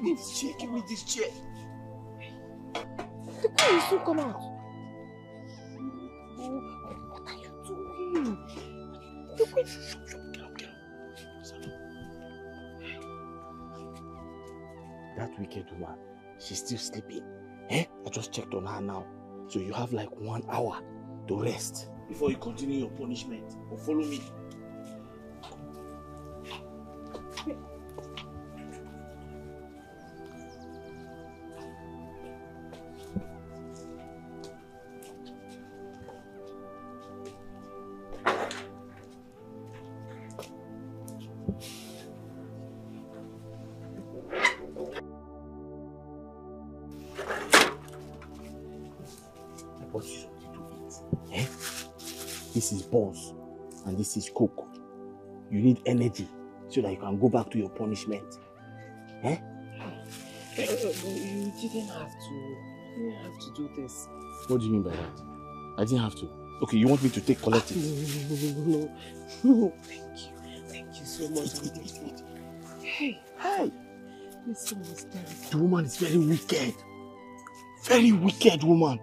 me this chair. Give me this chair. The guy will soon come out. What are you doing? Look, wait. Get up. That wicked woman, she's still sleeping. I just checked on her now. So you have like 1 hour to rest before you continue your punishment. Or follow me. This is buns and this is coke. You need energy so that you can go back to your punishment. You didn't have to do this. What do you mean by that? I didn't have to. Okay, you want me to take collective? No. Thank you so much. Hey. This one is terrible. The woman is very wicked. Very wicked woman.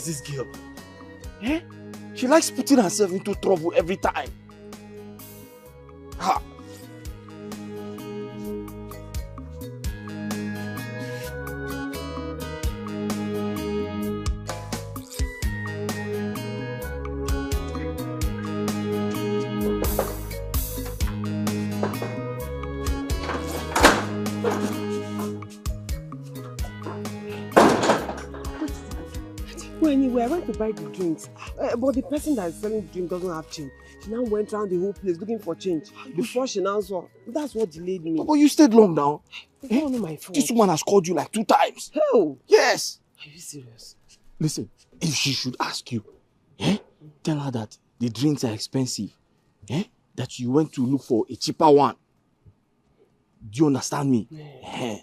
This girl, she likes putting herself into trouble every time. Ha! Anyway, I went to buy the drinks, but the person that is selling the drink doesn't have change. She now went around the whole place looking for change before she now saw. That's what delayed me. But you stayed long now. It's not my fault. This woman has called you like 2 times. Hell! Yes! Are you serious? Listen, if she should ask you, tell her that the drinks are expensive, that you went to look for a cheaper one. Do you understand me? Yeah.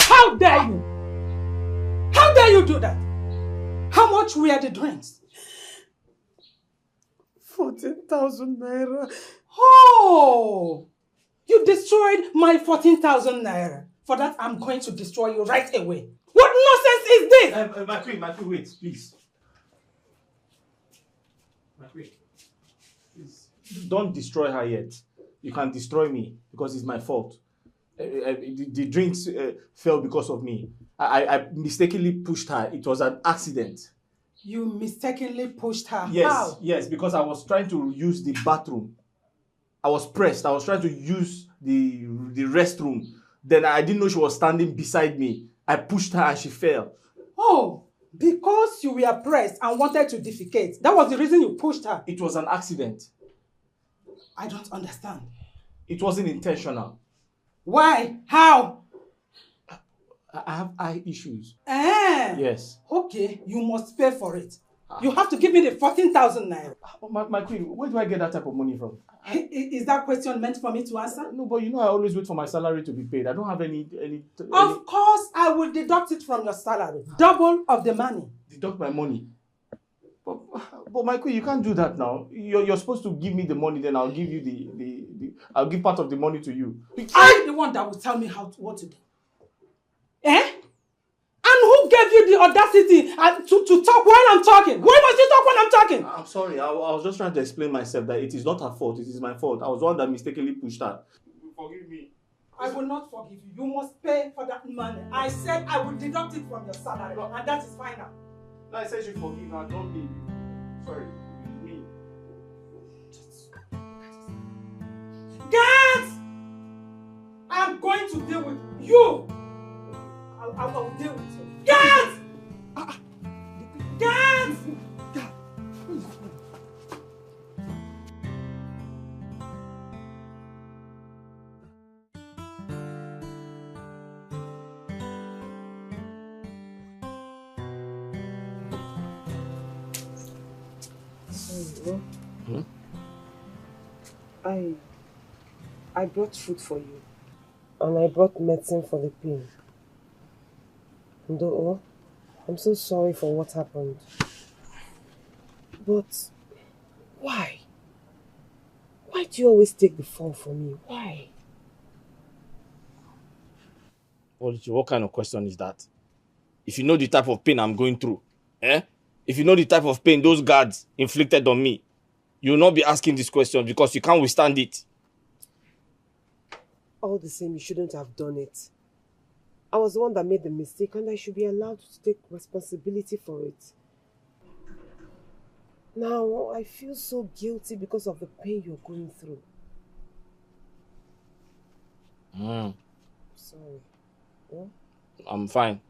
How dare you? How dare you do that? How much were the drinks? 14,000 naira. Oh! You destroyed my 14,000 naira. For that, I'm going to destroy you right away. What nonsense is this? My queen, wait, please. My queen, please. Don't destroy her yet. You can destroy me because it's my fault. The drinks fell because of me. I mistakenly pushed her. It was an accident. You mistakenly pushed her? Yes, How? yes, because I was trying to use the bathroom. I was pressed. I was trying to use the restroom. Then I didn't know she was standing beside me. I pushed her and she fell. Oh, because you were pressed and wanted to defecate. That was the reason you pushed her. It was an accident. I don't understand. It wasn't intentional. Why? How? I have eye issues. Yes. Okay, you must pay for it. You have to give me the 14,000 naira. My queen, where do I get that type of money from? Is that question meant for me to answer? No, but you know I always wait for my salary to be paid. I don't have any... Of course, I will deduct it from your salary. Double of the money. Deduct my money? But my queen, you can't do that now. You're supposed to give me the money, then I'll give you I'll give part of the money to you. I'm the one that will tell me what to do. And who gave you the audacity to talk while I'm talking? Why must you talk when I'm talking? I'm sorry. I was just trying to explain myself that it is not her fault. It is my fault. I was the one that mistakenly pushed her. Forgive me. I will not forgive you. You must pay for that money. I said I will deduct it from your salary, and that is final. No, I said you forgive her, not me. Sorry, me. going to deal with you. I will deal with you. Get! Get! I brought food for you. And I brought medicine for the pain. And I'm so sorry for what happened. But why? Why do you always take the fall for me? Why? What kind of question is that? If you know the type of pain I'm going through, if you know the type of pain those guards inflicted on me, you will not be asking this question because you can't withstand it. All the same, you shouldn't have done it. I was the one that made the mistake and I should be allowed to take responsibility for it. Now, I feel so guilty because of the pain you're going through. Sorry. Yeah? I'm fine.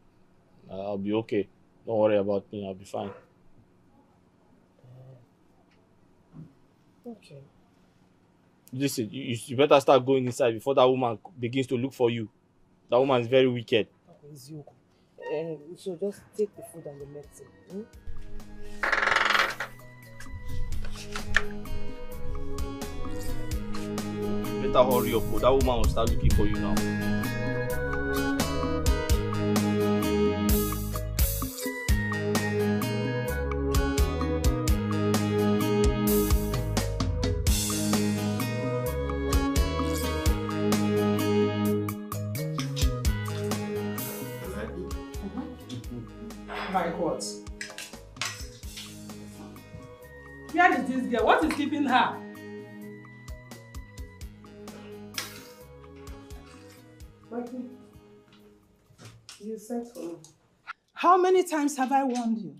I'll be okay. Don't worry about me. I'll be fine. Okay. Listen, you better start going inside before that woman begins to look for you. That woman is very wicked. So just take the food and the medicine. Better hurry up. That woman will start looking for you now. Like what? Where is this girl? What is keeping her? Mikey, you sent for me. How many times have I warned you?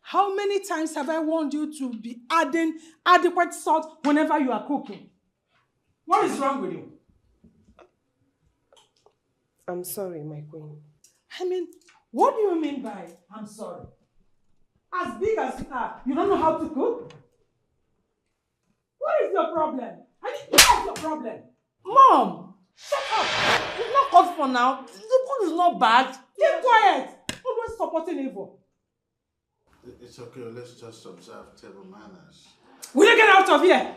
How many times have I warned you to be adding adequate salt whenever you are cooking? What is wrong with you? I'm sorry, my queen. I mean, what do you mean by I'm sorry? As big as you are, you don't know how to cook? What is your problem? I mean, what is your problem? Mom, shut up. It's not called for now. The food is not bad. Keep quiet. Always supporting evil. It's okay. Let's just observe table manners. Will you get out of here?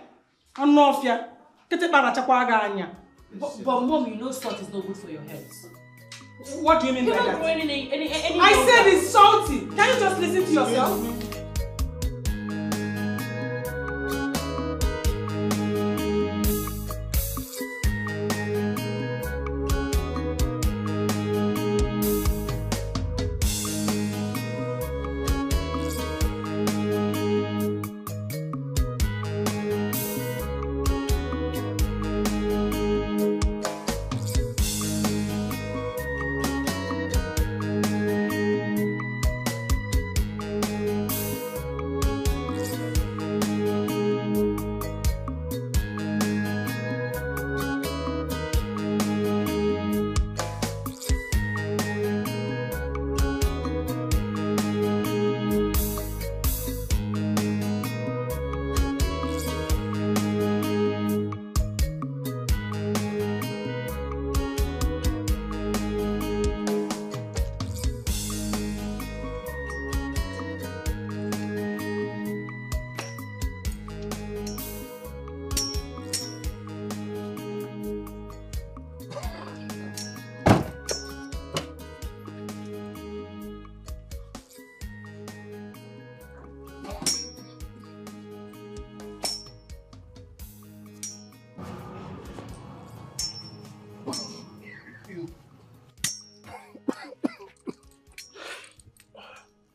I'm not here. But Mom, you know salt is not good for your health. What do you mean by that? You're not growing any I said it's salty. Can you just listen to yourself?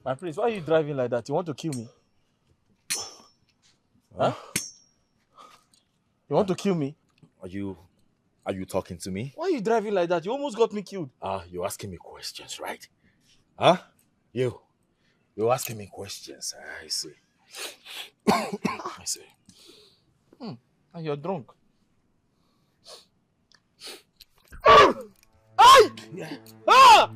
My prince, why are you driving like that? You want to kill me? Huh? You want to kill me? Are you talking to me? Why are you driving like that? You almost got me killed. You're asking me questions, right? Huh? You're asking me questions. I see. I see. And you're drunk. Yeah. Ah!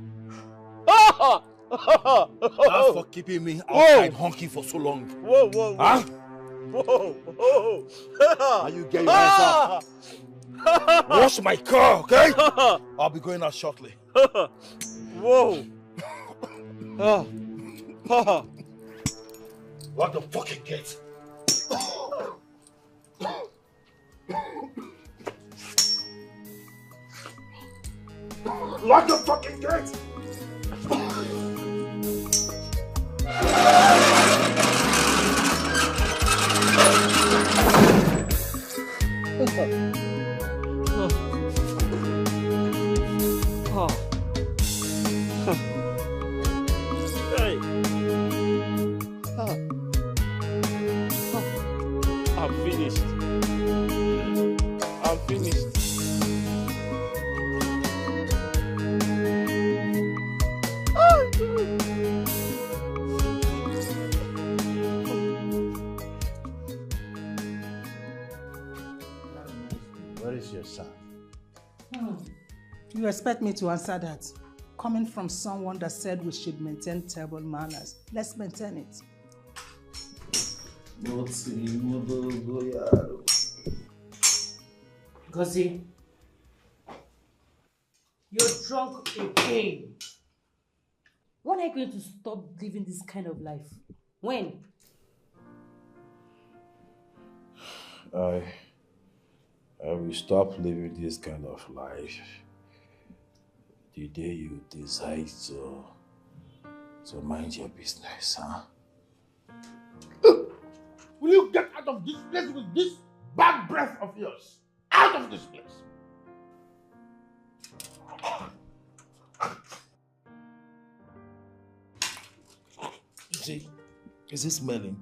Ah! That's for keeping me outside honking for so long. Whoa, whoa, whoa. Huh? Whoa, whoa. Are you getting yourself? Wash my car, okay? I'll be going out shortly. Whoa. Lock the fucking gate. Lock the fucking gate! Hey. I'm finished. I'm finished. Where is your son? You expect me to answer that? Coming from someone that said we should maintain terrible manners. Let's maintain it. Gozi, you're drunk again. When are you going to stop living this kind of life? When? I will stop living this kind of life the day you decide to mind your business, huh? Will you get out of this place with this bad breath of yours? Out of this place! See, is it smelling?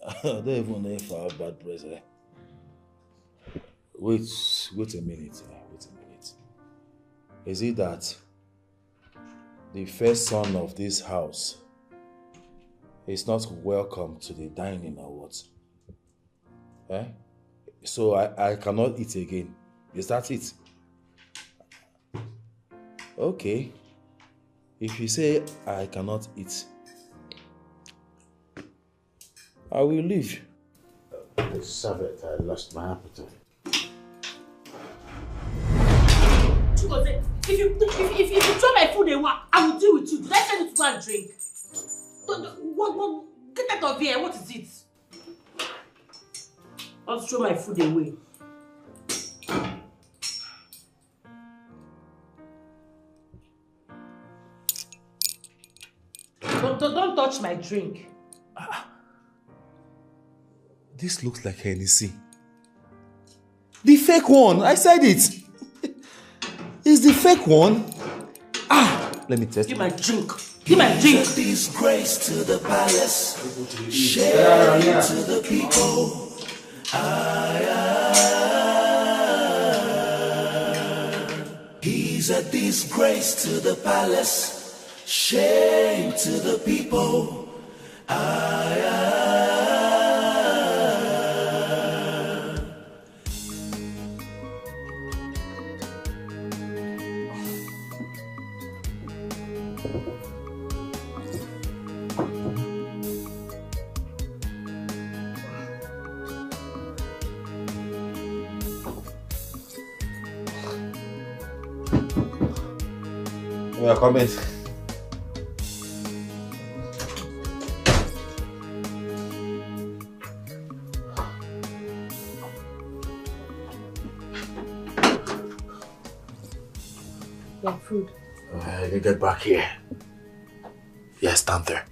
I don't even know if I have bad breath. Wait a minute. Is it that the first son of this house is not welcome to the dining or what? Eh? So I cannot eat again. Is that it? Okay. If you say I cannot eat, I will leave. Serve it, I lost my appetite. If you throw my food away, I will deal with you. Did I tell you to go and drink? What, get out of here. What is it? I'll throw my food away. Don't touch my drink. This looks like Hennessy. The fake one, I said it. It's the fake one. Let me test. Give my drink. Give my drink. Disgrace to the palace, shame to the people. He's a disgrace to the palace, shame to the people. We are coming. Your food. You get back here. Yes, stand there.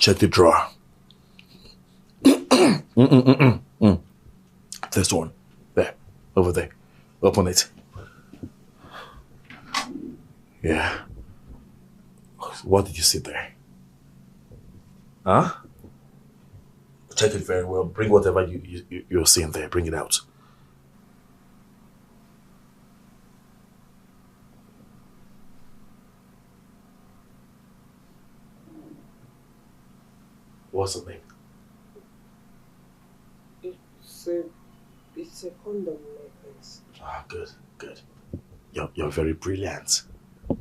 Check the drawer. This one. There. Over there. Open it. Yeah. What did you see there? Huh? Check it very well. Bring whatever you're seeing there. Bring it out. What's the name? It's a condom, my prince. Ah, good, good. You're very brilliant.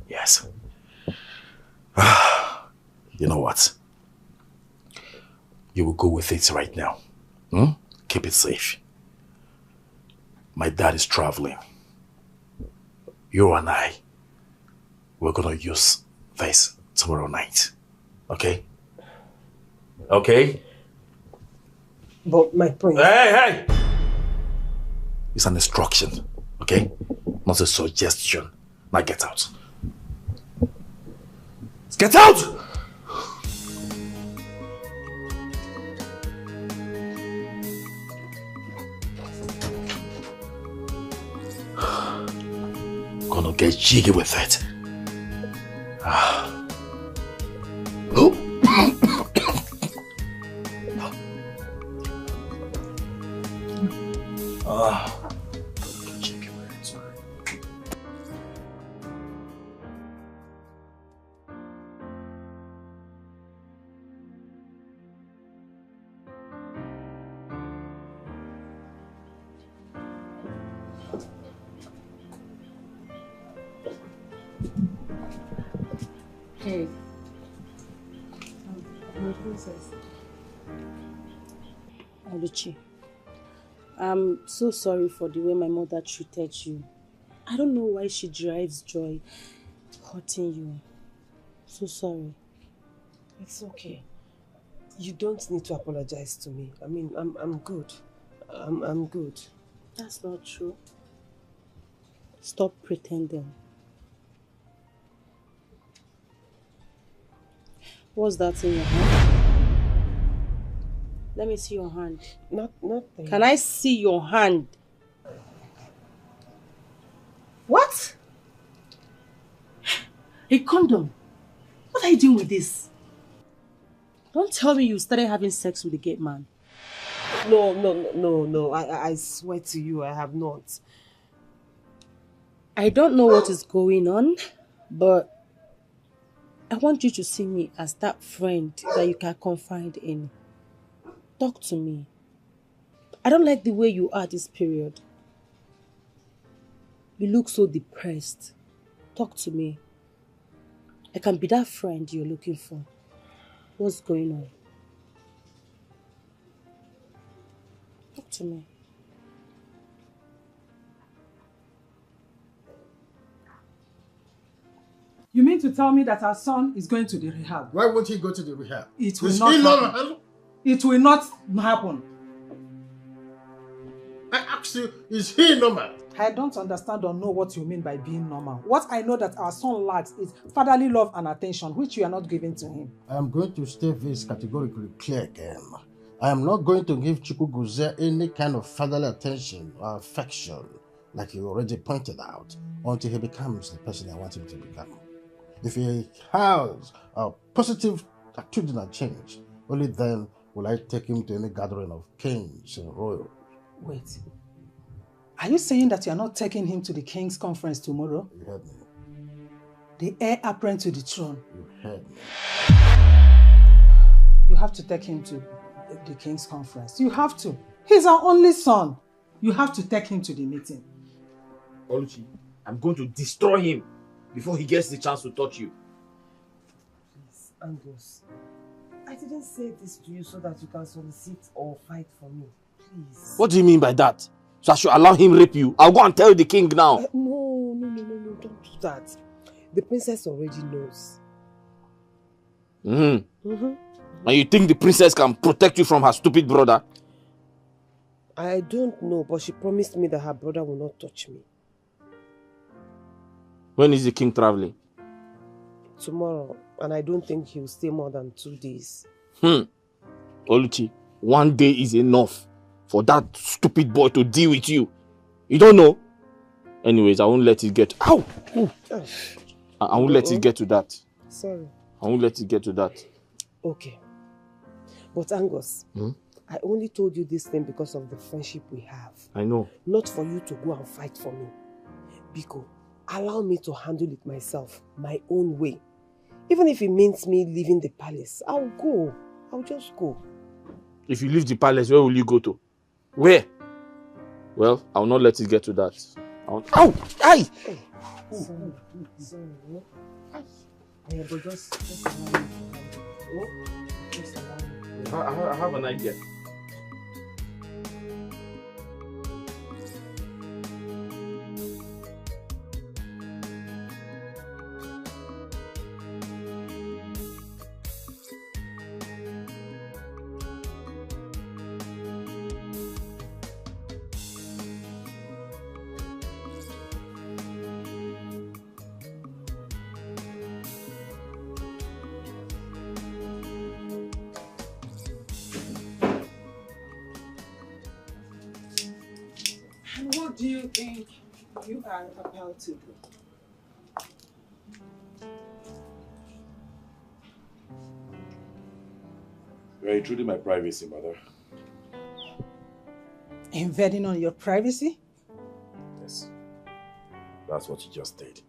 Yes. You know what? You will go with it right now. Keep it safe. My dad is traveling. You and I, we're gonna use this tomorrow night. Okay? Okay? But my prince... Hey! It's an instruction, okay? Not a suggestion. Now get out. Get out! Gonna get jiggy with it. Oh. Jiggy with it. Hey. My princess. Oluchi, I'm so sorry for the way my mother treated you. I don't know why she derives joy hurting you. So sorry. It's okay. You don't need to apologize to me. I mean, I'm good. I'm good. That's not true. Stop pretending. What's that in your hand? Let me see your hand. Nothing. Can I see your hand? What? A condom? What are you doing with this? Don't tell me you started having sex with the Gateman. No. I swear to you, I have not. I don't know what is going on, but I want you to see me as that friend that you can confide in. Talk to me. I don't like the way you are this period. You look so depressed. Talk to me. I can be that friend you're looking for. What's going on? Talk to me. You mean to tell me that our son is going to the rehab? Why won't he go to the rehab? It will Is not he happen. It will not happen. I asked you, is he normal? I don't understand or know what you mean by being normal. What I know that our son lacks is fatherly love and attention, which you are not giving to him. I am going to state this categorically clear again. I am not going to give Chukwuguze any kind of fatherly attention or affection, like you already pointed out, until he becomes the person I want him to become. If he has a positive attitudinal change, only then will I take him to any gathering of kings and royals. Wait. Are you saying that you are not taking him to the King's conference tomorrow? You heard me. The heir apparent to the throne. You heard me. You have to take him to the King's conference. You have to. He's our only son. You have to take him to the meeting. Oluchi, I'm going to destroy him before he gets the chance to touch you. Please, Angus. I didn't say this to you so that you can solicit or fight for me. Please. What do you mean by that? So I should allow him rape you? I'll go and tell the king now. No, don't do that. The princess already knows. And you think the princess can protect you from her stupid brother? I don't know, but she promised me that her brother will not touch me. When is the king traveling? Tomorrow, and I don't think he'll stay more than 2 days. Oluchi, 1 day is enough for that stupid boy to deal with you. You don't know? Anyways, I won't let it get... Ow! I won't let it get to that. Sorry. I won't let it get to that. Okay. But Angus, I only told you this thing because of the friendship we have. I know. Not for you to go and fight for me. Biko, allow me to handle it myself, my own way. Even if it means me leaving the palace, I'll go. I'll just go. If you leave the palace, where will you go to? Where? Well, I'll not let it get to that. Ow! Aye! Sorry. But just allow me. Just allow me. I have an idea. And what do you think you are about to do? You are intruding my privacy, mother. Invading on your privacy? Yes. That's what you just did.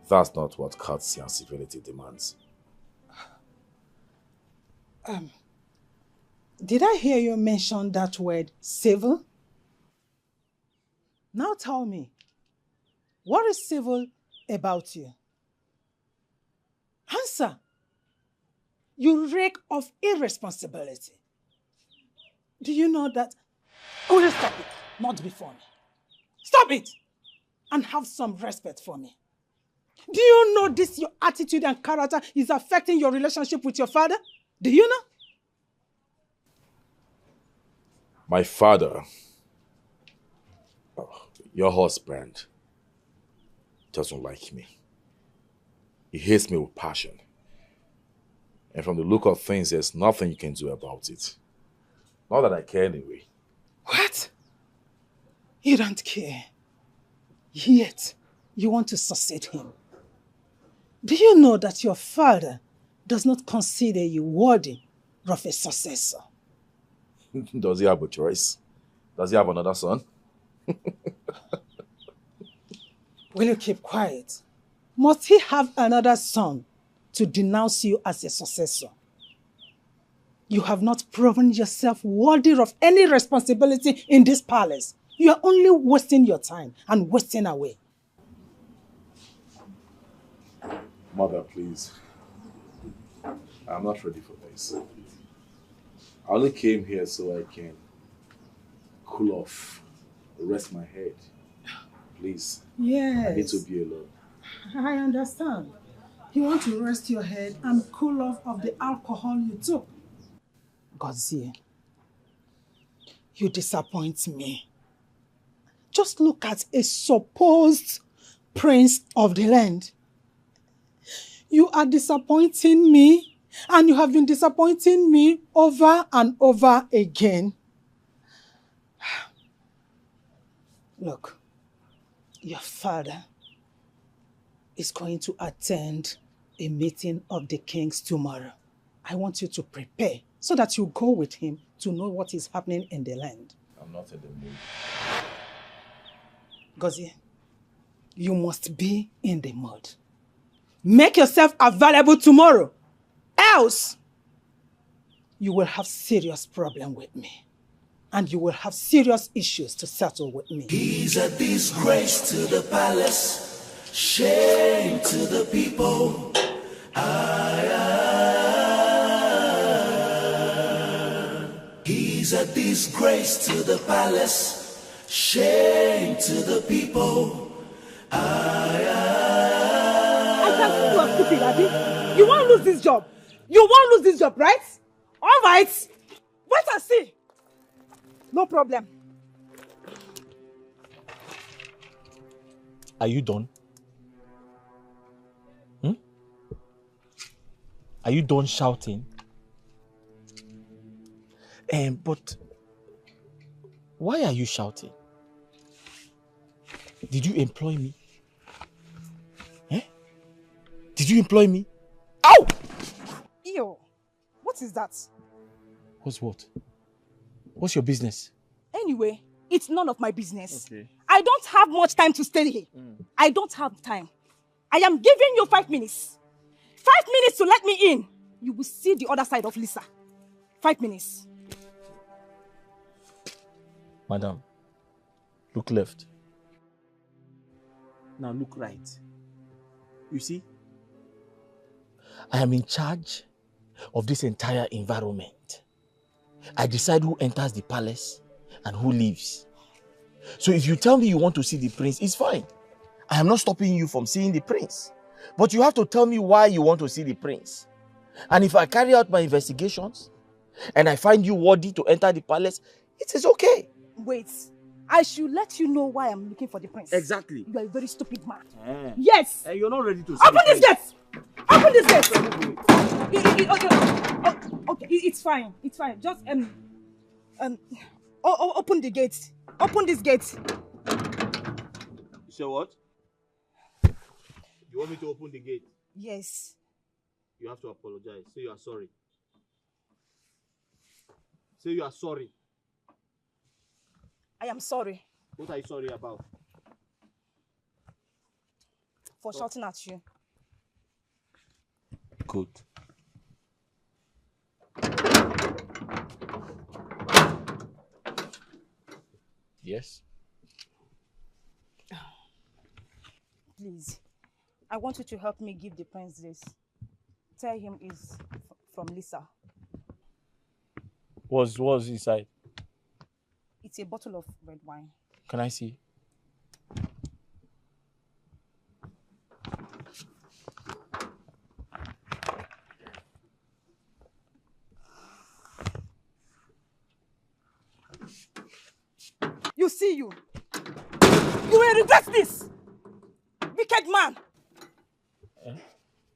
That's not what courtesy and civility demands. Did I hear you mention that word civil? Now tell me, what is civil about you? Answer. You reek of irresponsibility. Do you know that? Oh, stop it. Not before me. Stop it. And have some respect for me. Do you know this, your attitude and character is affecting your relationship with your father? Do you know? My father, your husband, doesn't like me. He hates me with passion. And from the look of things, there's nothing you can do about it. Not that I care anyway. What? You don't care. Yet, you want to succeed him. Do you know that your father does not consider you worthy of a successor? Does he have a choice? Does he have another son? Will you keep quiet? Must he have another son to denounce you as a successor? You have not proven yourself worthy of any responsibility in this palace. You are only wasting your time and wasting away. Mother, please. I'm not ready for this. I only came here so I can cool off, rest my head. Please. Yes. I need to be alone. I understand. You want to rest your head and cool off of the alcohol you took. Godzie, you disappoint me. Just look at a supposed prince of the land. You are disappointing me, and you have been disappointing me over and over again. Look, your father is going to attend a meeting of the kings tomorrow. I want you to prepare so that you go with him to know what is happening in the land. I'm not in the mood. Gozie, you must be in the mood. Make yourself available tomorrow. Else, you will have serious problem with me. And you will have serious issues to settle with me. He's a disgrace to the palace, shame to the people. He's a disgrace to the palace, shame to the people. I can see you are stupid, Abby. You won't lose this job. You won't lose this job, right? All right. Wait and see. No problem. Are you done? Are you done shouting? But why are you shouting? Did you employ me? Did you employ me? Ow! Ew, what is that? What's what? What's your business? Anyway, it's none of my business. Okay. I don't have much time to stay here. I don't have time. I am giving you 5 minutes. 5 minutes to let me in. You will see the other side of Lisa. 5 minutes. Madam, Look left. Now look right. You see? I am in charge of this entire environment. I decide who enters the palace and who leaves. So if you tell me you want to see the prince, it's fine. I am not stopping you from seeing the prince. But you have to tell me why you want to see the prince. And if I carry out my investigations and I find you worthy to enter the palace, it is okay. Wait, I should let you know why I'm looking for the prince. Exactly. You are a very stupid man. Yes. You're not ready to see Open the this prince. gate! Open this gate! Okay, it's fine. It's fine. Just open the gate. Open this gate. You say what? You want me to open the gate? Yes. You have to apologize. Say you are sorry. Say you are sorry. I am sorry. What are you sorry about? For shouting at you. Good. Yes? Please, I want you to help me give the prince this. Tell him it's from Lisa. What's inside? It's a bottle of red wine. Can I see? You see you. You will regret this. Wicked man.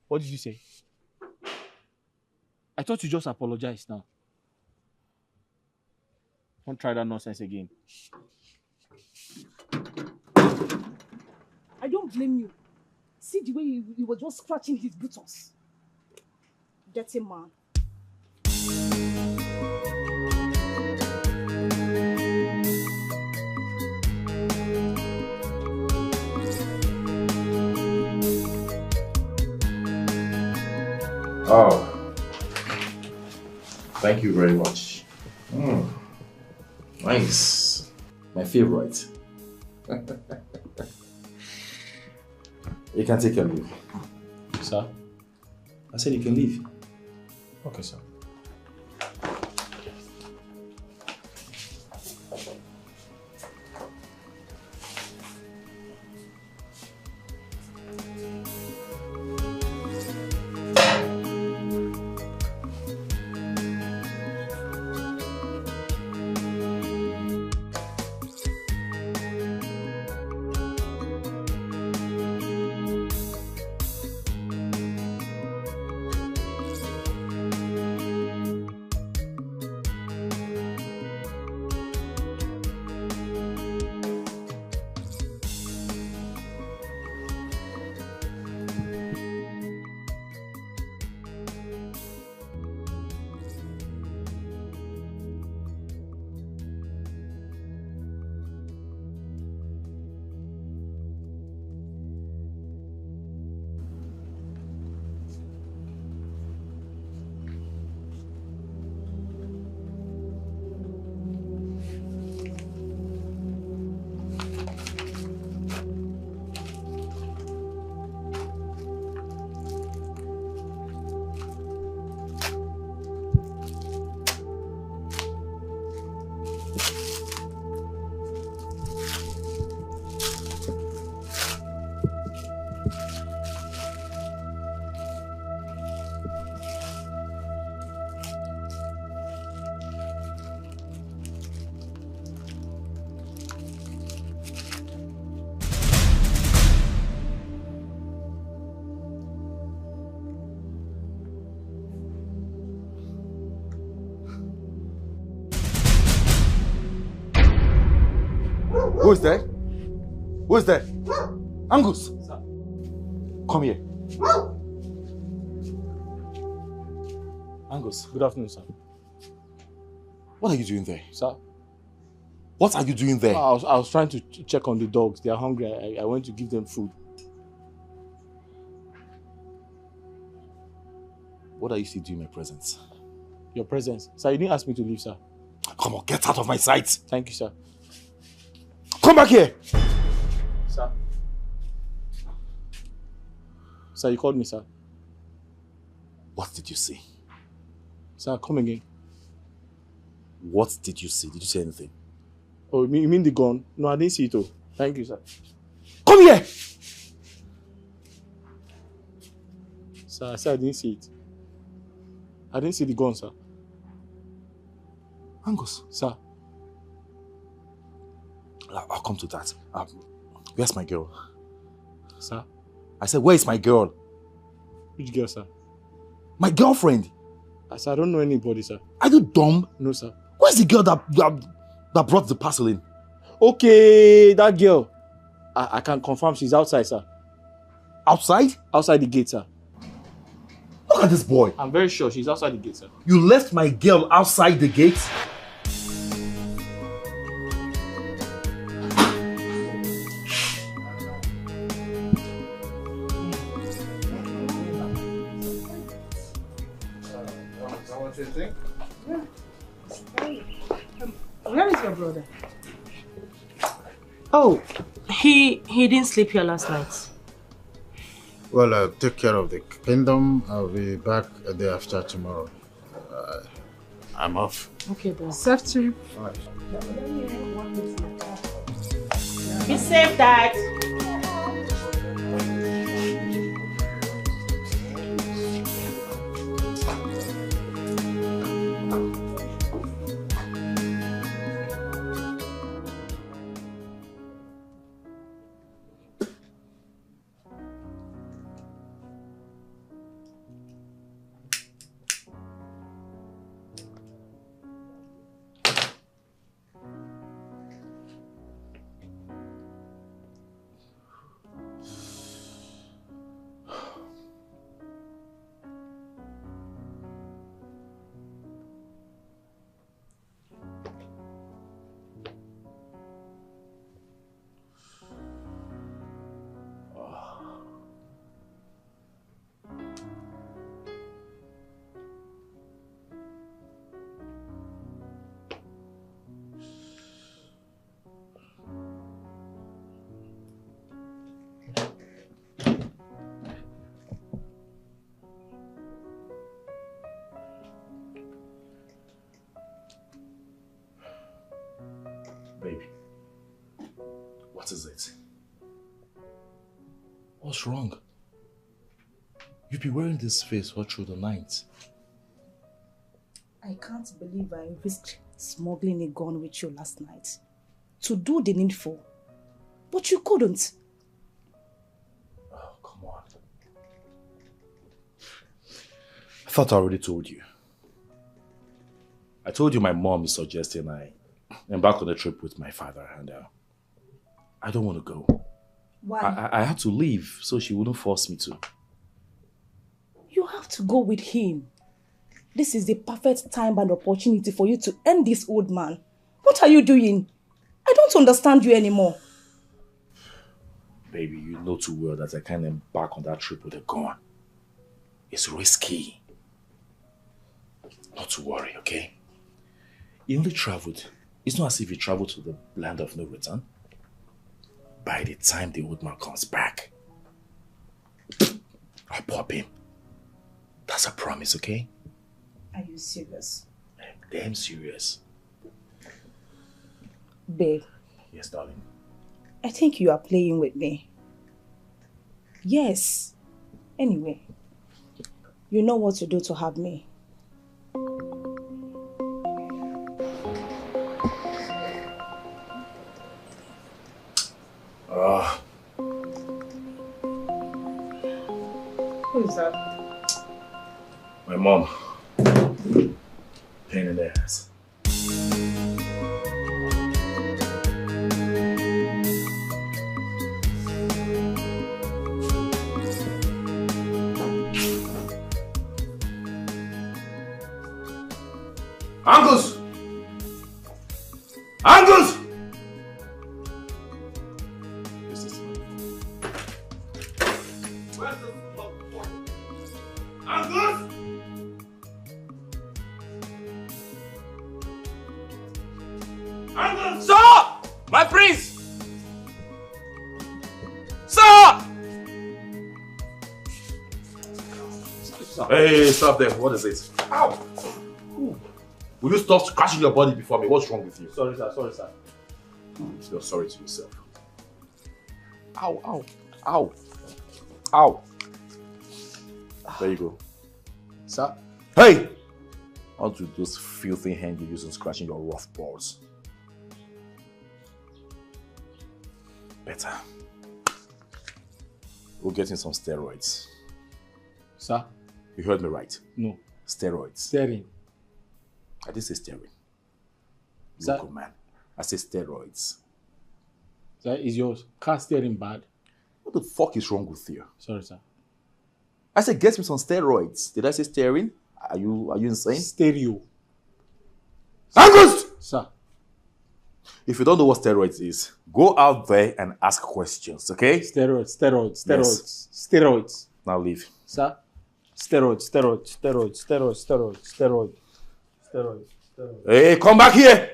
What did you say? I thought you just apologized now. Don't try that nonsense again. I don't blame you. See the way you were just scratching his buttons. Dirty man. Oh, thank you very much. Nice. My favorite. You can take your leave. Sir? I said you can leave. Okay, sir. Who is there? Who is there? Angus! Sir. Come here. Angus, good afternoon, sir. What are you doing there? Sir? What are you doing there? I was trying to check on the dogs. They are hungry. I went to give them food. What are you still doing in my presence? Your presence. Sir, you didn't ask me to leave, sir. Come on, get out of my sight! Thank you, sir. Come back here! Sir. Sir, you called me, sir. What did you see? Sir, come again. What did you see? Did you see anything? Oh, you mean the gun? No, I didn't see it. Oh, thank you, sir. Come here! Sir, I said I didn't see it. I didn't see the gun, sir. Angus. Sir. I'll come to that. Where's my girl? Sir? I said, where is my girl? Which girl, sir? My girlfriend. Sir, I don't know anybody, sir. Are you dumb? No, sir. Where's the girl that brought the parcel in? Okay, that girl. I can confirm she's outside, sir. Outside? Outside the gate, sir. Look at this boy. I'm very sure she's outside the gate, sir. You left my girl outside the gate? Where is your brother? Oh, he didn't sleep here last night. Well, I'll take care of the kingdom. I'll be back a day after tomorrow. I'm off. Okay, then. Safe trip. All right. Be safe, Dad. Baby, what is it? What's wrong? You've been wearing this face all through the night. I can't believe I risked smuggling a gun with you last night to do the needful, but you couldn't. Oh, come on. I thought I already told you. I told you my mom is suggesting I embark on a trip with my father, and I don't want to go. Why? I had to leave so she wouldn't force me to. You have to go with him. This is the perfect time and opportunity for you to end this old man. What are you doing? I don't understand you anymore. Baby, you know too well that I can't embark on that trip with a gun. It's risky. Not to worry, okay? He only traveled. It's not as if he traveled to the land of no return. By the time the old man comes back, I'll pop him. That's a promise, okay? Are you serious? I'm damn serious. Babe. Yes, darling. I think you are playing with me. Yes. Anyway, you know what to do to have me. Who is that? My mom. Pain in the ass. Angus! Angus! Angus! Angus! Stop! My prince! sir. Hey, stop there. What is it? Ow! Ooh. Will you stop scratching your body before me? What's wrong with you? Sorry, sir. Sorry, sir. You're sorry to yourself. Ow, ow, ow, ow. There you go. Sir? Hey! Out with those filthy hands you use in scratching your rough balls. Better. We'll get in some steroids. Sir? You heard me right. No. Steroids. Staring. I didn't say steroid. Sir? Local man. I said steroids. Sir, is your car steering bad? What the fuck is wrong with you? Sorry, sir. I said get me some steroids. Did I say steering? Are you insane? Stereo. Angus! Sir. If you don't know what steroids is, go out there and ask questions, okay? Steroids. Yes. Steroids. Now leave. Sir? Steroids. Hey, come back here!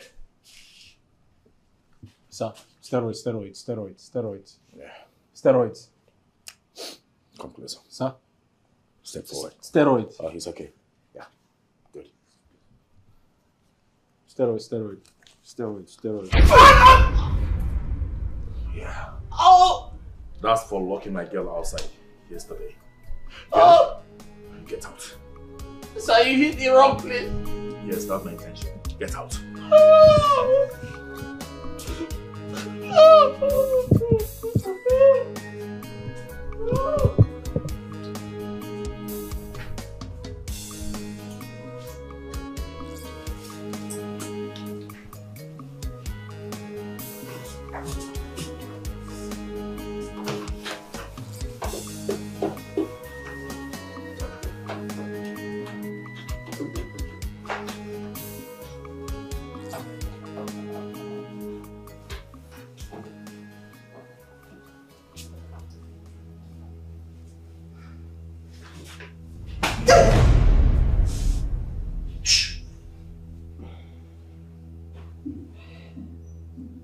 Sir, steroids. Yeah. Steroids. Come closer. Sir? Step forward. Steroids. Oh, he's okay. Yeah. Good. Steroids. Yeah. Oh! That's for locking my girl outside yesterday. Oh! Get out. Sir, you hit the wrong place. Yes, that's my intention. Get out.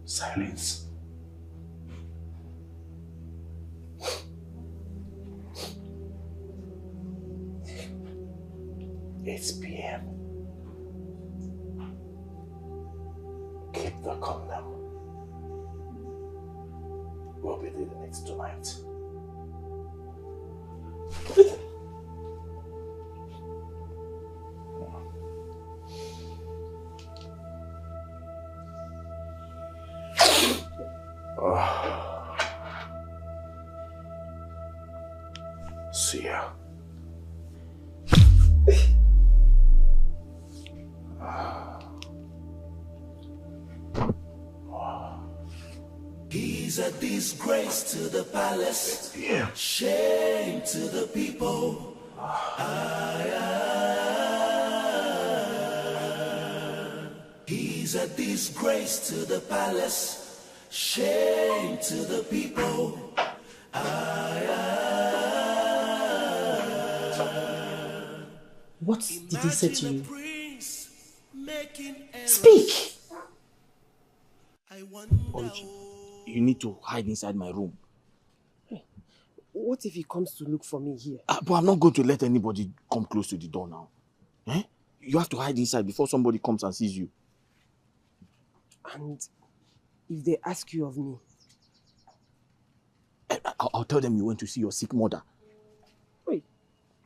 Silence. It's PM. Keep the condom. We'll be there the next tonight. See ya. He's a disgrace to the palace, Yeah. shame to the people. He's a disgrace to the palace, shame to the people. What did he say to you? Speak! You need to hide inside my room. What if he comes to look for me here? But I'm not going to let anybody come close to the door now. Eh? You have to hide inside before somebody comes and sees you. And if they ask you of me? I'll tell them you went to see your sick mother. Wait,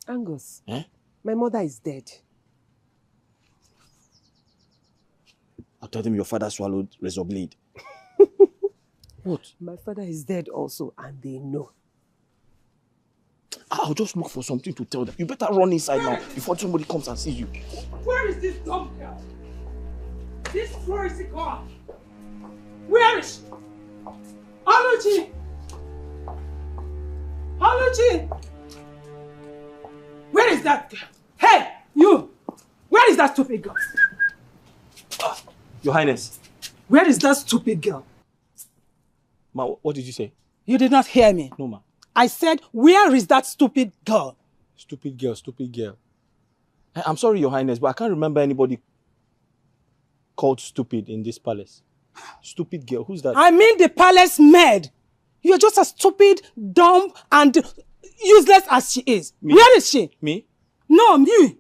Angus. Eh? My mother is dead. I'll tell them your father swallowed razor blade. What? My father is dead also, and they know. I'll just look for something to tell them. You better run inside now before somebody comes and sees you. Where is this dumb girl? This crazy girl. Where is she? Oluchi! Oluchi! Where is that girl? Hey, you! Where is that stupid girl? Your Highness. Where is that stupid girl? Ma, what did you say? You did not hear me. No, ma. I said, where is that stupid girl? Stupid girl. I'm sorry, Your Highness, but I can't remember anybody called stupid in this palace. Stupid girl, who's that? I mean the palace maid. You're just as stupid, dumb, and useless as she is. Me? Where is she? Me? No, me.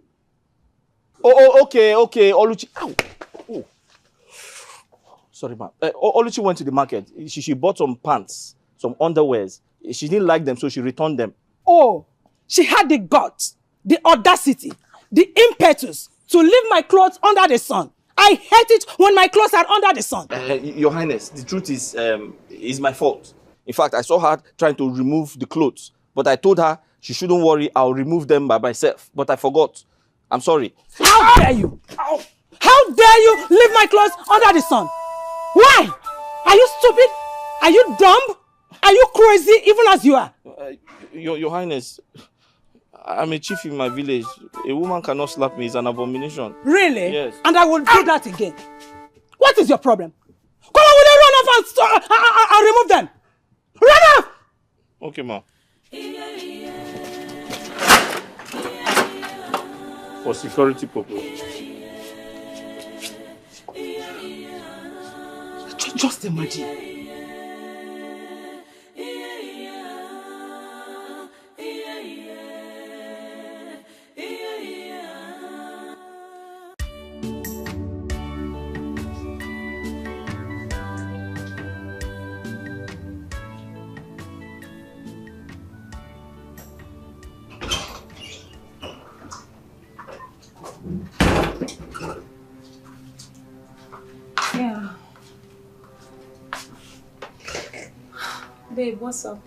Okay. Oluchi. Ow. Oh. Sorry, ma. Oluchi went to the market. She bought some pants, some underwears. She didn't like them, so she returned them. Oh, she had the guts, the audacity, the impetus to leave my clothes under the sun. I hate it when my clothes are under the sun. Your Highness, the truth is my fault. In fact, I saw her trying to remove the clothes, but I told her she shouldn't worry, I'll remove them by myself. But I forgot. I'm sorry. How dare you? How dare you leave my clothes under the sun? Why? Are you stupid? Are you dumb? Are you crazy even as you are? Your Highness, I'm a chief in my village. A woman cannot slap me. It's an abomination. Really? Yes. And I will do that again. What is your problem? Come on, will you run off and remove them? Run off! Okay, ma. For security purposes. Just imagine. Yeah. Babe, what's up?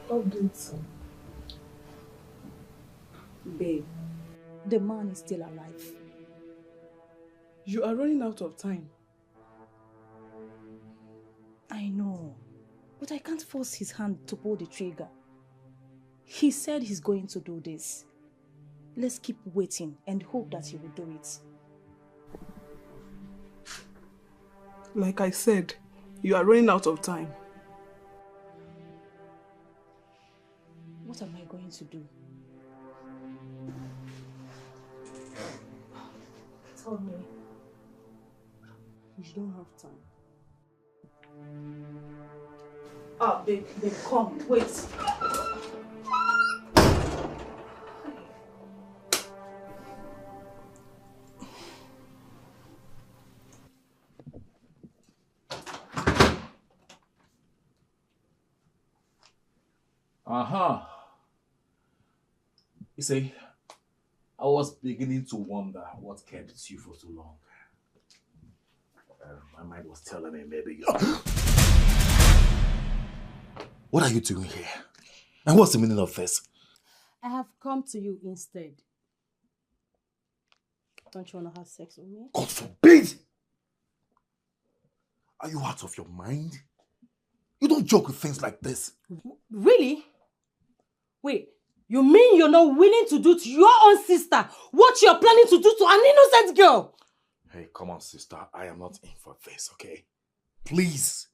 Updates. Babe, the man is still alive. You are running out of time. I know, but I can't force his hand to pull the trigger. He said he's going to do this. Let's keep waiting and hope that he will do it. Like I said, you are running out of time. What am I going to do? Tell me. You don't have time. Ah, babe, come, wait. You see, I was beginning to wonder what kept you for so long. My mind was telling me maybe you... What are you doing here? And what's the meaning of this? I have come to you instead. Don't you want to have sex with me? God forbid! Are you out of your mind? You don't joke with things like this. Really? Wait, you mean you're not willing to do to your own sister what you're planning to do to an innocent girl? Hey, come on, sister. I am not in for this, okay? Please.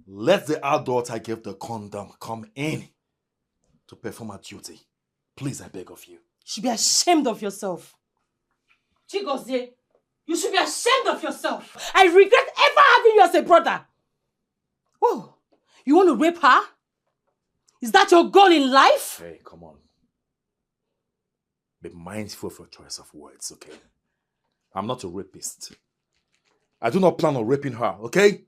Let the adult I gave the condom come in to perform her duty. Please, I beg of you. You should be ashamed of yourself. Chigozie, you should be ashamed of yourself. I regret ever having you as a brother. Oh, you want to rape her? Is that your goal in life? Hey, come on. Be mindful of your choice of words, okay? I'm not a rapist. I do not plan on raping her, okay?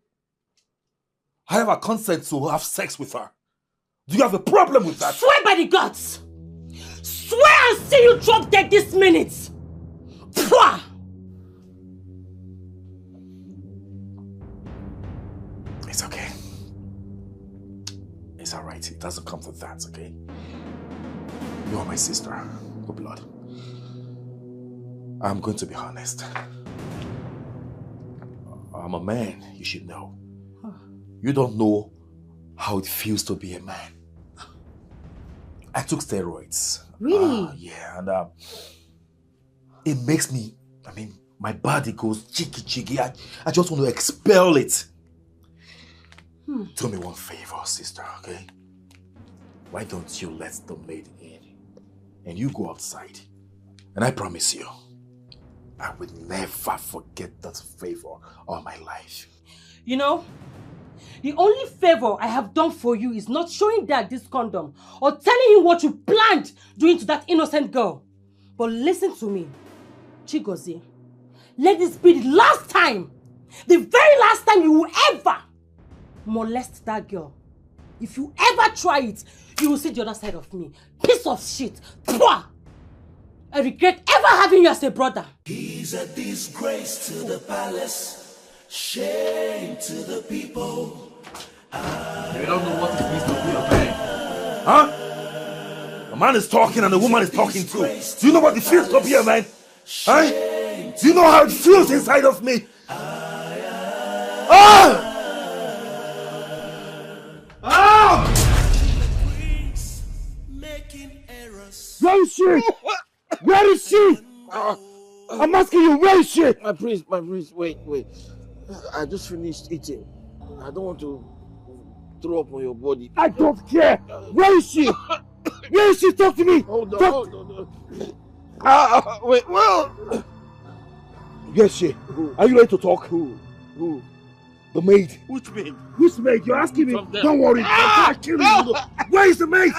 I have a consent to have sex with her. Do you have a problem with that? Swear by the gods! Swear and see you drop dead this minute! Pwah! It's okay. It's alright. It doesn't come to that, okay? You are my sister, your blood. I'm going to be honest. I'm a man, you should know. You don't know how it feels to be a man. I took steroids. Really? Yeah, and it makes me, my body goes jiggy. I just want to expel it. Do me one favor, sister, okay? Why don't you let the maid in? And you go outside. And I promise you, I will never forget that favor all my life. You know, the only favor I have done for you is not showing Dad this condom or telling him what you planned doing to that innocent girl. But listen to me, Chigozie. Let this be the last time, the very last time you will ever molest that girl. If you ever try it, you will see the other side of me. Piece of shit. Pwah! I regret ever having you as a brother. He's a disgrace to the palace, shame to the people. You don't know what it means to be a man. Huh? A man is talking and a woman is talking too. Do you know what it feels to be a man? Huh? Do you know how it feels inside of me? Ah! Ah! Where is she? Where is she? I'm asking you, where is she? My priest, wait. I just finished eating. I don't want to throw up on your body. I don't care. Where is she? Where is she? Talk to me. Hold on. Wait, well. Yes, she. Are you ready to talk? Who? The maid. Which maid? Which maid? You're asking me. Don't worry. I'll kill you. Where is the maid?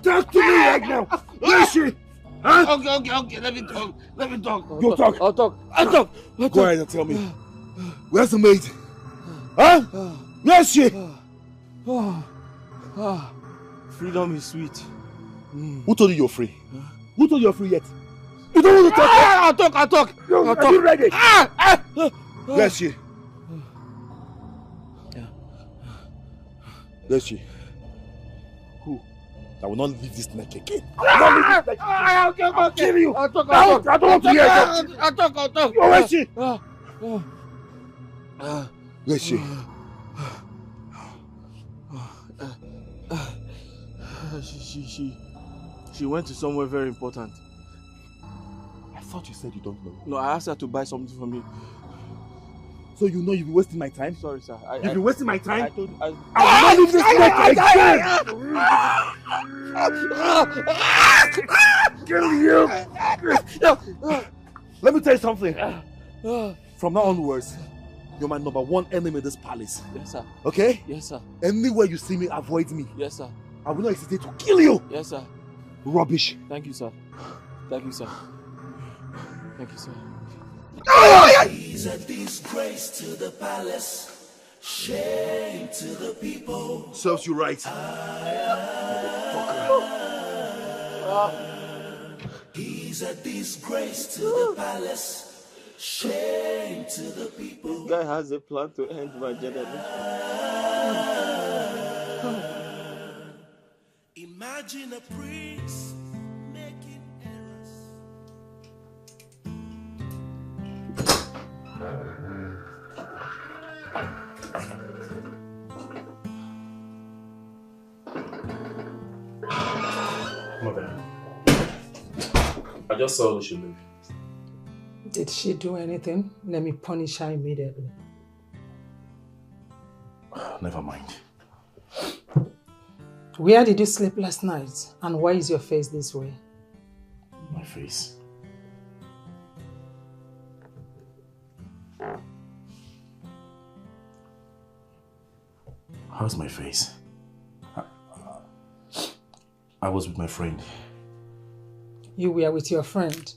Talk to me right now. Where is she? Huh? Okay. Let me talk. You talk. I'll talk. Go ahead and tell me. Where's the maid? Huh? Where's she? Freedom is sweet. Who told you you're free? Who told you you're free yet? You don't want to talk? I'll talk. Are you ready? Where's she? Where's she? Who? I will not leave this neck again. I'll kill you. I'll talk. I don't want to hear it. I'll talk. Where's she? Where's she? She went to somewhere very important. I thought you said you don't know. No, I asked her to buy something for me. So you know you've been wasting my time? Sorry, sir. You've been wasting my time? I told you. I will not leave this neck again! Kill you! Let me tell you something. From now onwards, you're my #1 enemy in this palace. Yes, sir. Okay? Yes, sir. Anywhere you see me, avoid me. Yes, sir. I will not hesitate to kill you. Yes, sir. Rubbish. Thank you, sir. Thank you, sir. He's a disgrace to the palace, shame to the people. Serves you right. He's a disgrace to the palace, shame to the people. This guy has a plan to end my generation. Imagine a prince making errors. Mother, I just saw she leave. Did she do anything? Let me punish her immediately. Never mind. Where did you sleep last night? And why is your face this way? My face. How's my face? I was with my friend. You were with your friend.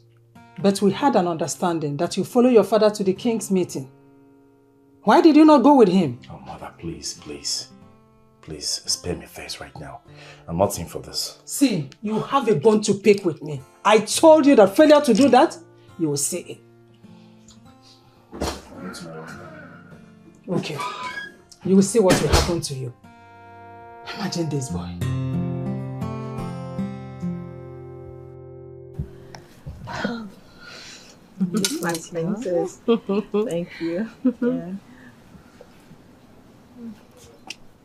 But we had an understanding that you follow your father to the king's meeting. Why did you not go with him? Oh, Mother, please. Please, spare me face right now. I'm not in for this. See, you have a bone to pick with me. I told you that failure to do that, you will see it. Okay. You will see what will happen to you. Imagine this boy. My princess. Thank you. Yeah.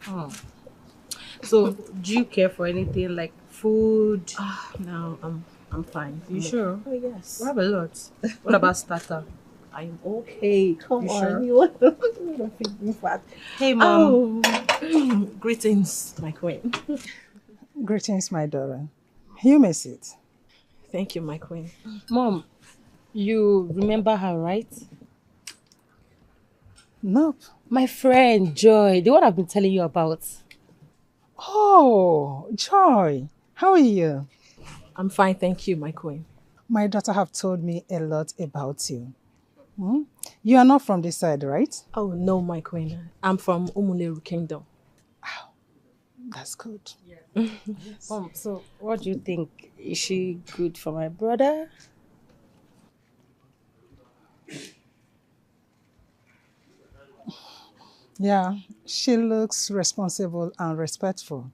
Oh. So, do you care for anything like food? No, I'm fine. You sure? Oh yes. We have a lot. What about starter? I'm okay. Come You on. sure? You want to feed me fat? Hey, Mom. Oh. Greetings, my queen. Greetings, my daughter. You may sit. Thank you, my queen. Mom, You remember her, right? Nope. My friend, Joy, the one I've been telling you about. Oh, Joy. How are you? I'm fine, thank you, my queen. My daughter have told me a lot about you. You are not from this side, right? Oh, no, my queen. I'm from Umuleru Kingdom. That's good. So what do you think? Is she good for my brother? Yeah, she looks responsible and respectful.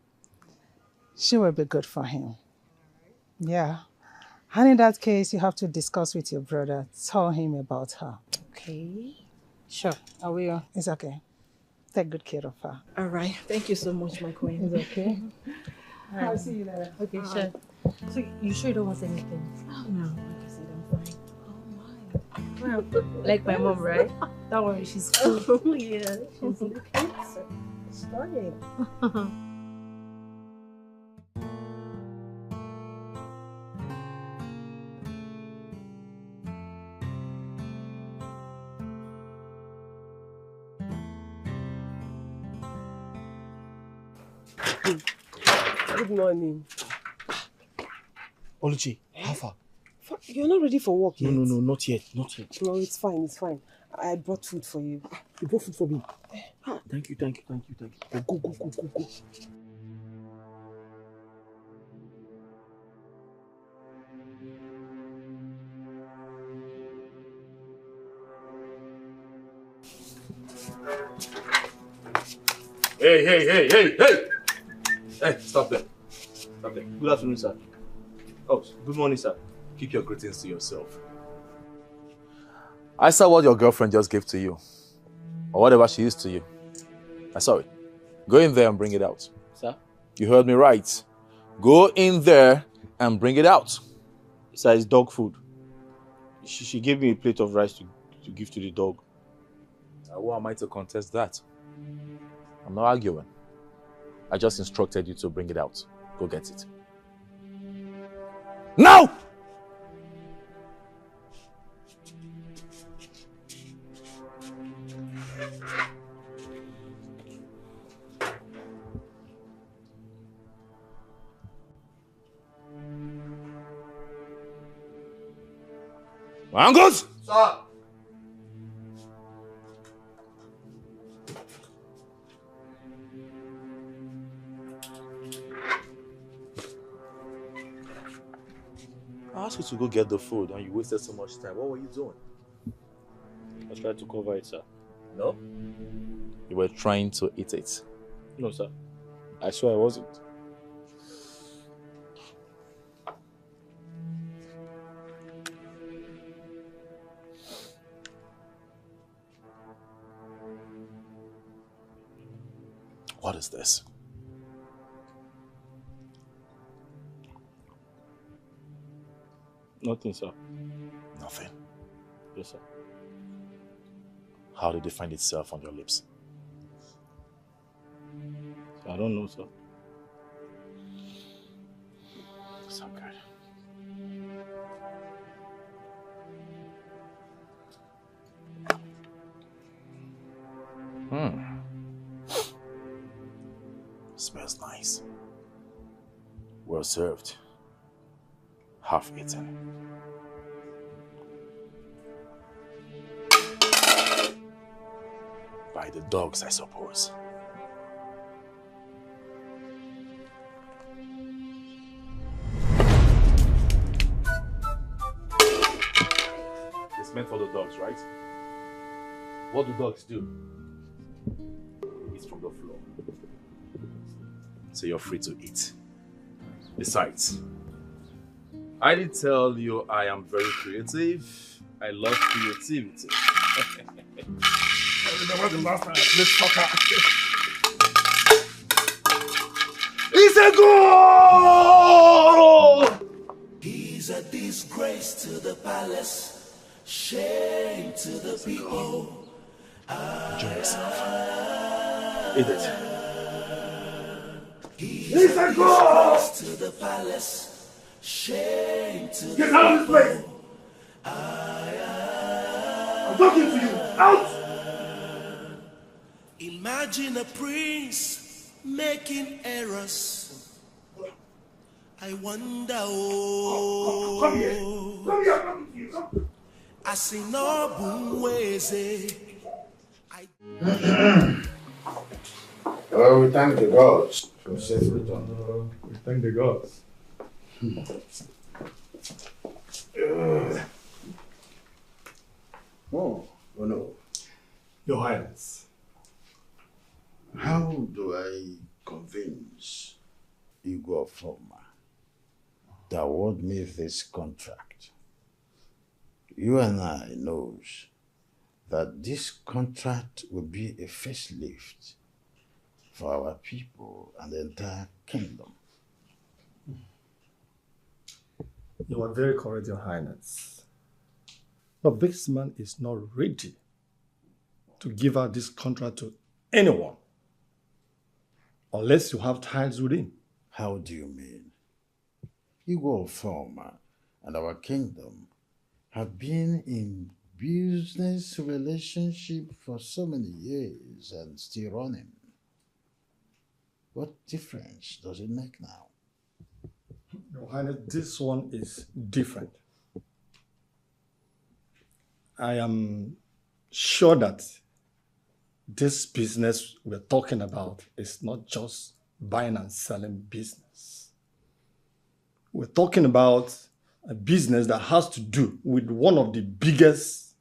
She will be good for him. Yeah. And in that case, you have to discuss with your brother. Tell him about her. Okay. Sure, I will. It's okay. Take good care of her. All right. Thank you so much, my queen. It's okay. I'll see you later. Okay, sure. So you sure you don't want anything? Oh, no. Like I said, I'm fine. Well, like my mom, right? Don't worry, she's cool. Oh, yeah. She's looking stunning. Good morning. Oluchi, how far? You're not ready for work yet? No, not yet, not yet. No, it's fine, it's fine. I brought food for you. You brought food for me. Thank you. Oh, go. Hey! Hey, stop there. Good afternoon, sir. Oh, good morning, sir. Keep your greetings to yourself. I saw what your girlfriend just gave to you. Or whatever she is to you. I saw it. Go in there and bring it out. Sir? You heard me right. Go in there and bring it out. Sir, it's dog food. She gave me a plate of rice to give to the dog. Who am I to contest that? I'm not arguing. I just instructed you to bring it out. Go get it. Now! Angus! Sir! I asked you to go get the food and you wasted so much time. What were you doing? I tried to cover it, sir. No? You were trying to eat it. No, sir. I swear I wasn't. What is this? Nothing, sir. Nothing. Yes, sir. How did it find itself on your lips? I don't know, sir. So good. Smells nice. Well served. Half eaten. By the dogs, I suppose. It's meant for the dogs, right? What do dogs do? Eat from the floor. So you're free to eat. Besides, I did tell you I am very creative. I love creativity. I remember the last time I played soccer. It's a goal! He's a disgrace to the palace, shame to the people. Enjoy yourself. Eat it. He's a disgrace to the palace, shame to the people. Get out of this place! talking to you. Out! Imagine a prince making errors. I wonder, Come here. Come here. Come. I see no ways. Well, we thank the gods for safe return. We thank the gods. Oh no. Your Highness. How do I convince Igor Forma to award me this contract? You and I knows that this contract will be a facelift for our people and the entire kingdom. You are very correct, Your Highness. But this man is not ready to give out this contract to anyone unless you have ties with him. How do you mean? Igor Forma and our kingdom have been in business relationship for so many years and still running. What difference does it make now? Your Highness, this one is different. I am sure that this business we're talking about is not just buying and selling business. We're talking about a business that has to do with one of the biggest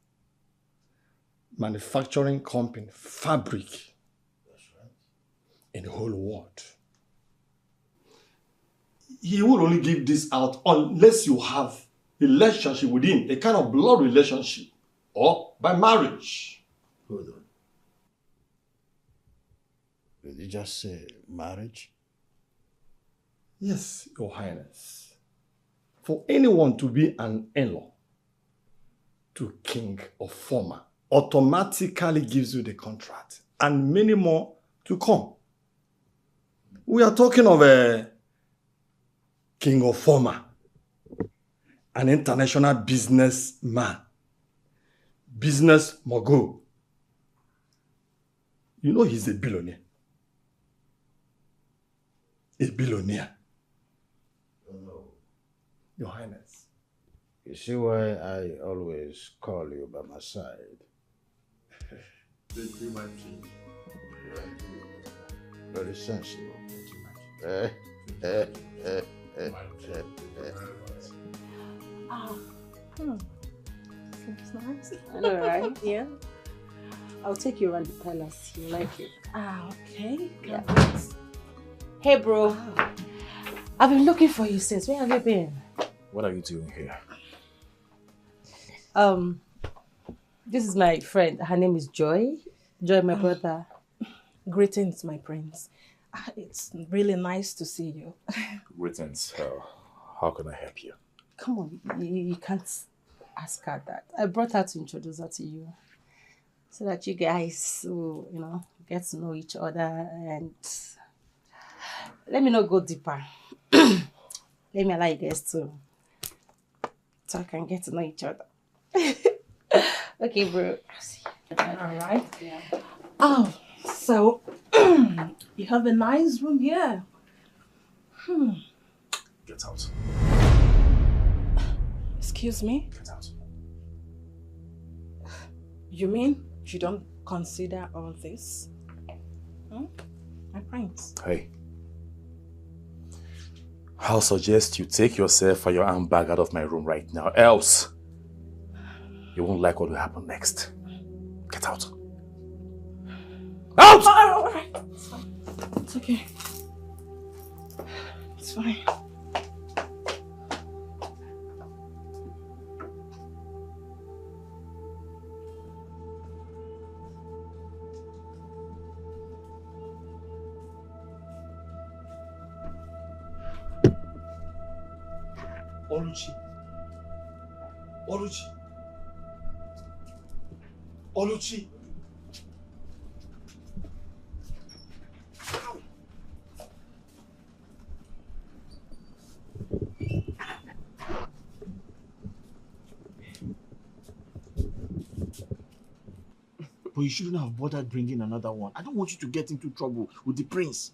manufacturing company, fabric, in the whole world. He will only give this out unless you have a relationship with him, a kind of blood relationship, or by marriage. Hold on. Did you just say marriage? Yes, Your Highness. For anyone to be an in-law to King of Forma automatically gives you the contract, and many more to come. We are talking of a King of Forma, an international businessman, business mogul. You know he's a billionaire. A billionaire. Oh, no. Your Highness. You see why I always call you by my side? Thank you, my king. Very sensible. Seems nice. I know, right? Yeah. I'll take you around the palace. You like it? Okay. Yeah. Hey, bro. I've been looking for you since. Where have you been? What are you doing here? This is my friend. Her name is Joy. Joy, my brother. Greetings, my prince. It's really nice to see you. Greetings. How can I help you? Come on, you can't ask her that. I brought her to introduce her to you. So that you guys will, get to know each other and let me not go deeper. Let me allow you guys to talk and get to know each other. Okay, bro. All right. Yeah. Oh, so you have a nice room here. Get out. Excuse me? Get out. You mean you don't consider all this? My prince. Hey. I'll suggest you take yourself and your handbag out of my room right now, else you won't like what will happen next. Get out. Out! All right. It's fine. It's okay. It's fine. Oluchi. Oluchi. Oluchi. But you shouldn't have bothered bringing another one. I don't want you to get into trouble with the prince.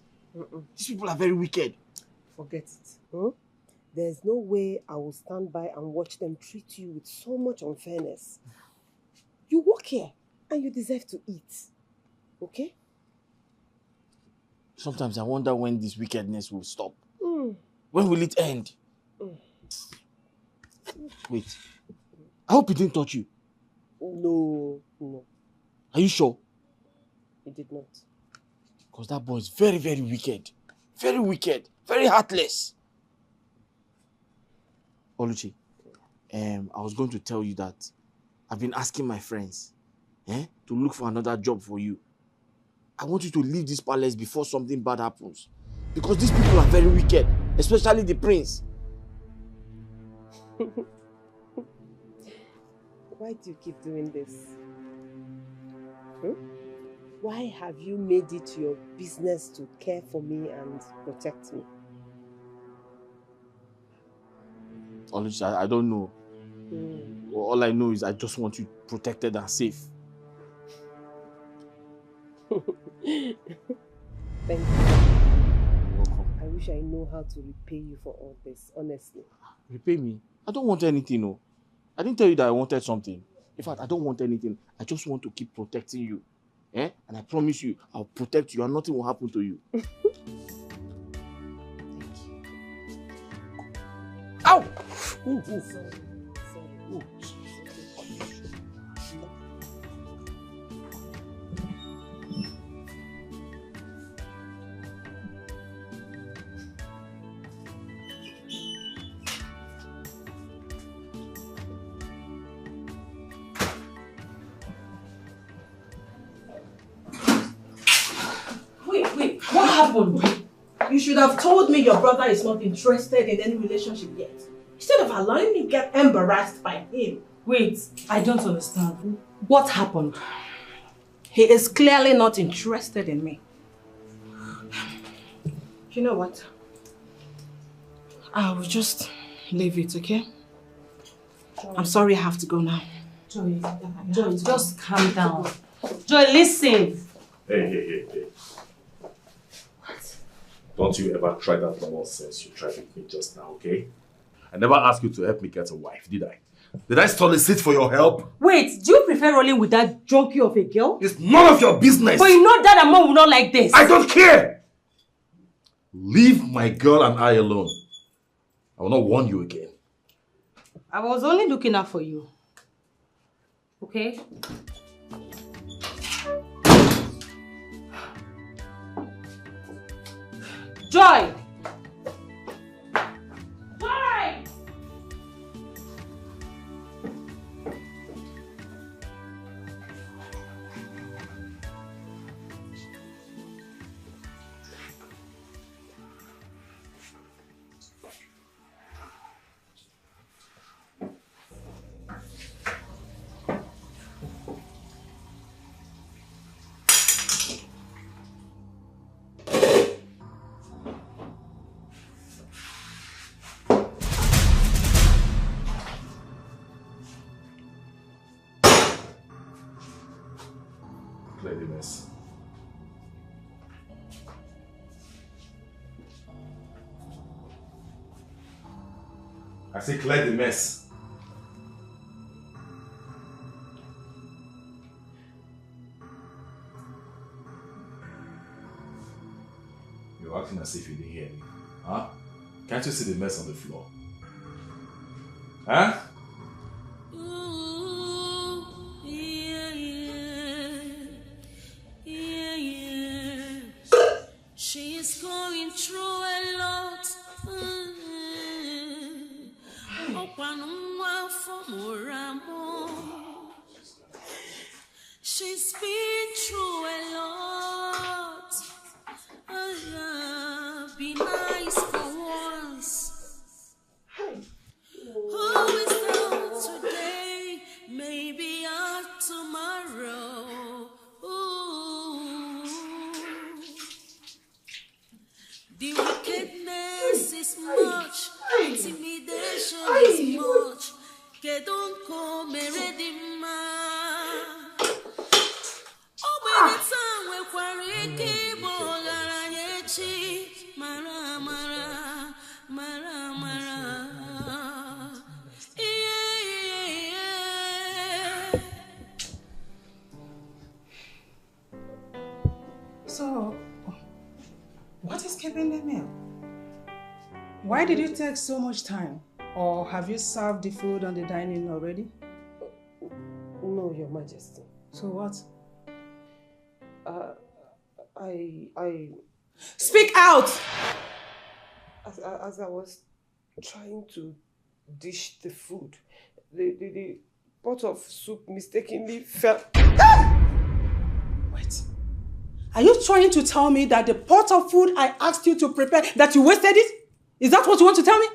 These people are very wicked. Forget it. Hmm? There's no way I will stand by and watch them treat you with so much unfairness. You work here and you deserve to eat. Okay? Sometimes I wonder when this wickedness will stop. When will it end? Wait. I hope he didn't touch you. No. Are you sure? He did not. Because that boy is very, very wicked. Very wicked. Very heartless. Oluchi, I was going to tell you that I've been asking my friends to look for another job for you. I want you to leave this palace before something bad happens. Because these people are very wicked, especially the prince. Why do you keep doing this? Why have you made it your business to care for me and protect me? Oluchi, I don't know. All I know is I just want you protected and safe. Thank you. You're welcome. I wish I know how to repay you for all this, honestly. Repay me? I don't want anything, no. I didn't tell you that I wanted something. In fact, I don't want anything. I just want to keep protecting you. And I promise you, I'll protect you and nothing will happen to you. Thank you. Ow! Sorry. Ooh. Wait, what happened? You should have told me your brother is not interested in any relationship yet. Instead of allowing me get embarrassed by him. Wait, I don't understand. What happened? He is clearly not interested in me. You know what? I will just leave it, okay? Joy. I'm sorry I have to go now. Joy, just calm down. Joy, listen. Hey. What? Don't you ever try that nonsense you tried with me just now, okay? I never asked you to help me get a wife, did I? Did I solicit for your help? Wait, do you prefer rolling with that junkie of a girl? It's none of your business! But you know that and mom will not like this. I don't care! Leave my girl and I alone. I will not warn you again. I was only looking out for you. Okay? Joy! Joy! Clear the mess. I say clear the mess. You're acting as if you didn't hear me. Huh? Can't you see the mess on the floor? Huh? She's going through a lot. She's been through a lot. Be nice for once. Who is down today? Maybe out tomorrow. Ooh. The wickedness is much, intimidation is much. Que don't come ready, nwekwara ike ịbụ ọgaranya echi mara amara mara amara So, what is keeping them here? Why did it take so much time? Or have you served the food on the dining already? No, Your Majesty. So what? I... Speak out! As I was trying to dish the food, the pot of soup mistakenly fell. Wait. Are you trying to tell me that the pot of food I asked you to prepare, that you wasted it? Is that what you want to tell me? It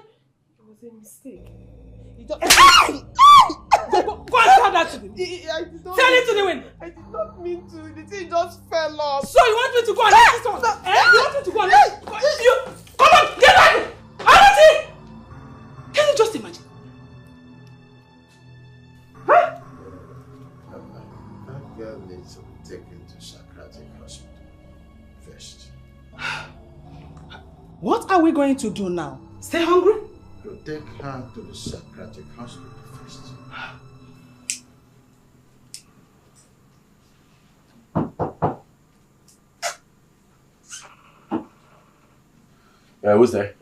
was a mistake. Go and tell that to the wind. Tell it to the wind. I did not mean to. The thing just fell off. So you want me to go and let this one? You want me to go and let you? Come on, get back! Arati! Can you just imagine? Huh? That girl needs to be taken to psychiatric hospital first. What are we going to do now? Stay hungry? To take her to the psychiatric hospital first. Yeah, who's there?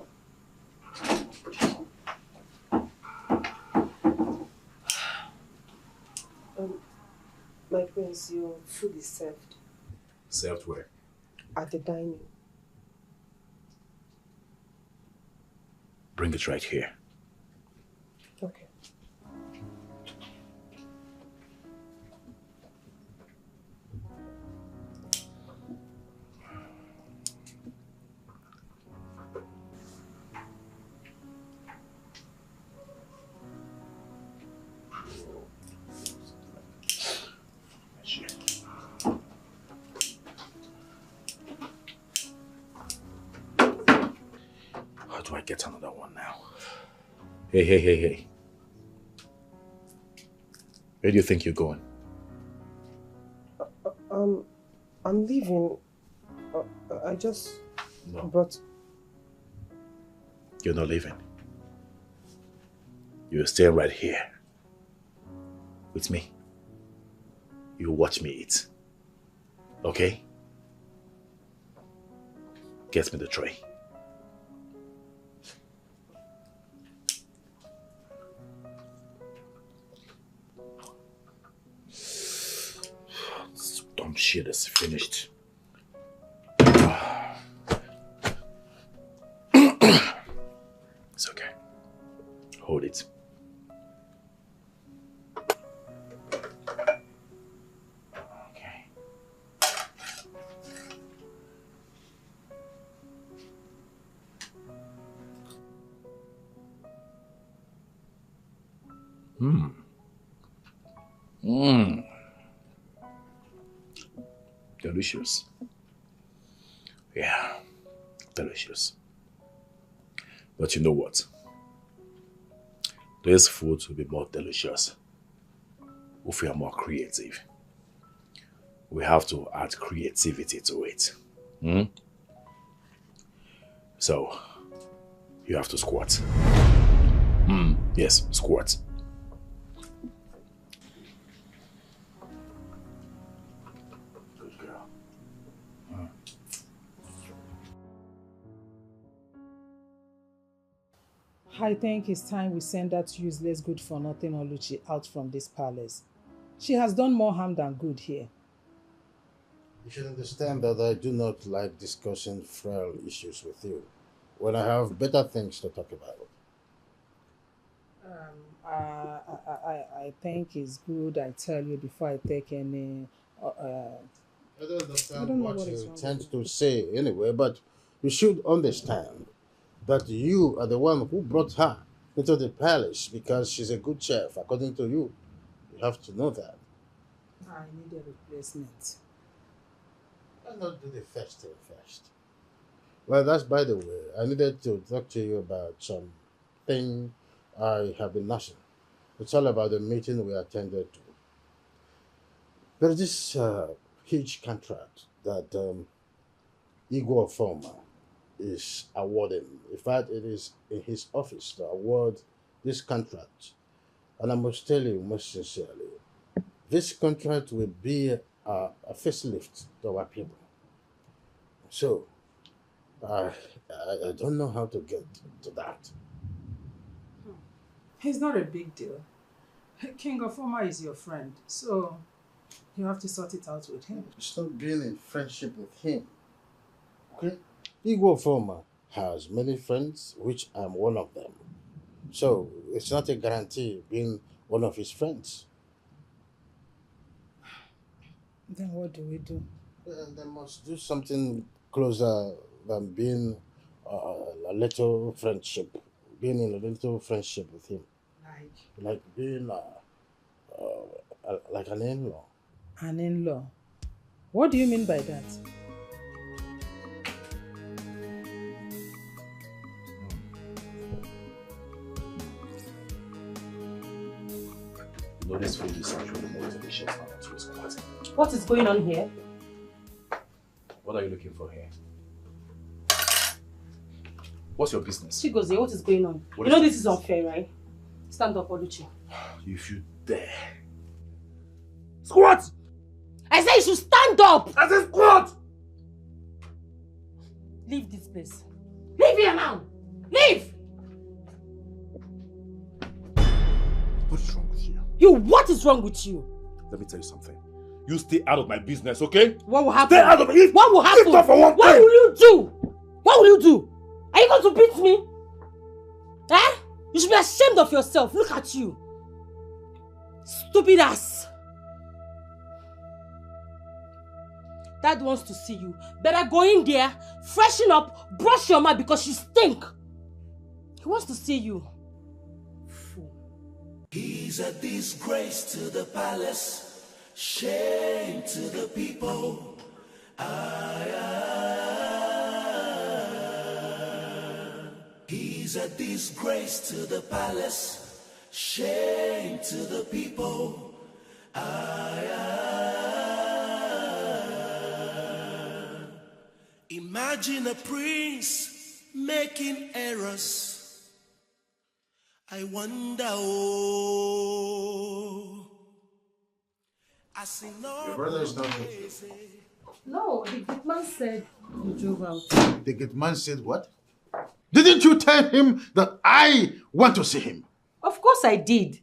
My prince, your food is served. Served where? At the dining. Bring it right here. Okay. How do I get another one now? Hey. Where do you think you're going? I'm leaving. I just No. brought... You're not leaving. You're staying right here. With me. You watch me eat. Okay? Get me the tray. This dumb shit is finished. It's okay. Hold it. Okay. Delicious. Yeah, delicious. But you know what? This food will be more delicious if we are more creative. We have to add creativity to it. So, you have to squat. Yes, squat. Good girl. I think it's time we send that useless good-for-nothing Oluchi out from this palace. She has done more harm than good here. You should understand that I do not like discussing frail issues with you when I have better things to talk about. I think it's good I tell you before I take any... I don't understand I don't know what what is you wrong tend with to say anyway, but you should understand that you are the one who brought her into the palace because she's a good chef, according to you. You have to know that. I need a replacement. Why not do the first thing first? Well, that's by the way. I needed to talk to you about something I have been nursing. It's all about the meeting we attended to. There's this huge contract that Igor Former is awarding. In fact, it is in his office to award this contract. And I must tell you most sincerely, this contract will be a facelift to our people. So, I don't know how to get to that. It's not a big deal. King of Former is your friend, so you have to sort it out with him. Stop being in friendship with him. Okay? Igor Former has many friends, which I'm one of them. So, it's not a guarantee being one of his friends. Then what do we do? They must do something closer than being a little friendship. Being in a little friendship with him. Like being like an in-law. An in-law? What do you mean by that? You know this food is actually more delicious than what was party. What is going on here? What are you looking for here? What's your business? Chigozie, what is going on? What you know is this is unfair, right? Stand up, Oluchi. If you dare. Squat! I say you should stand up! I said squat! Leave this place. Leave here now! Leave! What is wrong with you? What is wrong with you? Let me tell you something. You stay out of my business, okay? What will happen? Stay out of it! What will happen? Lift up for one What time. will you do? What will you do? Are you going to beat me? Eh? You should be ashamed of yourself. Look at you. Stupid ass. Dad wants to see you. Better go in there, freshen up, brush your mouth because you stink. He wants to see you. Fool. He's a disgrace to the palace, shame to the people. He's a disgrace to the palace, shame to the people. Imagine a prince making errors. I wonder, oh. I see no. Your brother is not here. No, the Gateman said you drove out. The Gateman said what? Didn't you tell him that I want to see him? Of course I did.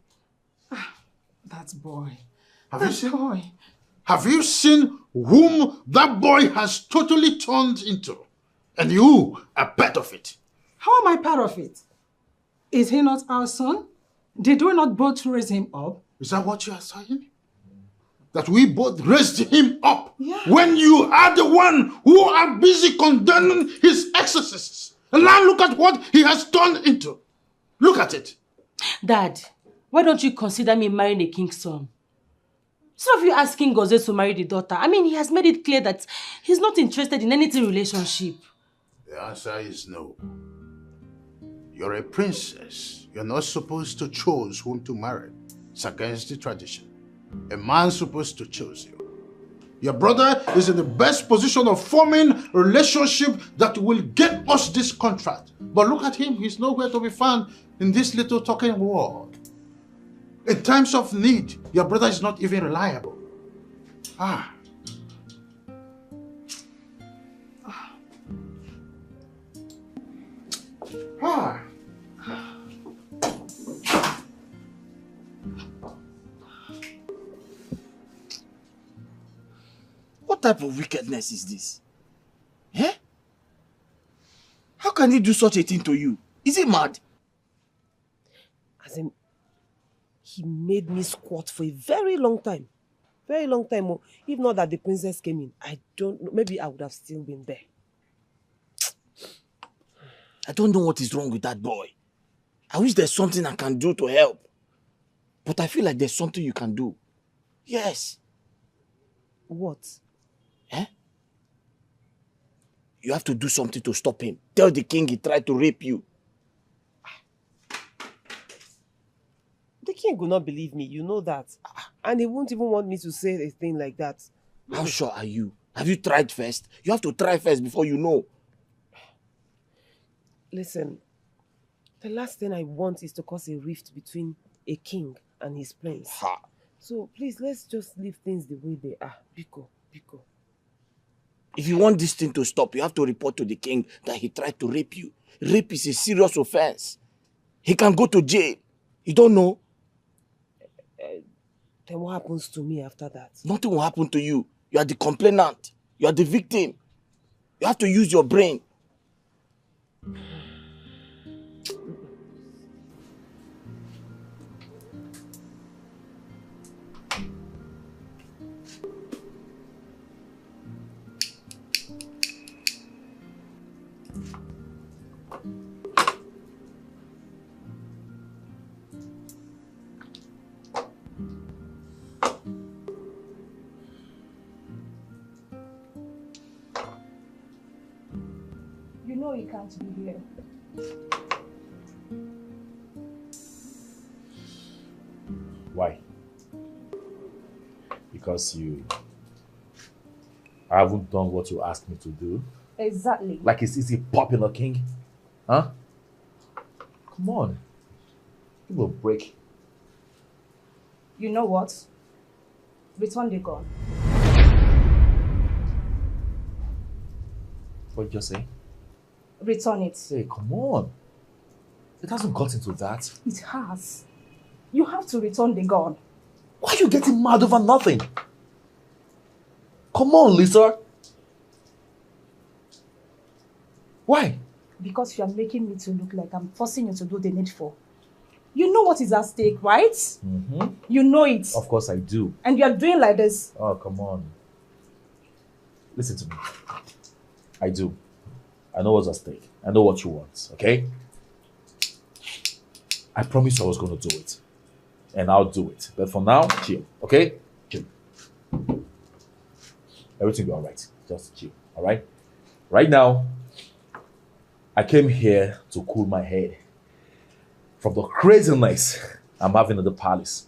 That boy. Have you seen whom that boy has totally turned into? And you are part of it. How am I part of it? Is he not our son? Did we not both raise him up? Is that what you are saying? That we both raised him up? Yeah. When you are the one who are busy condemning his excesses. And now look at what he has turned into. Look at it. Dad, why don't you consider me marrying a king's son? Instead of you asking Goze to marry the daughter, I mean, he has made it clear that he's not interested in anything relationship. The answer is no. You're a princess. You're not supposed to choose whom to marry. It's against the tradition. A man's supposed to choose you. Your brother is in the best position of forming a relationship that will get us this contract. But look at him, he's nowhere to be found in this little talking world. In times of need, your brother is not even reliable. Ah. What type of wickedness is this? Eh? How can he do such a thing to you? Is he mad? As in, he made me squat for a very long time. Very long time. Oh. If not that the princess came in, I don't know. Maybe I would have still been there. I don't know what is wrong with that boy. I wish there's something I can do to help. But I feel like there's something you can do. Yes. What? Eh? You have to do something to stop him. Tell the king he tried to rape you. The king will not believe me, you know that. And he won't even want me to say a thing like that. How sure are you? Have you tried first? You have to try first before you know. Listen, the last thing I want is to cause a rift between a king and his prince. Ha. So please, let's just leave things the way they are. Biko, Biko. If you want this thing to stop, you have to report to the king that he tried to rape you. Rape is a serious offense. He can go to jail. You don't know? Then what happens to me after that? Nothing will happen to you. You are the complainant. You are the victim. You have to use your brain. You know you can't be here. Why? Because I haven't done what you asked me to do. Exactly. Like is he popular king? Huh? Come on. Give him a break. You know what? Return the gun. What did you just say? Return it. Hey, come on. It hasn't got into that. It has. You have to return the gun. Why are you getting mad over nothing? Come on, Lisa. Why? Because you are making me to look like I'm forcing you to do the needful. You know what is at stake, right? Mm-hmm. You know it. Of course I do. And you are doing like this. Oh, come on. Listen to me. I do. I know what's at stake. I know what you want, okay? I promised you I was going to do it. And I'll do it. But for now, chill, okay? Chill. Everything will be all right. Just chill, all right? Right now, I came here to cool my head from the craziness I'm having in the palace.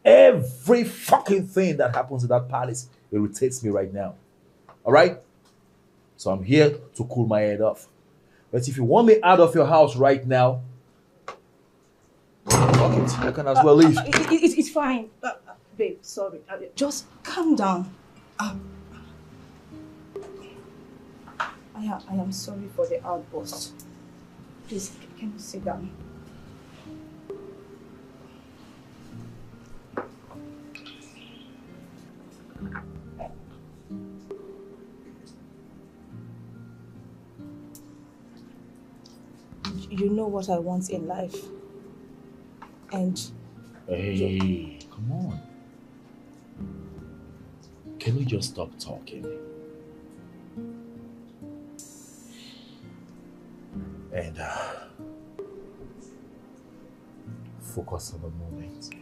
Every fucking thing that happens in that palace irritates me right now. All right? So I'm here to cool my head off. But if you want me out of your house right now, fuck it. I can as well leave. It's fine. Babe, sorry. Just calm down. I am sorry for the outburst. Please, can you sit down? You know what I want in life. And... Hey, come on. Can we just stop talking? And focus on the moment.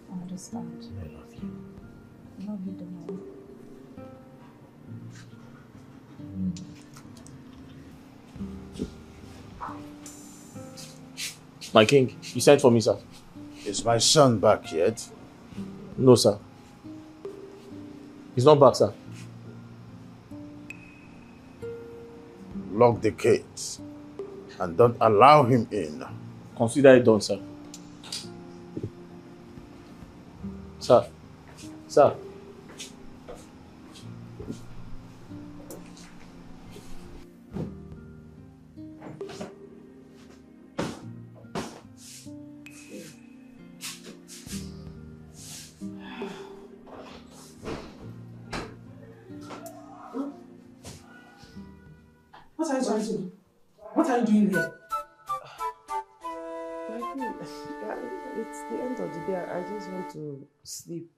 I understand. I love you. I love you the more. My king, you sent for me, sir. Is my son back yet? No, sir. He's not back, sir. Lock the gates and don't allow him in. Consider it done, sir. Sir. Sir. What are you trying to do? What are you doing here? It's the end of the day. I just want to sleep.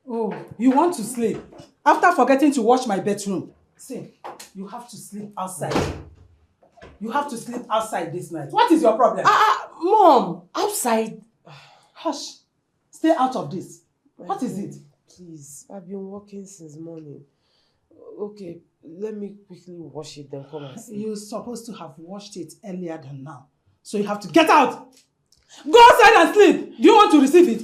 Oh, you want to sleep? After forgetting to wash my bedroom. See, you have to sleep outside. You have to sleep outside this night. What is your problem? Mom, outside. Hush. Stay out of this. What is it? Please, I've been working since morning. Okay, let me quickly wash it, then come and sleep. You're supposed to have washed it earlier than now. So you have to get out. Go outside and sleep. Do you want to receive it?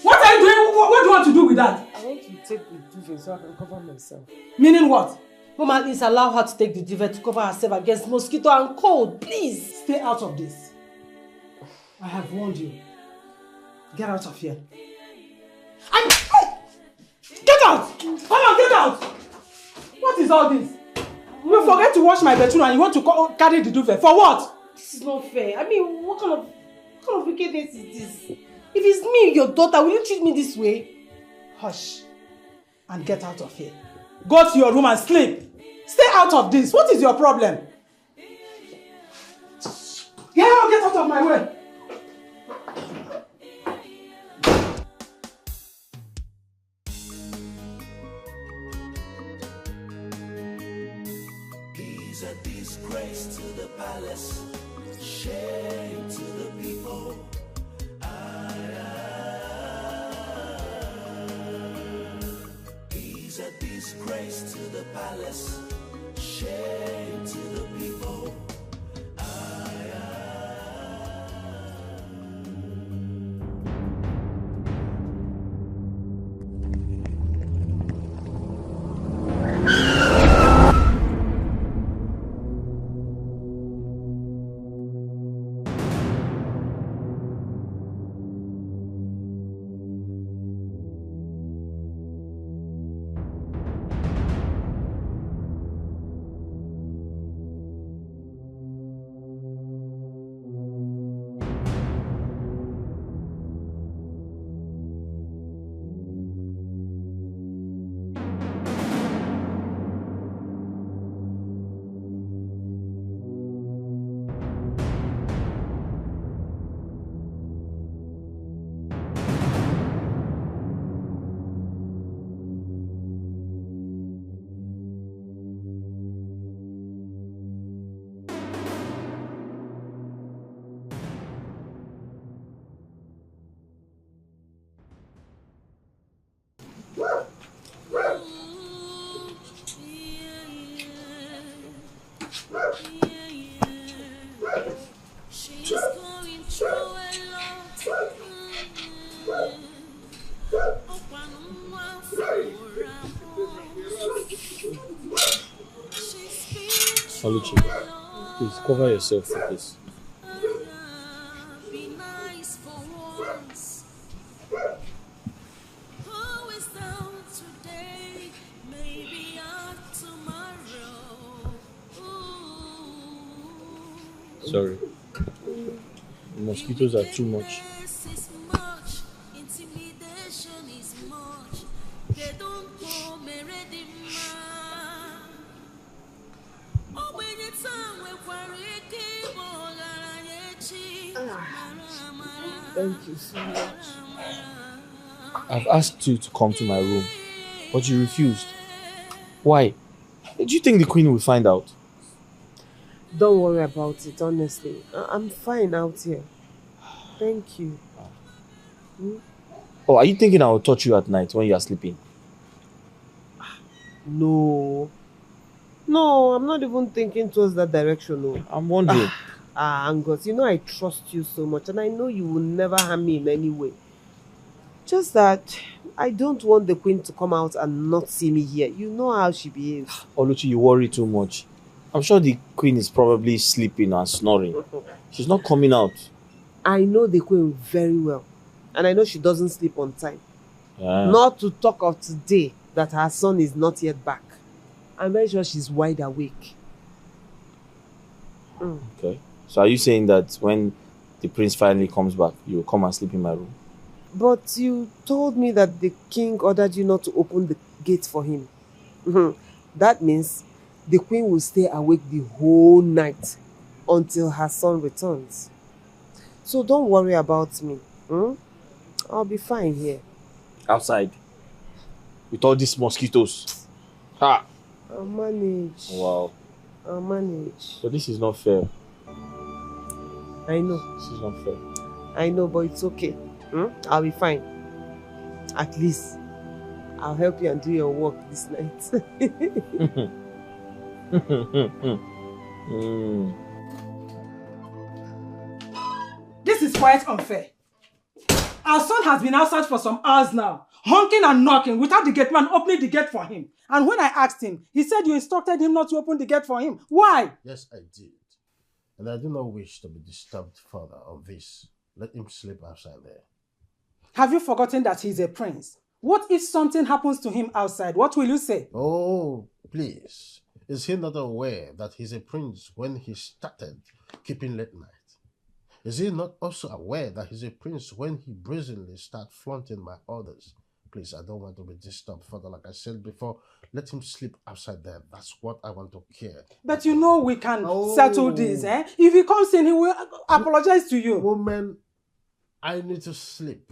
What are you doing? What do you want to do with that? I want to take the duvet so I can cover myself. Meaning what? Mama, please allow her to take the duvet to cover herself against mosquito and cold, please. Stay out of this. I have warned you. Get out of here. Get out! Come on, get out! What is all this? You forget to wash my bedroom and you want to carry the duvet. For what? This is not fair. I mean, what kind of wickedness is this? If it's me, your daughter, will you treat me this way? Hush. And get out of here. Go to your room and sleep. Stay out of this. What is your problem? Get out of my way. He's a disgrace to the palace, shame to the people. He's a disgrace to the palace, shame to the people. Oluchi, please cover yourself with this. Sorry. The mosquitoes are too much. Thank you so much. I've asked you to come to my room, but you refused. Why? Do you think the Queen will find out? Don't worry about it, honestly. I'm fine out here. Thank you. Oh, are you thinking I will touch you at night when you are sleeping? No. No, I'm not even thinking towards that direction. No. I'm wondering. Angus, you know I trust you so much and I know you will never harm me in any way. Just that I don't want the Queen to come out and not see me here. You know how she behaves. Oluchi, you worry too much. I'm sure the Queen is probably sleeping and snoring. She's not coming out. I know the Queen very well. And I know she doesn't sleep on time. Yeah. Not to talk of today that her son is not yet back. I'm very sure she's wide awake. Okay. So are you saying that when the prince finally comes back, you will come and sleep in my room? But you told me that the king ordered you not to open the gate for him. That means the Queen will stay awake the whole night until her son returns. So don't worry about me. I'll be fine here. Outside? With all these mosquitoes? Ha! I'll manage. Wow. I'll manage. So this is not fair. I know. This is not fair. I know, but it's okay. I'll be fine. At least I'll help you and do your work this night. quite unfair. Our son has been outside for some hours now, honking and knocking without the gateman opening the gate for him. And when I asked him, he said you instructed him not to open the gate for him. Why? Yes, I did. And I do not wish to be disturbed further of this. Let him sleep outside there. Have you forgotten that he's a prince? What if something happens to him outside? What will you say? Oh, please. Is he not aware that he's a prince when he started keeping late night? Is he not also aware that he's a prince when he brazenly starts flaunting my orders? Please, I don't want to be disturbed further. Like I said before, let him sleep outside there. That's what I want to care. But you know we can settle this, eh? If he comes in, he will apologize to you. Woman, I need to sleep.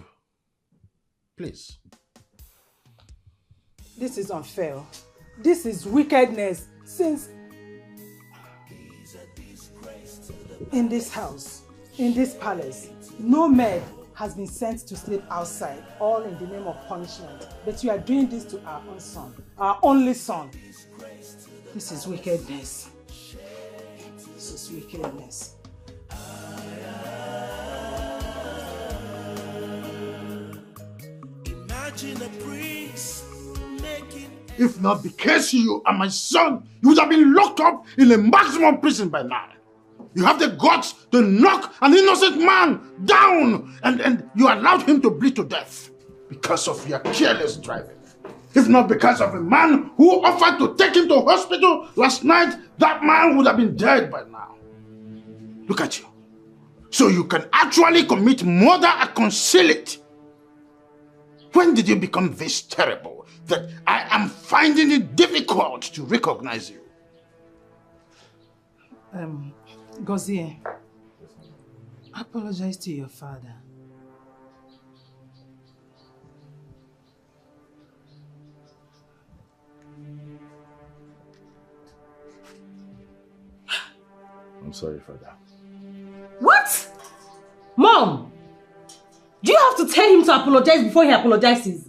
Please. This is unfair. This is wickedness. Since in this house, in this palace, no maid has been sent to sleep outside, all in the name of punishment. But you are doing this to our own son, our only son. This is wickedness. This is wickedness. Imagine a prince making. If not because you are my son, you would have been locked up in a maximum prison by now. You have the guts to knock an innocent man down and you allowed him to bleed to death because of your careless driving. If not because of a man who offered to take him to hospital last night, that man would have been dead by now. Look at you. So you can actually commit murder and conceal it. When did you become this terrible that I am finding it difficult to recognize you? Gozie, apologize to your father. I'm sorry for that. What? Mom! Do you have to tell him to apologize before he apologizes?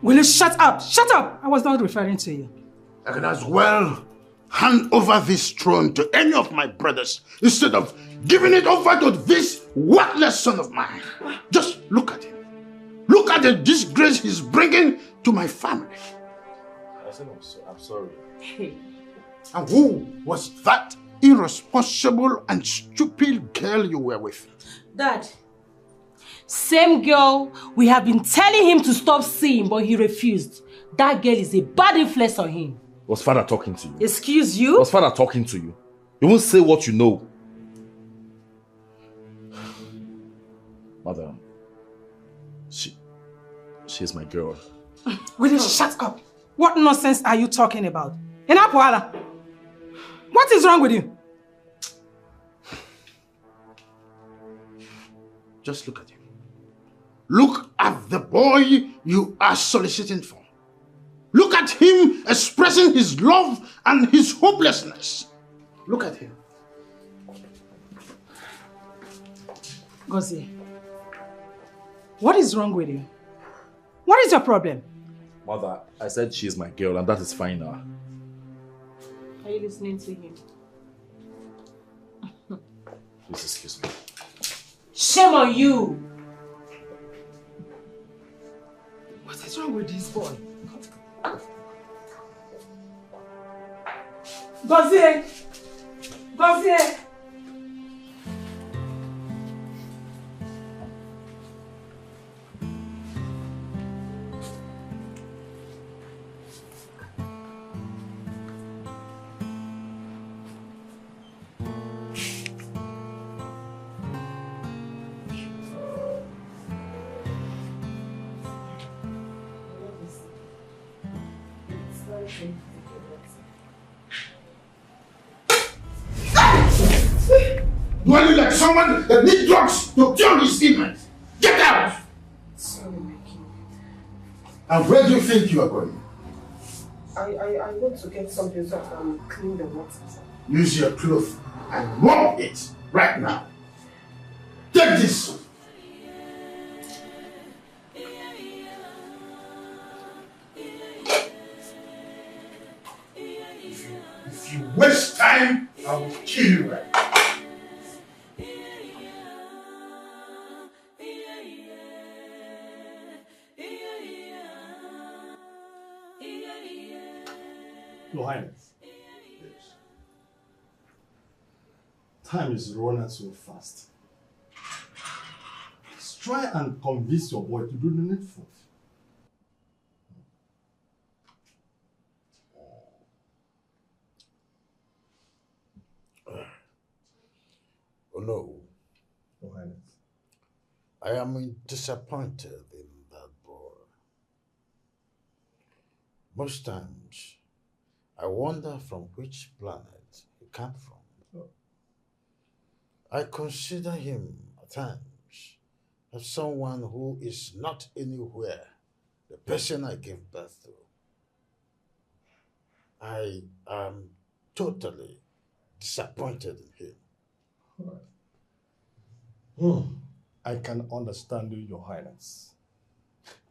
Will you shut up? Shut up! I was not referring to you. I can as well hand over this throne to any of my brothers instead of giving it over to this worthless son of mine. Just look at him. Look at the disgrace he's bringing to my family. I said I'm sorry. And who was that irresponsible and stupid girl you were with? Dad, same girl we have been telling him to stop seeing, but he refused. That girl is a bad influence on him. Was father talking to you? Excuse you? Was father talking to you? You won't say what you know. Mother, she's my girl. Will you shut up? What nonsense are you talking about? Inapuala, what is wrong with you? Just look at him. Look at the boy you are soliciting for. Look at him expressing his love and his hopelessness. Look at him. Gozie, what is wrong with you? What is your problem? Mother, I said she's my girl and that is fine now. Are you listening to him? Please excuse me. Shame on you! What is wrong with this boy? Gozie! Gozie! Do I look like someone that needs drugs to cure his image? Get out! Sorry, my king. And where do you think you are going? I want to get something so I can clean the water. Use your cloth and mop it right now. Take this. If you waste time, I will kill you right now. Your Highness. Yes. Time is running so fast. Let's try and convince your boy to do the needful. Oh no. Your Highness. I am disappointed in that boy. Most times, I wonder from which planet he came from. Oh. I consider him at times as someone who is not anywhere the person I gave birth to. I am totally disappointed in him. I can understand you, Your Highness.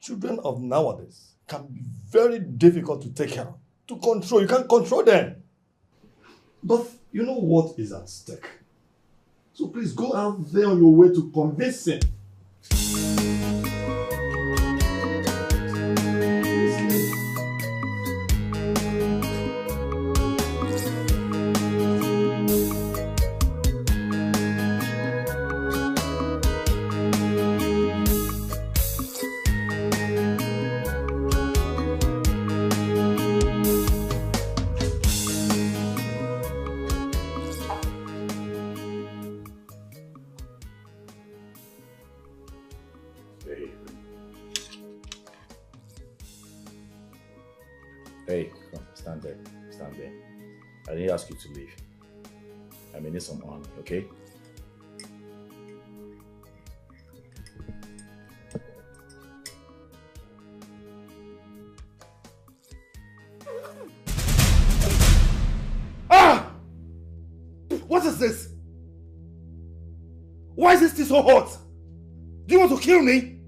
Children of nowadays can be very difficult to take care of, to control. You can't control them. But you know what is at stake. So please go out there on your way to convince him. Hey, come, stand there. Stand there. I didn't ask you to leave. I may need some honey, okay? Ah! What is this? Why is this tea so hot? Do you want to kill me?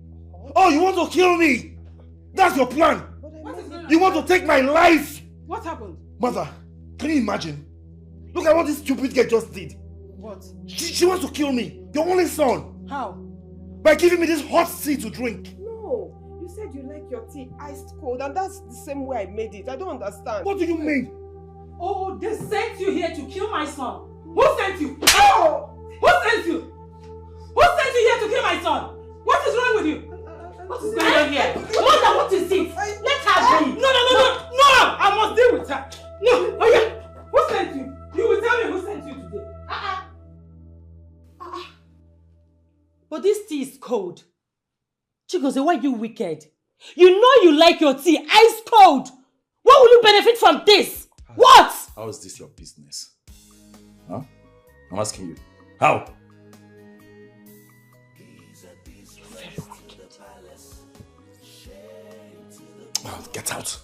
Oh, you want to kill me? That's your plan. You want to take my life? What happened? Mother, can you imagine? Look at what this stupid girl just did. What? She wants to kill me, your only son. How? By giving me this hot tea to drink. No, you said you like your tea iced cold, and that's the same way I made it. I don't understand. What do you mean? Oh, they sent you here to kill my son. Who sent you? Oh! Who sent you? Who sent you here to kill my son? What is wrong with you? What is going on here? Mother, what is it? Let her be. No! I must deal with her. No, oh yeah. Who sent you? You will tell me who sent you today. But this tea is cold. Chigozie, why are you wicked? You know you like your tea ice cold. What will you benefit from this? What? How is this your business? Huh? I'm asking you. How? Oh, get out.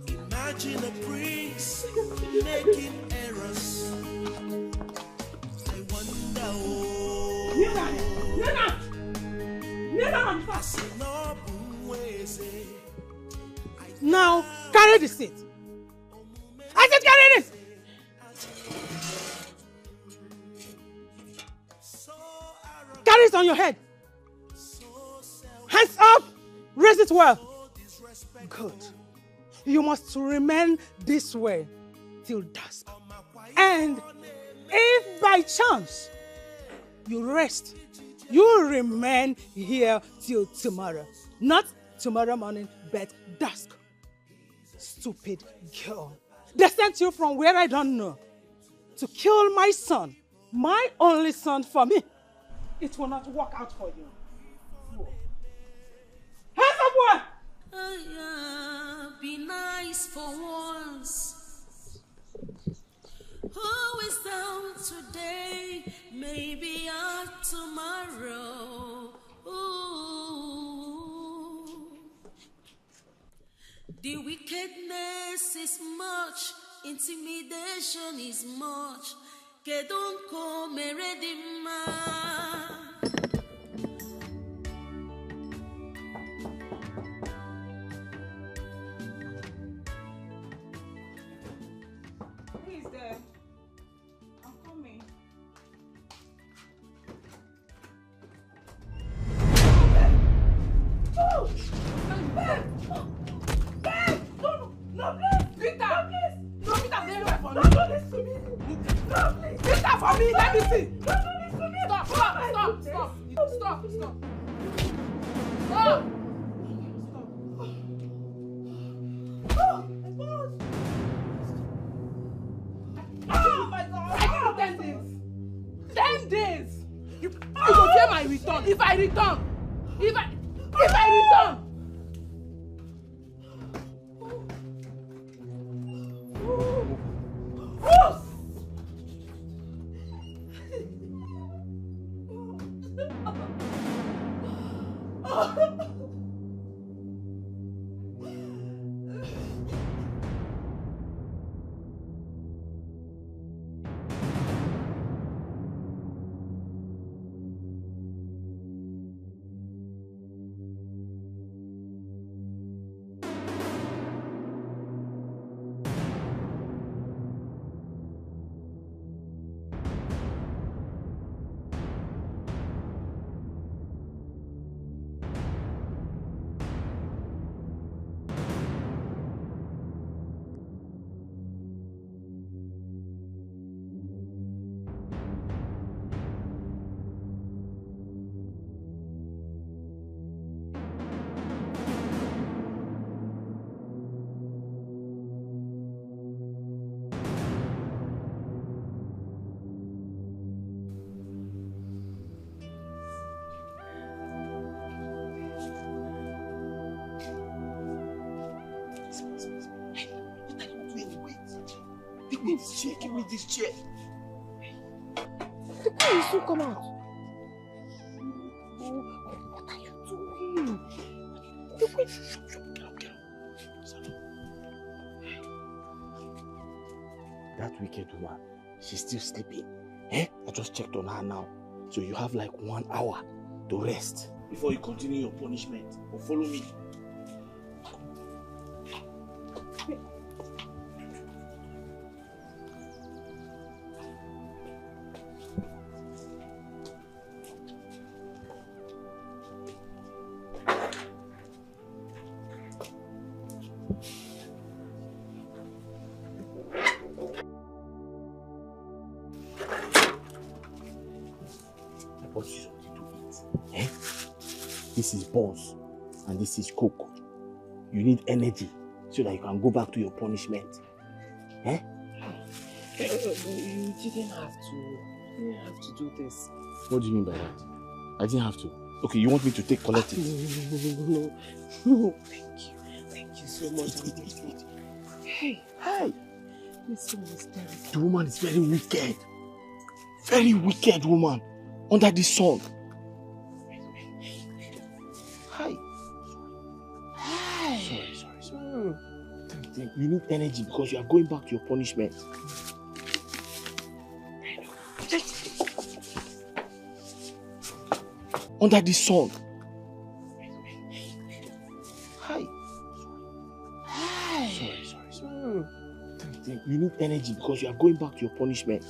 Imagine a priest making errors. I wonder, Now, carry the seat. I said carry this! Carry it on your head. Hands up! Raise it well. Good. You must remain this way till dusk. And if by chance you rest, you remain here till tomorrow. Not tomorrow morning, but dusk. Stupid girl. They sent you from where I don't know to kill my son, my only son for me. It will not work out for you. Hands up, one! Be nice for once. Who is down today? Maybe out tomorrow. Ooh. The wickedness is much, intimidation is much. Kedonko meredima. me, let me see. Stop. Stop. Oh my God! I give you 10 days. 10 days. You go pay my return. If I return. Give me this chair. The queen will soon come out. What are you doing? The queen. Get up. That wicked woman, she's still sleeping. I just checked on her now. So you have like 1 hour to rest before you continue your punishment. Or follow me. This is buns and this is coke. You need energy so that you can go back to your punishment. You didn't have to do this. What do you mean by that? I didn't have to. Okay, you want me to take collect it? No. Thank you so much. Hey! This woman is terrible. The woman is very wicked. Very wicked woman. Under the sun. Sorry. You need energy because you are going back to your punishment. Under the sun. Sorry. You need energy because you are going back to your punishment.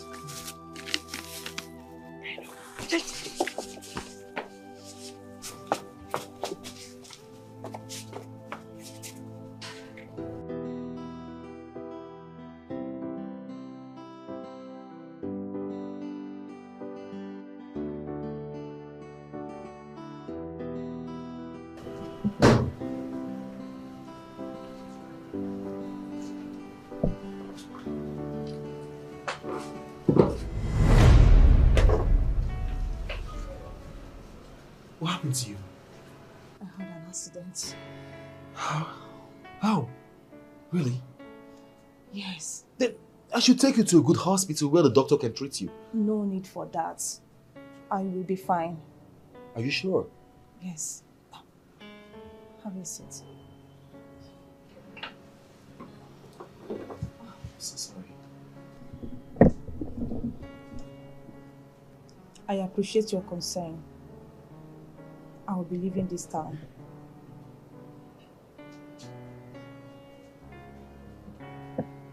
What happened to you? I had an accident. How? Really? Yes. Then I should take you to a good hospital where the doctor can treat you. No need for that. I will be fine. Are you sure? Yes. Have a seat. So sorry. I appreciate your concern. I will be leaving this town.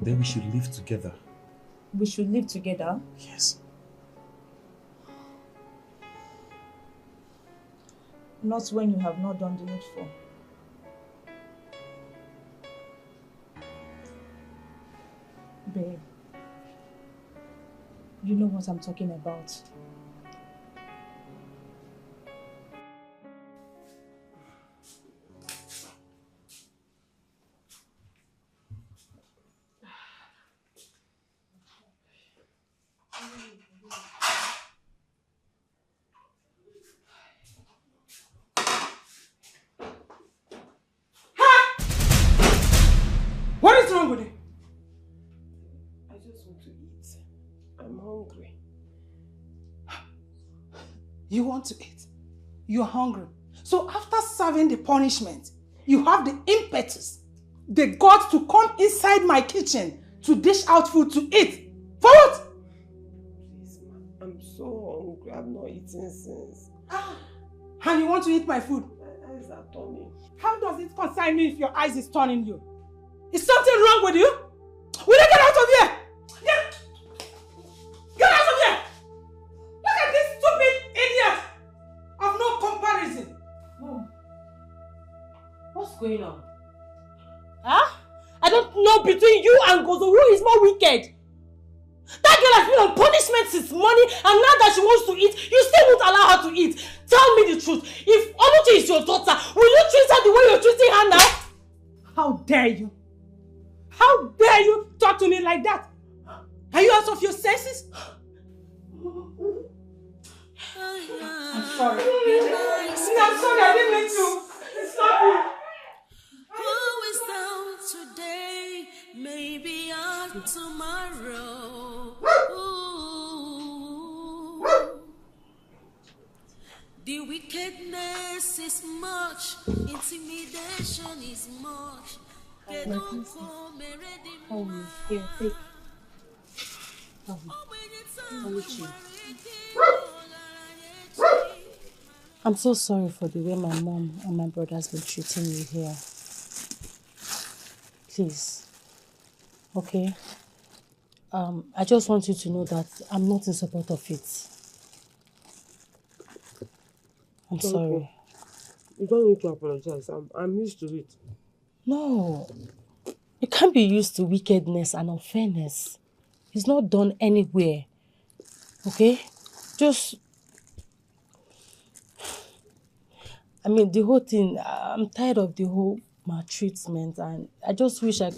Then we should live together. We should live together? Yes. Not when you have not done the needful. Babe, You know what I'm talking about. What is wrong with you? I just want to eat. I'm hungry. You want to eat? You're hungry. So after serving the punishment, you have the impetus, the guts to come inside my kitchen to dish out food to eat. For what? Please, ma. I'm so hungry. I've not eaten since. And you want to eat my food? My eyes are turning. How does it concern me if your eyes is turning you? Is something wrong with you? Will you get out of here? Get out of here! Look at this stupid idiot of no comparison. Mom, what's going on? Huh? I don't know between you and Gozo who is more wicked. That girl has been on punishment since morning, and now that she wants to eat, you still won't allow her to eat. Tell me the truth. If Oluchi is your daughter, will you treat her the way you're treating her now? How dare you? How dare you talk to me like that? Are you out of your senses? I'm sorry. I'm sorry, I didn't mean to. It's not you. Who is down today? Maybe on tomorrow. Ooh. The wickedness is much, intimidation is much. They don't come ready. Here, take. Oluchi. I'm so sorry for the way my mom and my brother has been treating you here. Please. Okay? I just want you to know that I'm not in support of it. I'm sorry. You don't need to apologize. I'm used to it. No. You can't be used to wickedness and unfairness. It's not done anywhere. Okay? Just... I mean, the whole thing, I'm tired of the whole maltreatment, and I just wish I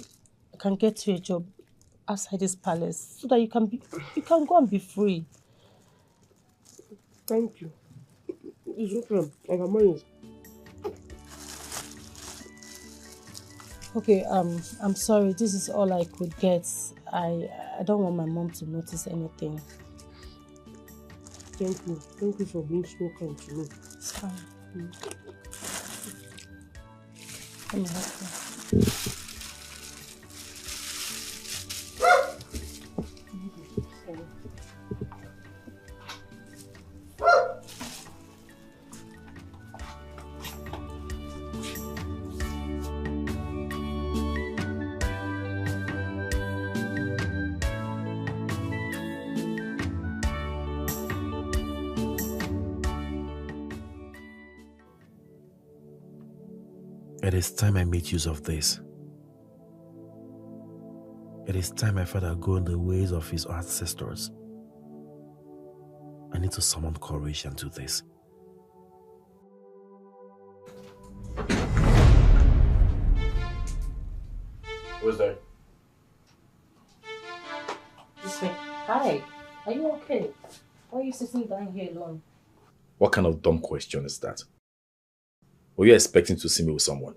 can get you a job outside this palace so that you can go and be free. Thank you. It's okay. I can manage. Okay, I'm sorry. This is all I could get. I don't want my mom to notice anything. Thank you. Thank you for being so kind to me. It's fine. Let me help you. It is time I make use of this. It is time my father go in the ways of his ancestors. I need to summon courage and do this. Who's there? This way. Hi. Are you okay? Why are you sitting down here alone? What kind of dumb question is that? Were you expecting to see me with someone?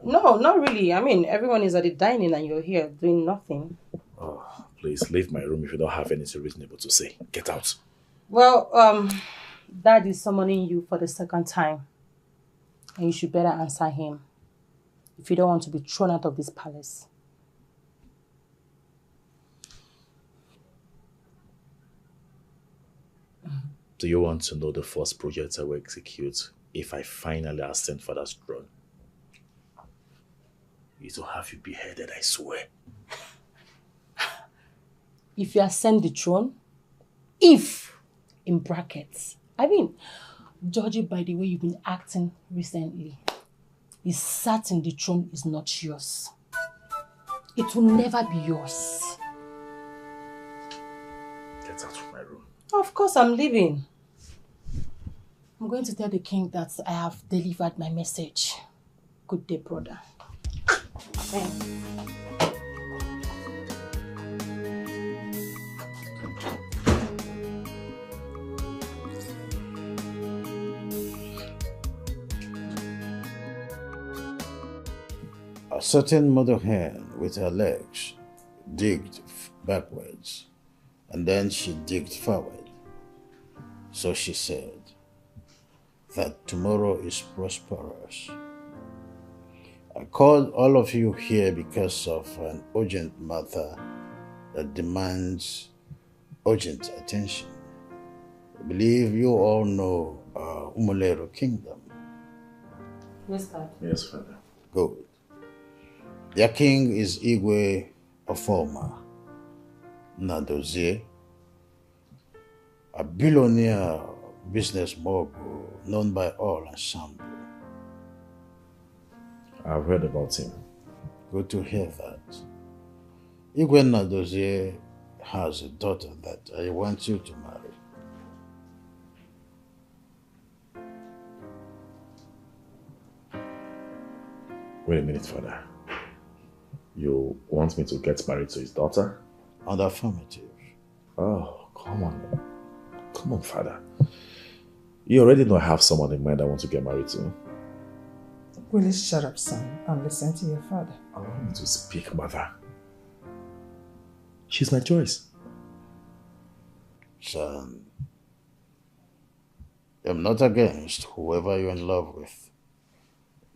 No, not really. I mean, everyone is at the dining and you're here doing nothing. Oh, please leave my room if you don't have anything reasonable to say. Get out. Well, Dad is summoning you for the second time. And you should better answer him if you don't want to be thrown out of this palace. Do you want to know the first project I will execute if I finally ascend Father's throne? It will have you beheaded, I swear. If you ascend the throne, if, in brackets, I mean, judging by the way you've been acting recently, it's certain the throne is not yours. It will never be yours. Get Get out of my room. Of course I'm leaving. I'm going to tell the king that I have delivered my message. Good day, brother. A certain mother hen with her legs digged backwards, and then she digged forward. So she said that tomorrow is prosperous. I called all of you here because of an urgent matter that demands urgent attention. I believe you all know Umulero Kingdom. Yes, Dad. Yes, Father. Good. Their king is Igwe Ofoma Nadozie, a billionaire business mogul known by all ensemble. I've heard about him. Good to hear that. Igwe Nadozie has a daughter that I want you to marry. Wait a minute, Father. You want me to get married to his daughter? On the affirmative. Oh, come on. Come on, Father. You already know I have someone in mind I want to get married to. Will you shut up, son, and listen to your father? Allow me to speak, Mother. She's my choice. Son, I'm not against whoever you're in love with.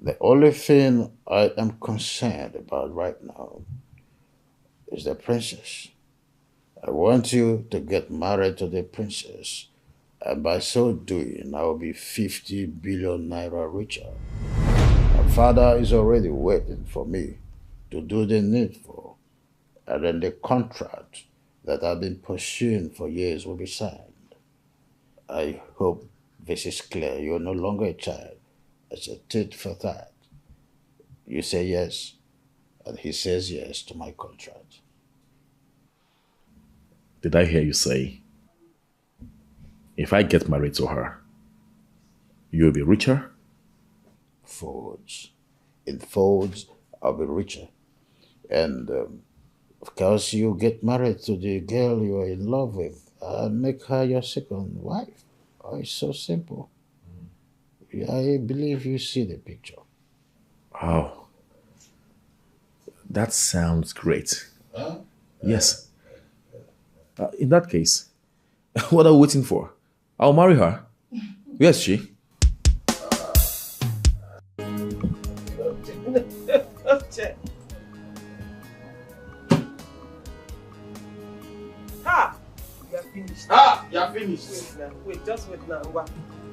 The only thing I am concerned about right now is the princess. I want you to get married to the princess, and by so doing, I will be 50 billion naira richer. My father is already waiting for me to do the needful, and then the contract that I've been pursuing for years will be signed. I hope this is clear. You're no longer a child. It's a tit for tat. You say yes, and he says yes to my contract. Did I hear you say, if I get married to her, you'll be richer? Folds. In folds, I'll be richer. And of course, you get married to the girl you're in love with and make her your second wife. Oh, it's so simple. I believe you see the picture. Oh, that sounds great. Huh? Yes. In that case, what are we waiting for? I'll marry her. Yes, she. Ha! You're finished. Ah, you're finished. Wait now. Wait, just wait now.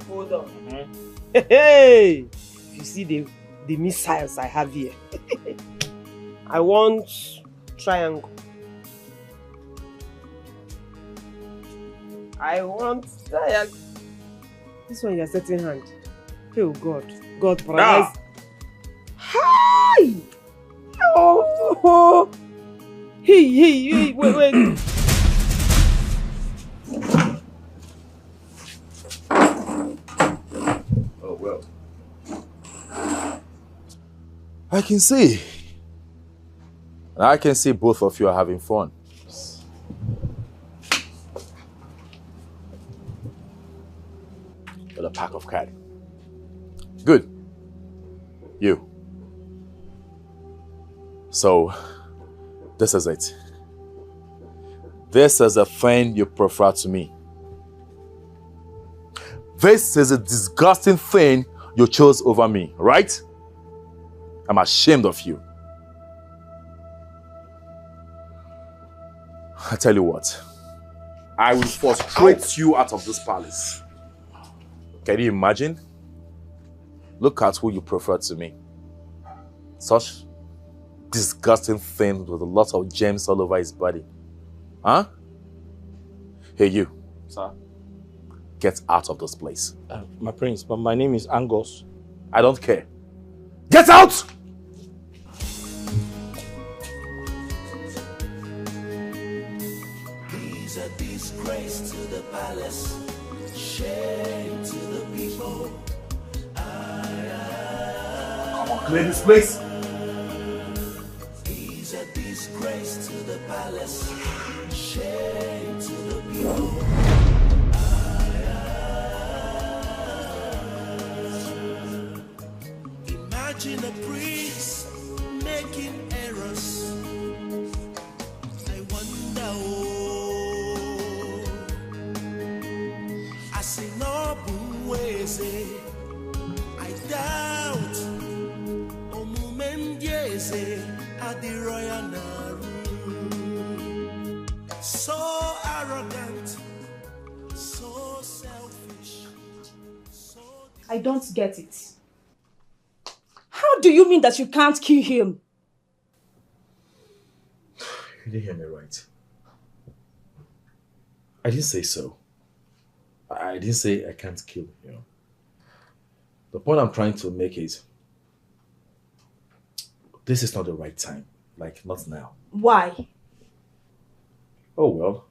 Hold on. Mm-hmm. Hey! You see the missiles I have here. I want triangle. I want triangle. This one you're setting hand. Oh God. God prize. Hi! Oh! Hey, wait. Oh, well. I can see. And I can see both of you are having fun. With a pack of cards. Good. You. So, this is it. This is a thing you prefer to me. This is a disgusting thing you chose over me, right? I'm ashamed of you. I tell you what, I will frustrate you out of this palace. Can you imagine? Look at who you prefer to me. Such disgusting thing with a lot of gems all over his body. Huh? Hey, you. Sir? Get out of this place. My prince, but my name is Angus. I don't care. Get out! He's a disgrace palace. Shame to the people. Come on, clear this place. He's a disgrace to the palace. Shame to the people. Imagine a priest making errors. I wonder, I say no ways. I doubt. Omumendiese at the royal Naru. So arrogant, so selfish. I don't get it. How do you mean that you can't kill him? You didn't hear me right. I didn't say so. I didn't say I can't kill him. The point I'm trying to make is this is not the right time. Like, not now. Why? Oh, well.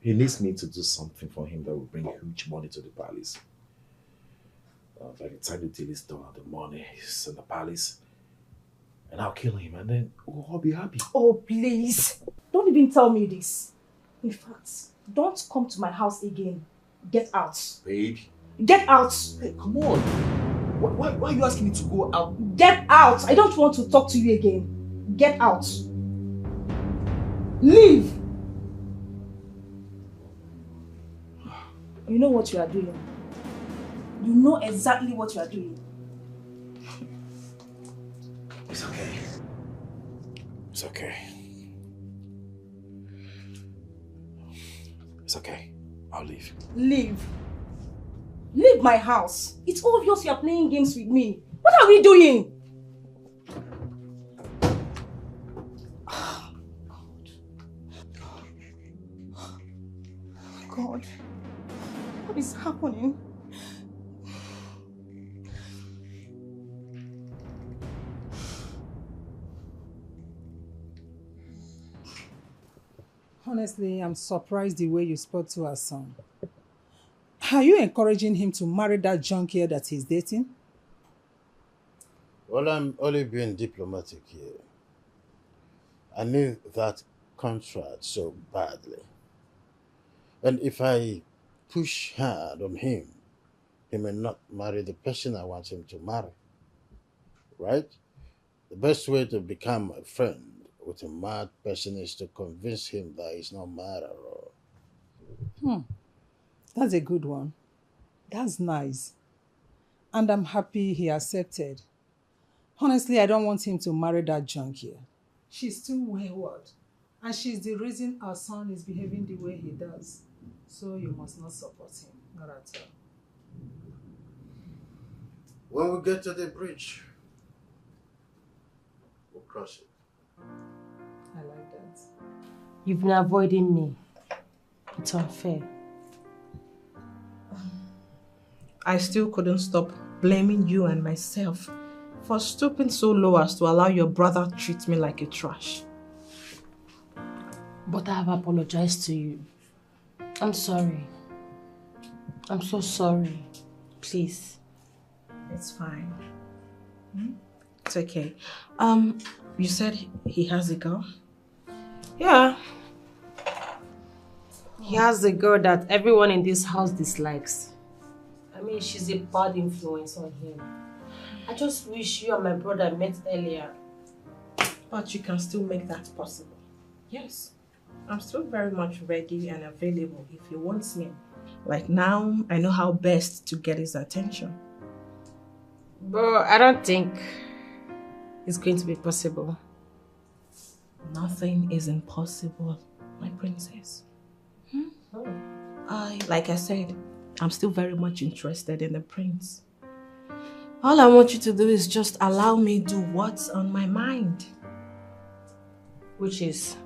He needs me to do something for him that will bring huge money to the palace. By the time the deal is done, the money is in the palace. And I'll kill him and then we'll all be happy. Oh, please. Don't even tell me this. In fact, don't come to my house again. Get out. Babe. Get out. Hey, come on. Why are you asking me to go out? Get out. I don't want to talk to you again. Get out. Leave. You know what you are doing. You know exactly what you are doing. It's okay. It's okay. It's okay. I'll leave. Leave. Leave my house. It's obvious you are playing games with me. What are we doing? God. What is happening? Honestly, I'm surprised the way you spoke to our son. Are you encouraging him to marry that junkie that he's dating? Well, I'm only being diplomatic here. I need that contract so badly. And if I push hard on him, he may not marry the person I want him to marry. Right? The best way to become a friend with a mad person is to convince him that he's not mad at all. That's a good one. That's nice. And I'm happy he accepted. Honestly, I don't want him to marry that junkie. She's too wayward. And she's the reason our son is behaving the way he does. So you must not support him. Not at all. When we get to the bridge, we'll cross it. I like that. You've been avoiding me. It's unfair. I still couldn't stop blaming you and myself for stooping so low as to allow your brother to treat me like a trash. But I have apologized to you. I'm sorry. I'm so sorry. Please. It's fine. It's okay. You said he has a girl? Yeah. He has a girl that everyone in this house dislikes. I mean, she's a bad influence on him. I just wish you and my brother met earlier. But you can still make that possible. Yes. I'm still very much ready and available if he wants me. Like now, I know how best to get his attention. But I don't think it's going to be possible. Nothing is impossible, my princess. Like I said, I'm still very much interested in the prince. All I want you to do is just allow me do what's on my mind. Which is?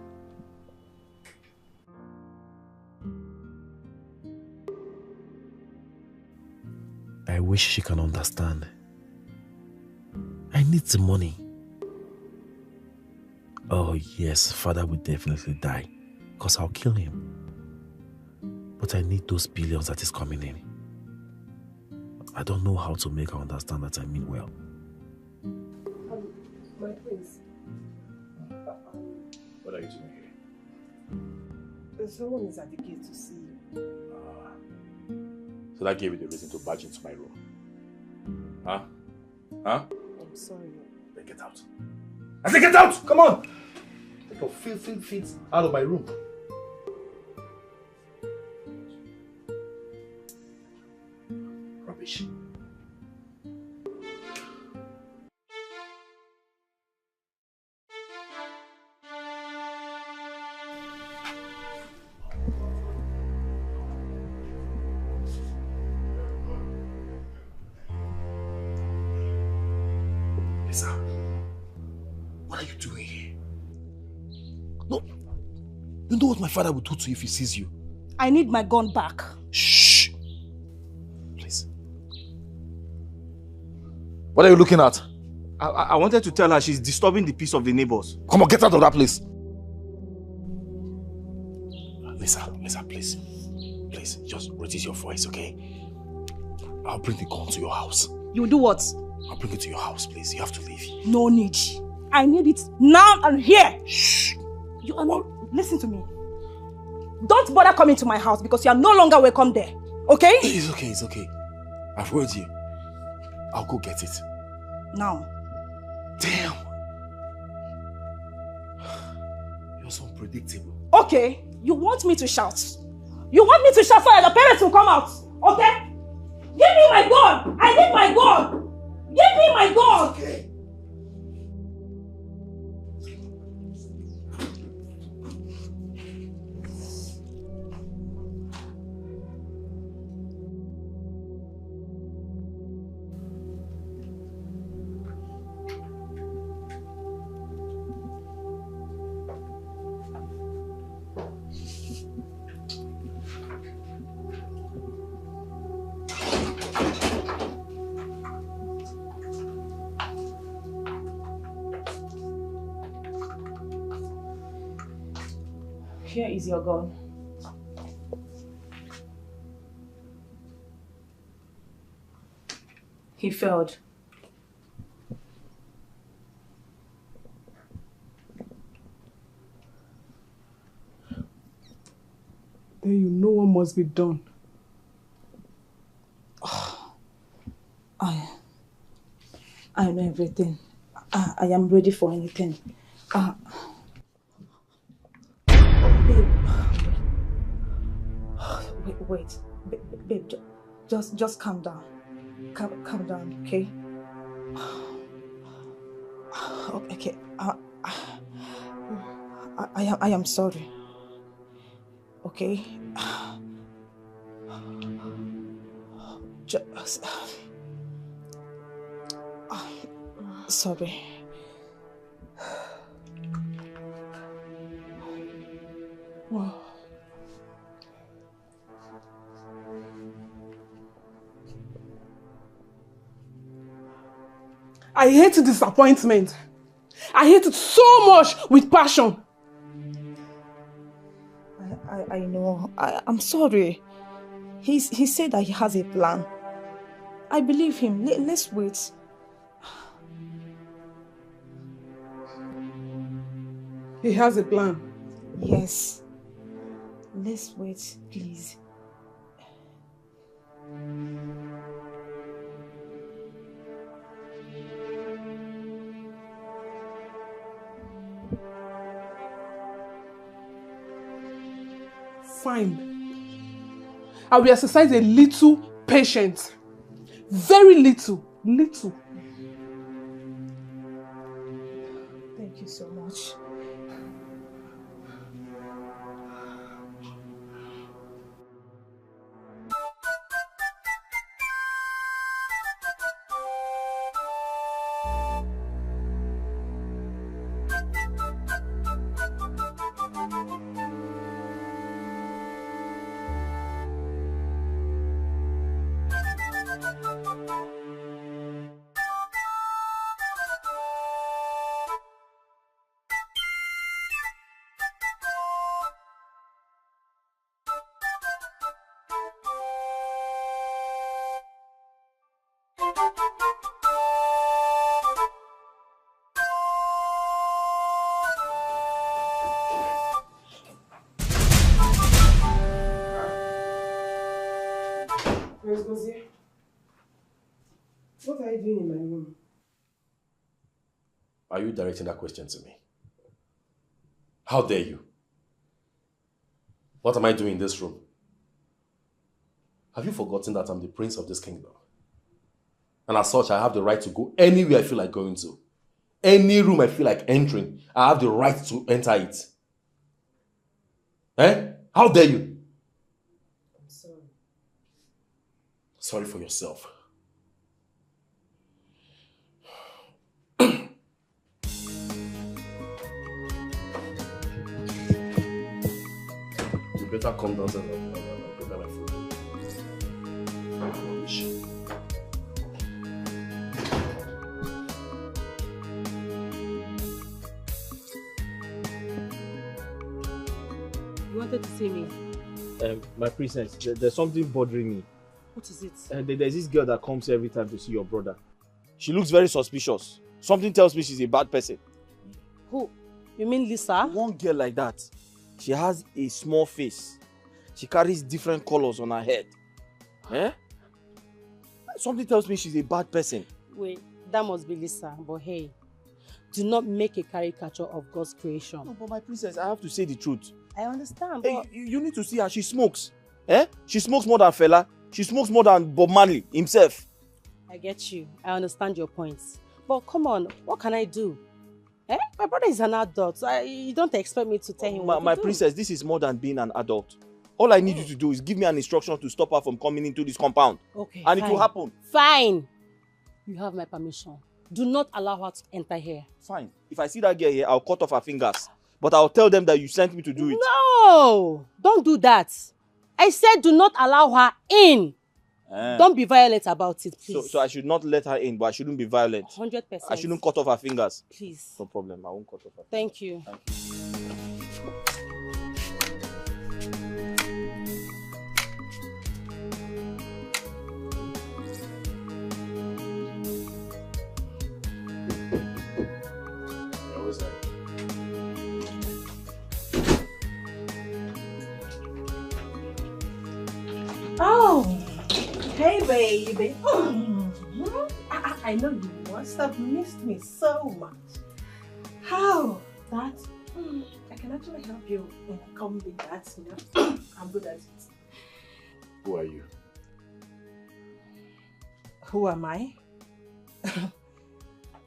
I wish she can understand. I need the money. Oh yes, father will definitely die because I'll kill him. But I need those billions that is coming in. I don't know how to make her understand that I mean well. My prince. What are you doing here? Someone is at the gate to see you. So that gave you the reason to barge into my room. Huh? Huh? I'm sorry. Then get out. I said get out! Come on! Take your filthy feet out of my room. Rubbish. Lisa, what are you doing here? No, you know what my father will do to you if he sees you? I need my gun back. Shh! Please. What are you looking at? I wanted to tell her she's disturbing the peace of the neighbors. Come on, get out of that place. Lisa, please. Please, just reduce your voice, okay? I'll bring the gun to your house. You do what? I'll bring it to your house, please. You have to leave. No need. I need it now and here. Shh. You are not... Listen to me. Don't bother coming to my house because you are no longer welcome there. Okay? It's okay. I've heard you. I'll go get it. Now. Damn. You're so unpredictable. Okay. You want me to shout? You want me to shout so that the parents will come out? Okay? Give me my gun! I need my gun! Give me my gun! Okay. Here is your gun. He failed. Then you know what must be done. I know everything. I am ready for anything. Wait. Babe, just calm down. Calm down, okay? Okay. I am sorry. Okay? Just... sorry. Wow. I hate disappointment. I hate it so much with passion. I know. I'm sorry. He said that he has a plan. I believe him. Let's wait. He has a plan. Yes. Let's wait, please. Fine. I will exercise a little patience. Very little. Little. Thank you so much. Ngozi, what are you doing in my room? Are you directing that question to me? How dare you? What am I doing in this room? Have you forgotten that I'm the prince of this kingdom? And as such, I have the right to go anywhere I feel like going to. Any room I feel like entering, I have the right to enter it. Eh? How dare you? I'm sorry. Sorry for yourself. You better come downstairs and prepare my food. You wanted to see me? My princess, there's something bothering me. What is it? There's this girl that comes every time to see your brother. She looks very suspicious. Something tells me she's a bad person. Who? You mean Lisa? One girl like that. She has a small face. She carries different colors on her head. Eh? Something tells me she's a bad person. Wait, that must be Lisa. But hey, do not make a caricature of God's creation. No, but my princess, I have to say the truth. I understand, Hey, but... you need to see her. She smokes. Eh? She smokes more than Fela. She smokes more than Bob Marley himself. I get you. I understand your points. But come on, what can I do? Eh? My brother is an adult. So you don't expect me to tell him what to My do. princess, this is more than being an adult. All I need you to do is give me an instruction to stop her from coming into this compound. Okay, And fine. it will happen. Fine. You have my permission. Do not allow her to enter here. Fine. If I see that girl here, I'll cut off her fingers. But I'll tell them that you sent me to do it. No! Don't do that. I said do not allow her in. Don't be violent about it, please. So I should not let her in, but I shouldn't be violent. 100%. I shouldn't cut off her fingers. Please. No problem. I won't cut off her fingers. Thank you. Thank you. Oh, hey baby. I know you must have missed me so much. How? That? I can actually help you come with that, you know. I'm good at it. Who are you? Who am I?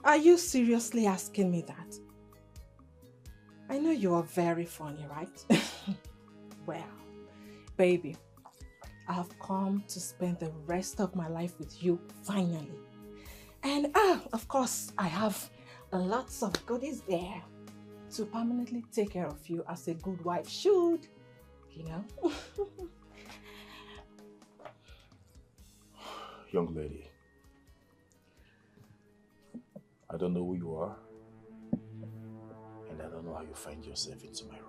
Are you seriously asking me that? I know you are very funny, right? Well, baby, I have come to spend the rest of my life with you, finally. And of course, I have lots of goodies there to permanently take care of you as a good wife should, you know. Young lady, I don't know who you are, and I don't know how you find yourself into my room.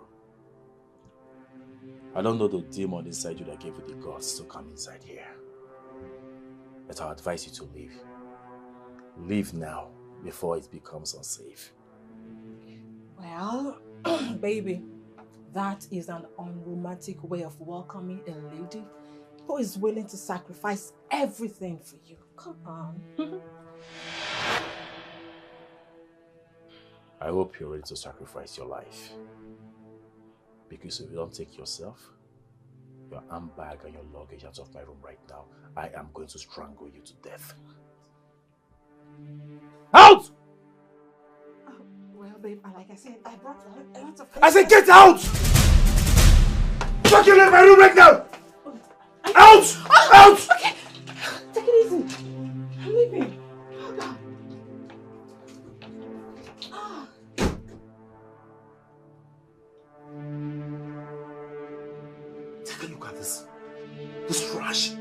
I don't know the demon inside you that gave you the guts to come inside here. But I advise you to leave. Leave now, before it becomes unsafe. Well, baby, that is an unromantic way of welcoming a lady who is willing to sacrifice everything for you. Come on. I hope you're ready to sacrifice your life. Because if you don't take yourself, your handbag and your luggage out of my room right now, I am going to strangle you to death. Out! Well, babe, like I said, I brought a lot of... I said get out! Fucking leave my room right now! Out! Out! Okay, take it easy. I'm leaving. Oh, God. Take a look at this. This trash.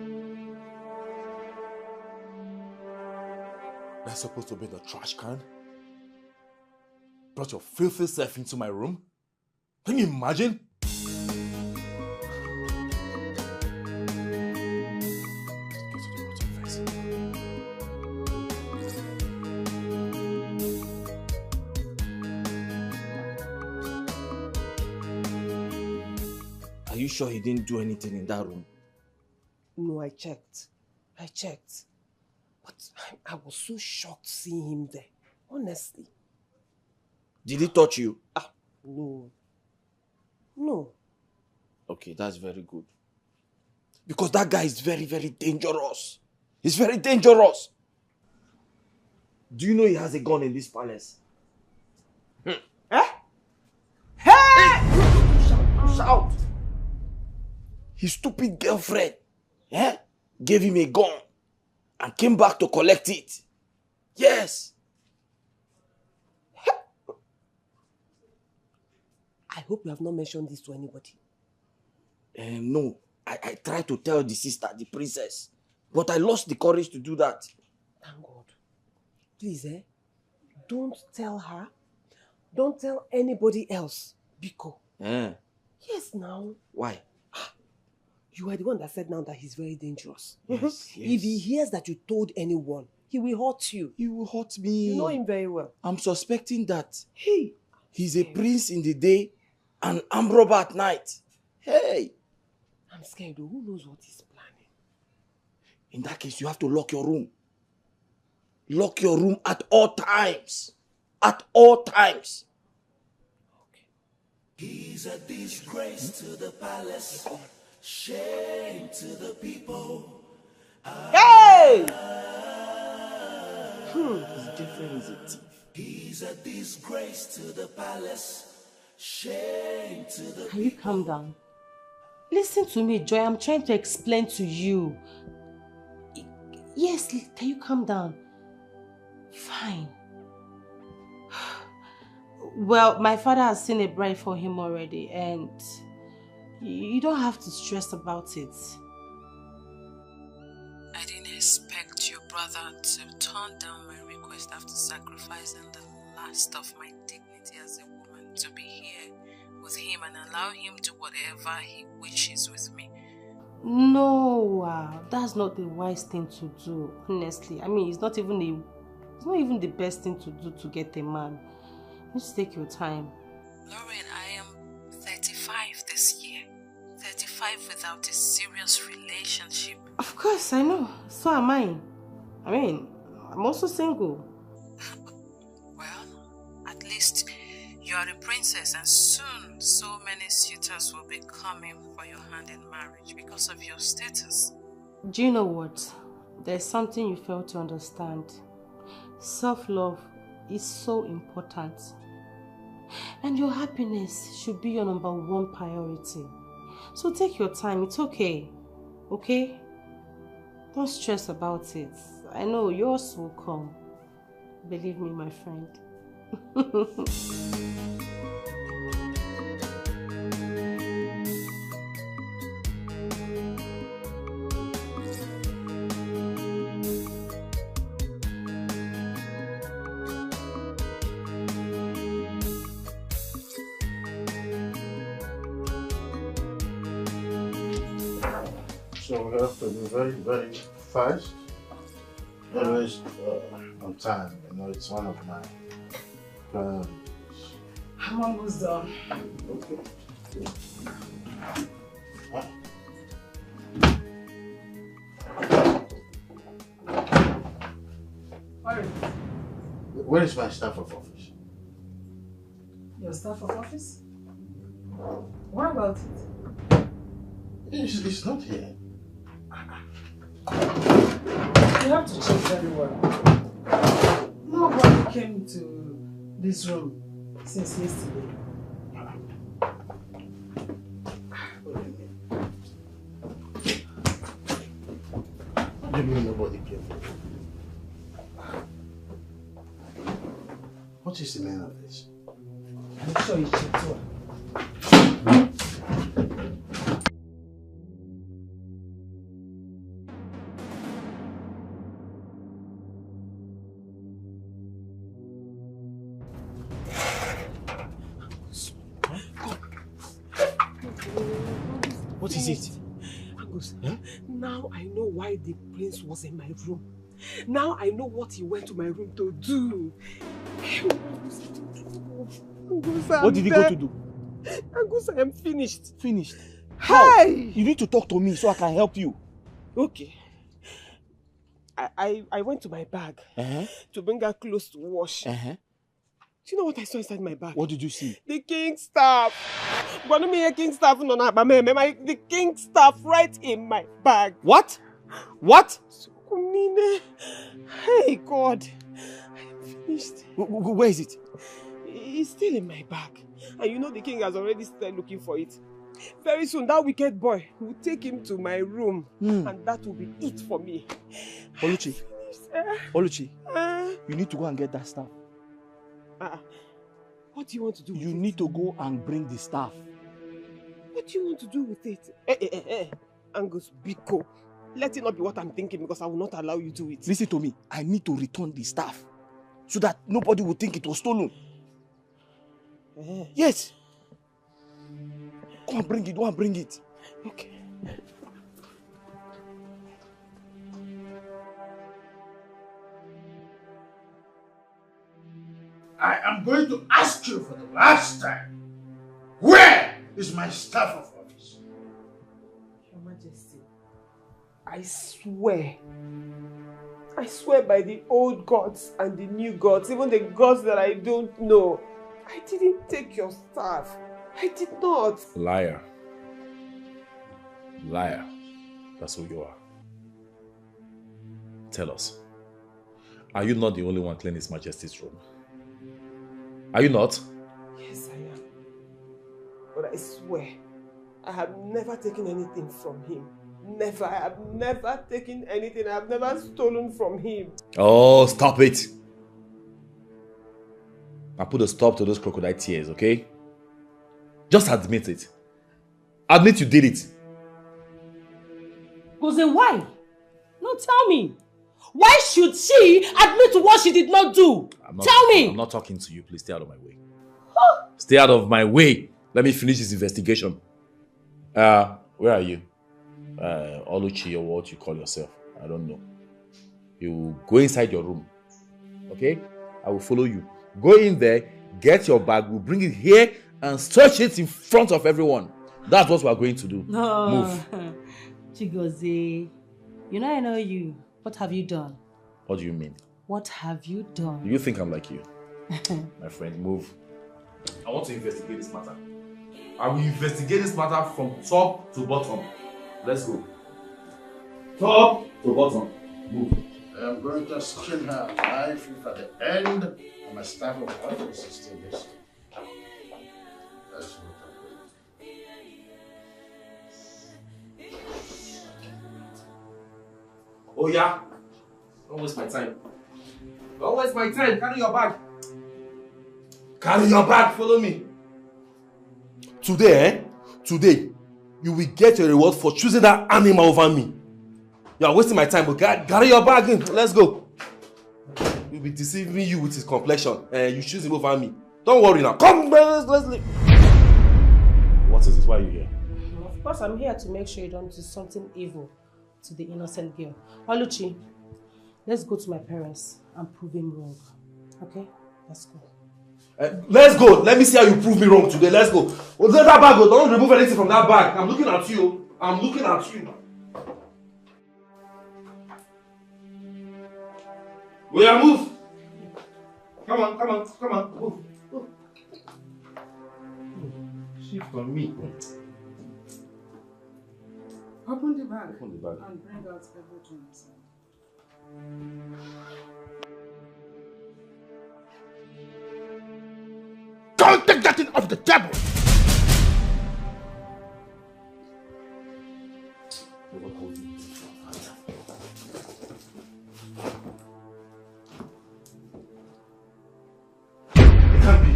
That's supposed to be in the trash can. Brought your filthy self into my room. Can you imagine? Are you sure he didn't do anything in that room? No, I checked. I checked. But I was so shocked seeing him there. Honestly. Did he touch you? No. No. Okay, that's very good. Because that guy is very, very dangerous. He's very dangerous. Do you know he has a gun in this palace? Eh? Hey! Shout! His stupid girlfriend gave him a gun and came back to collect it. Yes. I hope you have not mentioned this to anybody. No. I tried to tell the sister, the princess, but I lost the courage to do that. Thank God. Please, don't tell her. Don't tell anybody else. Biko. Yes, now. Why? You are the one that said now that he's very dangerous. Yes. If he hears that you told anyone, he will hurt you. He will hurt me. You know him very well. I'm suspecting that he's a prince in the day and armed robber at night. Hey! I'm scared. Who knows what he's planning? In that case, you have to lock your room. Lock your room at all times. At all times. He's a disgrace to the palace, shame to the people. Hey! His girlfriend is a thief. He's a disgrace to the palace, shame to the people. Can you calm down? Listen to me, Joy. I'm trying to explain to you. Yes, can you calm down? Fine. Well, my father has seen a bride for him already, and you don't have to stress about it. I didn't expect your brother to turn down my request after sacrificing the last of my dignity as a woman to be here with him and allow him to do whatever he wishes with me. No, that's not the wise thing to do, honestly. I mean, it's not even the best thing to do to get a man. Just take your time. Lauren, I am 35 this year. 35 without a serious relationship. Of course, I know. So am I. I mean, I'm also single. Well, at least you are a princess, and soon so many suitors will be coming for your hand in marriage because of your status. Do you know what? There's something you fail to understand. Self-love is so important. And your happiness should be your number one priority. So take your time. It's okay. Okay? Don't stress about it. I know yours will come. Believe me, my friend. So we have to be very, very fast. Always on time. You know, it's one of my priorities. I'm almost done. Okay. Where is my staff of office? Your staff of office? What about it? It's not here. You have to check very well. Nobody came to this room since yesterday. What do you mean nobody came? What is the meaning of this? I'm sure you checked well. What is it? Agus, now I know why the prince was in my room. Now I know what he went to my room to do. Agus, What did he go to do? Agus, I am finished. Finished? How? You need to talk to me so I can help you. Okay. I went to my bag to bring her clothes to wash. Do you know what I saw inside my bag? What did you see? The king staff. The king staff right in my bag. What? What? Hey God, I am finished. Where is it? It's still in my bag. And you know the king has already started looking for it. Very soon that wicked boy will take him to my room and that will be it for me. Oluchi, you need to go and get that staff. What do you want to do with it? You need to go and bring the staff. What do you want to do with it? Angus Biko. Let it not be what I'm thinking because I will not allow you to do it. Listen to me. I need to return the staff so that nobody will think it was stolen. Yes. Go and bring it. Go and bring it. Okay. I am going to ask you for the last time. Where is my staff of office? Your Majesty, I swear by the old gods and the new gods, even the gods that I don't know, I didn't take your staff. I did not. Liar. Liar. That's who you are. Tell us. Are you not the only one cleaning His Majesty's room? Are you not? Yes, I am. But I swear, I have never taken anything from him. Never. I have never taken anything. I have never stolen from him. Oh, stop it. Now put a stop to those crocodile tears, okay? Just admit it. Admit you did it. Goze, why? No, tell me. Why should she admit to what she did not do? Tell me. I'm not talking to you. Please stay out of my way. Stay out of my way. Let me finish this investigation. Where are you? Oluchi or what you call yourself. I don't know. You go inside your room. Okay? I will follow you. Go in there, get your bag, we'll bring it here and stretch it in front of everyone. That's what we're going to do. No. Move. Chigoze, you know I know you. What have you done? What do you mean? What have you done? Do you think I'm like you? My friend, move. I want to investigate this matter. I will investigate this matter from top to bottom. Let's go. Top to bottom. Move. I am going to skin her alive if at the end of my staff of office is still missing. That's what I'm going to do. Oh yeah? Don't waste my time. Don't waste my time. Carry your bag. Carry your bag. Follow me. Today, Today, you will get a reward for choosing that animal over me. You are wasting my time, but carry your bag in. Let's go. He'll be deceiving you with his complexion, and you choose him over me. Don't worry now. Come, let's leave. What is this? Why are you here? Of course, I'm here to make sure you don't do something evil to the innocent girl. Oluchi, let's go to my parents and prove him wrong. Okay? Let's go. Let's go. Let me see how you prove me wrong today. Let's go. Well, let that bag go. Don't remove anything from that bag. I'm looking at you. I'm looking at you. Will you move? Come on, come on, come on. Move. Move. Shift on me. Open the bag. Open the bag. And bring out everything inside. Don't take that thing off the table! It can't be.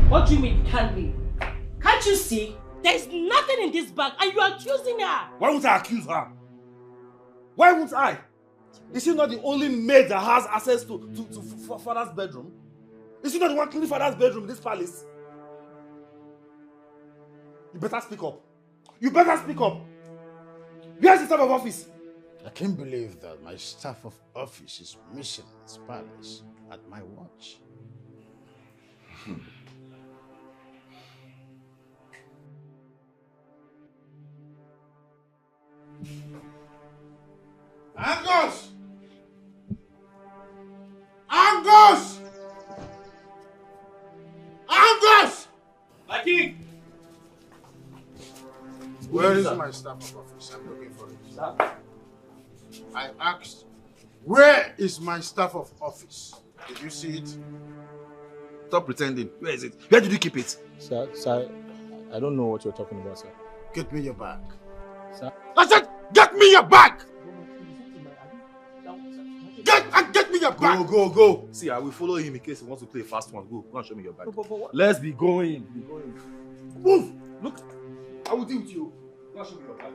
What do you mean it can't be? Can't you see? There's nothing in this bag and you are accusing her. Why would I accuse her? Why would I? Is she not the only maid that has access to father's bedroom? Is she not the one cleaning father's bedroom in this palace? You better speak up. You better speak up. Where's the staff of office? I can't believe that my staff of office is missing in this palace at my watch. Angus! king! Where is my staff of office? I'm looking for it. Sir? I asked, where is my staff of office? Did you see it? Stop pretending. Where is it? Where did you keep it? Sir, I don't know what you're talking about, sir. Get me your bag. Sir? I said, get me your bag! Get me your bag! Go. See, I will follow him in case he wants to play a fast one. Go and show me your bag. Let's be going. Move! Look, I will deal with you. Go and show me your bag.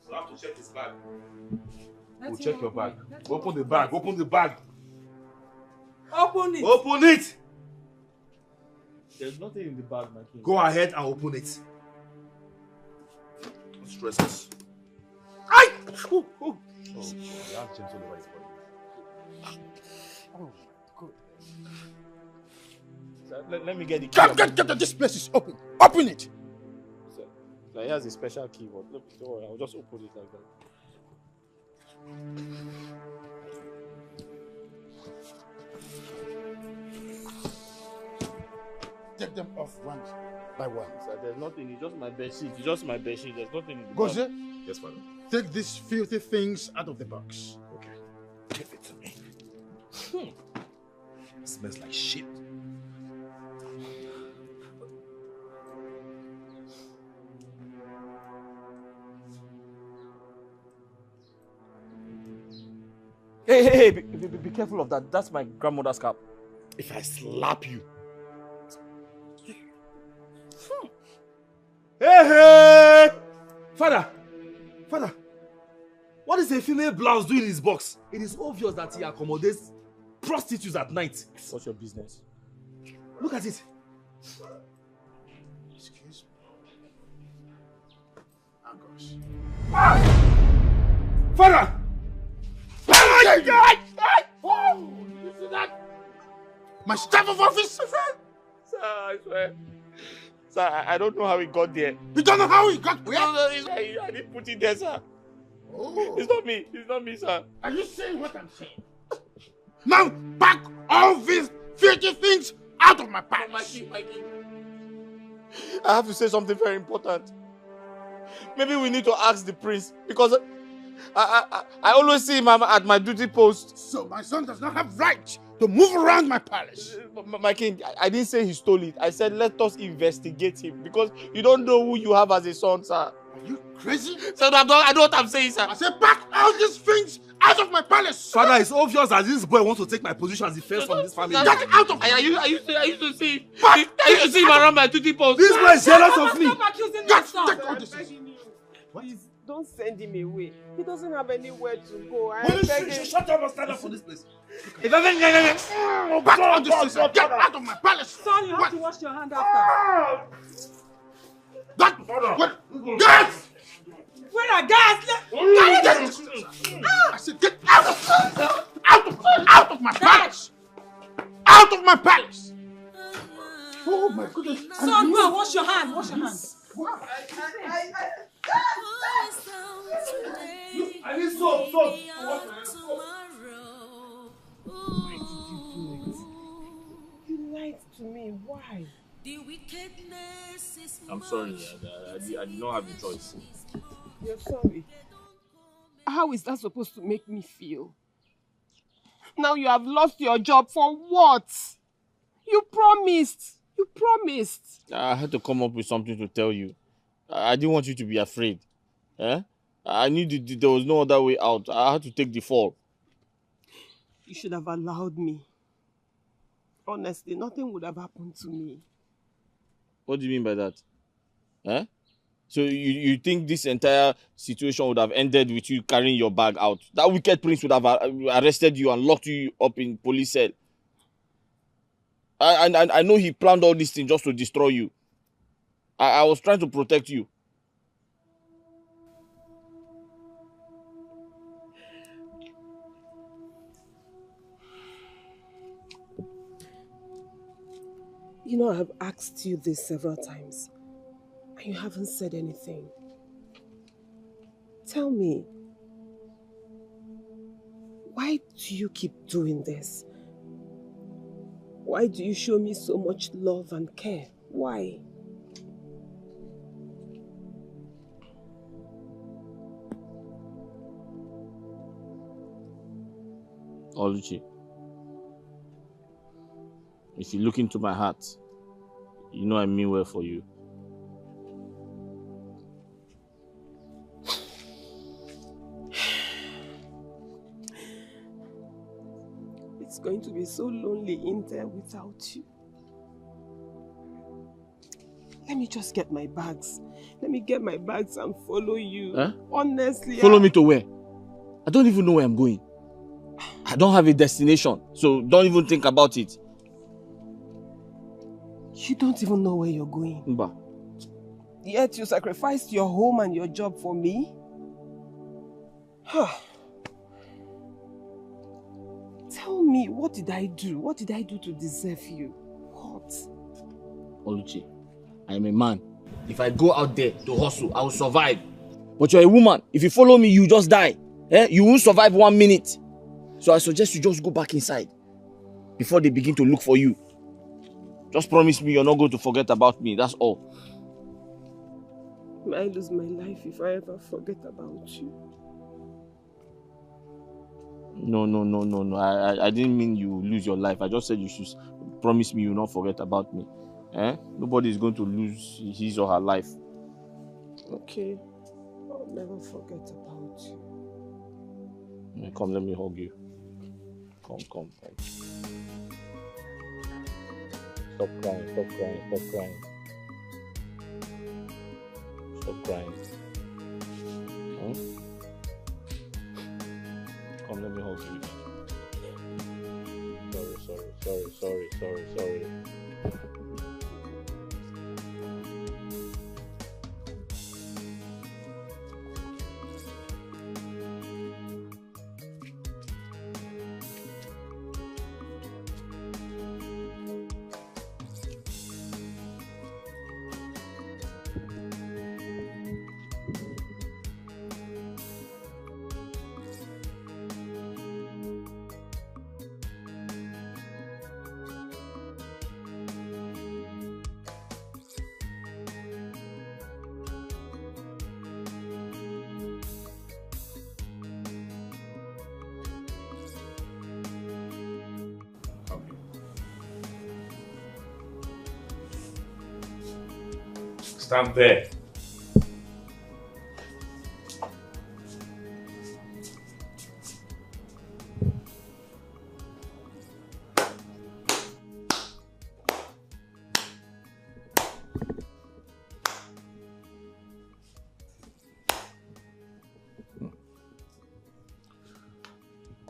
We'll have to check his bag. We'll check your bag. Open the bag. Open the bag. Open it. Open it. There's nothing in the bag, my king. Go ahead and open it. Don't stress us. Aye! Oh, you have gems all over his body. Oh, good. Sir, let me get the key. Get this place is open. Open it! Sir, he has a special keyboard. Look, don't worry, I'll just open it like that. Take them off one by one. Sir, there's nothing. It's just my bedsheet. It's just my bedsheet. There's nothing in the Goze, bag. Yes, father. take these filthy things out of the box. Okay. Give it to me. It smells like shit. Hey, be careful of that. That's my grandmother's cap. If I slap you. Hey! Father! What is a female blouse doing in his box? It is obvious that he accommodates prostitutes at night. What's your business? Look at it. Excuse me. Angus. Father! Oh, you see that? My staff of office? Sir, I swear. Sir, I don't know how it got there. You don't know how it got where? No, I didn't put it there, sir. Oh. It's not me, sir. Are you saying what I'm saying? Now pack all these filthy things out of my palace. My king. I have to say something very important. Maybe we need to ask the prince because I always see him at my duty post. So my son does not have right to move around my palace. My king, I didn't say he stole it. I said let us investigate him because you don't know who you have as a son, sir. Are you crazy? Sir, I know what I'm saying, sir. I said pack all these things out of my palace. Father, it's obvious that this boy wants to take my position as the first from this family. Get out of I used to see him around my duty post. This boy is jealous of me. Stop accusing my son. Take all this. Please, don't send him away. He doesn't have anywhere to go. Shut up and stand up for this place. Pack all these things and get out of my palace. Son, you have to wash your hand after. Get! Where are guys? I said get out of my palace. Out of my palace. Oh my goodness. Son, go and wash your hand. Wash your hand. I need soap. You lied to me. Why? I'm sorry. I did not have a choice. You're sorry. How is that supposed to make me feel? Now you have lost your job for what? You promised. I had to come up with something to tell you. I didn't want you to be afraid. I knew there was no other way out. I had to take the fall. You should have allowed me. Honestly, nothing would have happened to me. What do you mean by that? So you think this entire situation would have ended with you carrying your bag out? That wicked prince would have arrested you and locked you up in police cell. I know he planned all these things just to destroy you. I was trying to protect you. You know, I've asked you this several times, and you haven't said anything. Tell me, why do you keep doing this? Why do you show me so much love and care? Why? Oluchi, if you look into my heart, you know I mean well for you. It's going to be so lonely in there without you. Let me just get my bags. Let me get my bags and follow you. Huh? Honestly. Follow me to where? I don't even know where I'm going. I don't have a destination, so don't even think about it. You don't even know where you're going. Mba. Yet you sacrificed your home and your job for me? Tell me, what did I do? What did I do to deserve you? What? Oluchi, I am a man. If I go out there to hustle, I will survive. But you're a woman. If you follow me, you just die. You won't survive 1 minute. So I suggest you just go back inside before they begin to look for you. Just promise me you're not going to forget about me. That's all. May I lose my life if I ever forget about you? No. I didn't mean you lose your life. I just said you should promise me you'll not forget about me. Nobody is going to lose his or her life. Okay. I'll never forget about you. Come, let me hug you. Come. Stop crying. Stop crying. Come, let me hug you. Sorry. Stand there.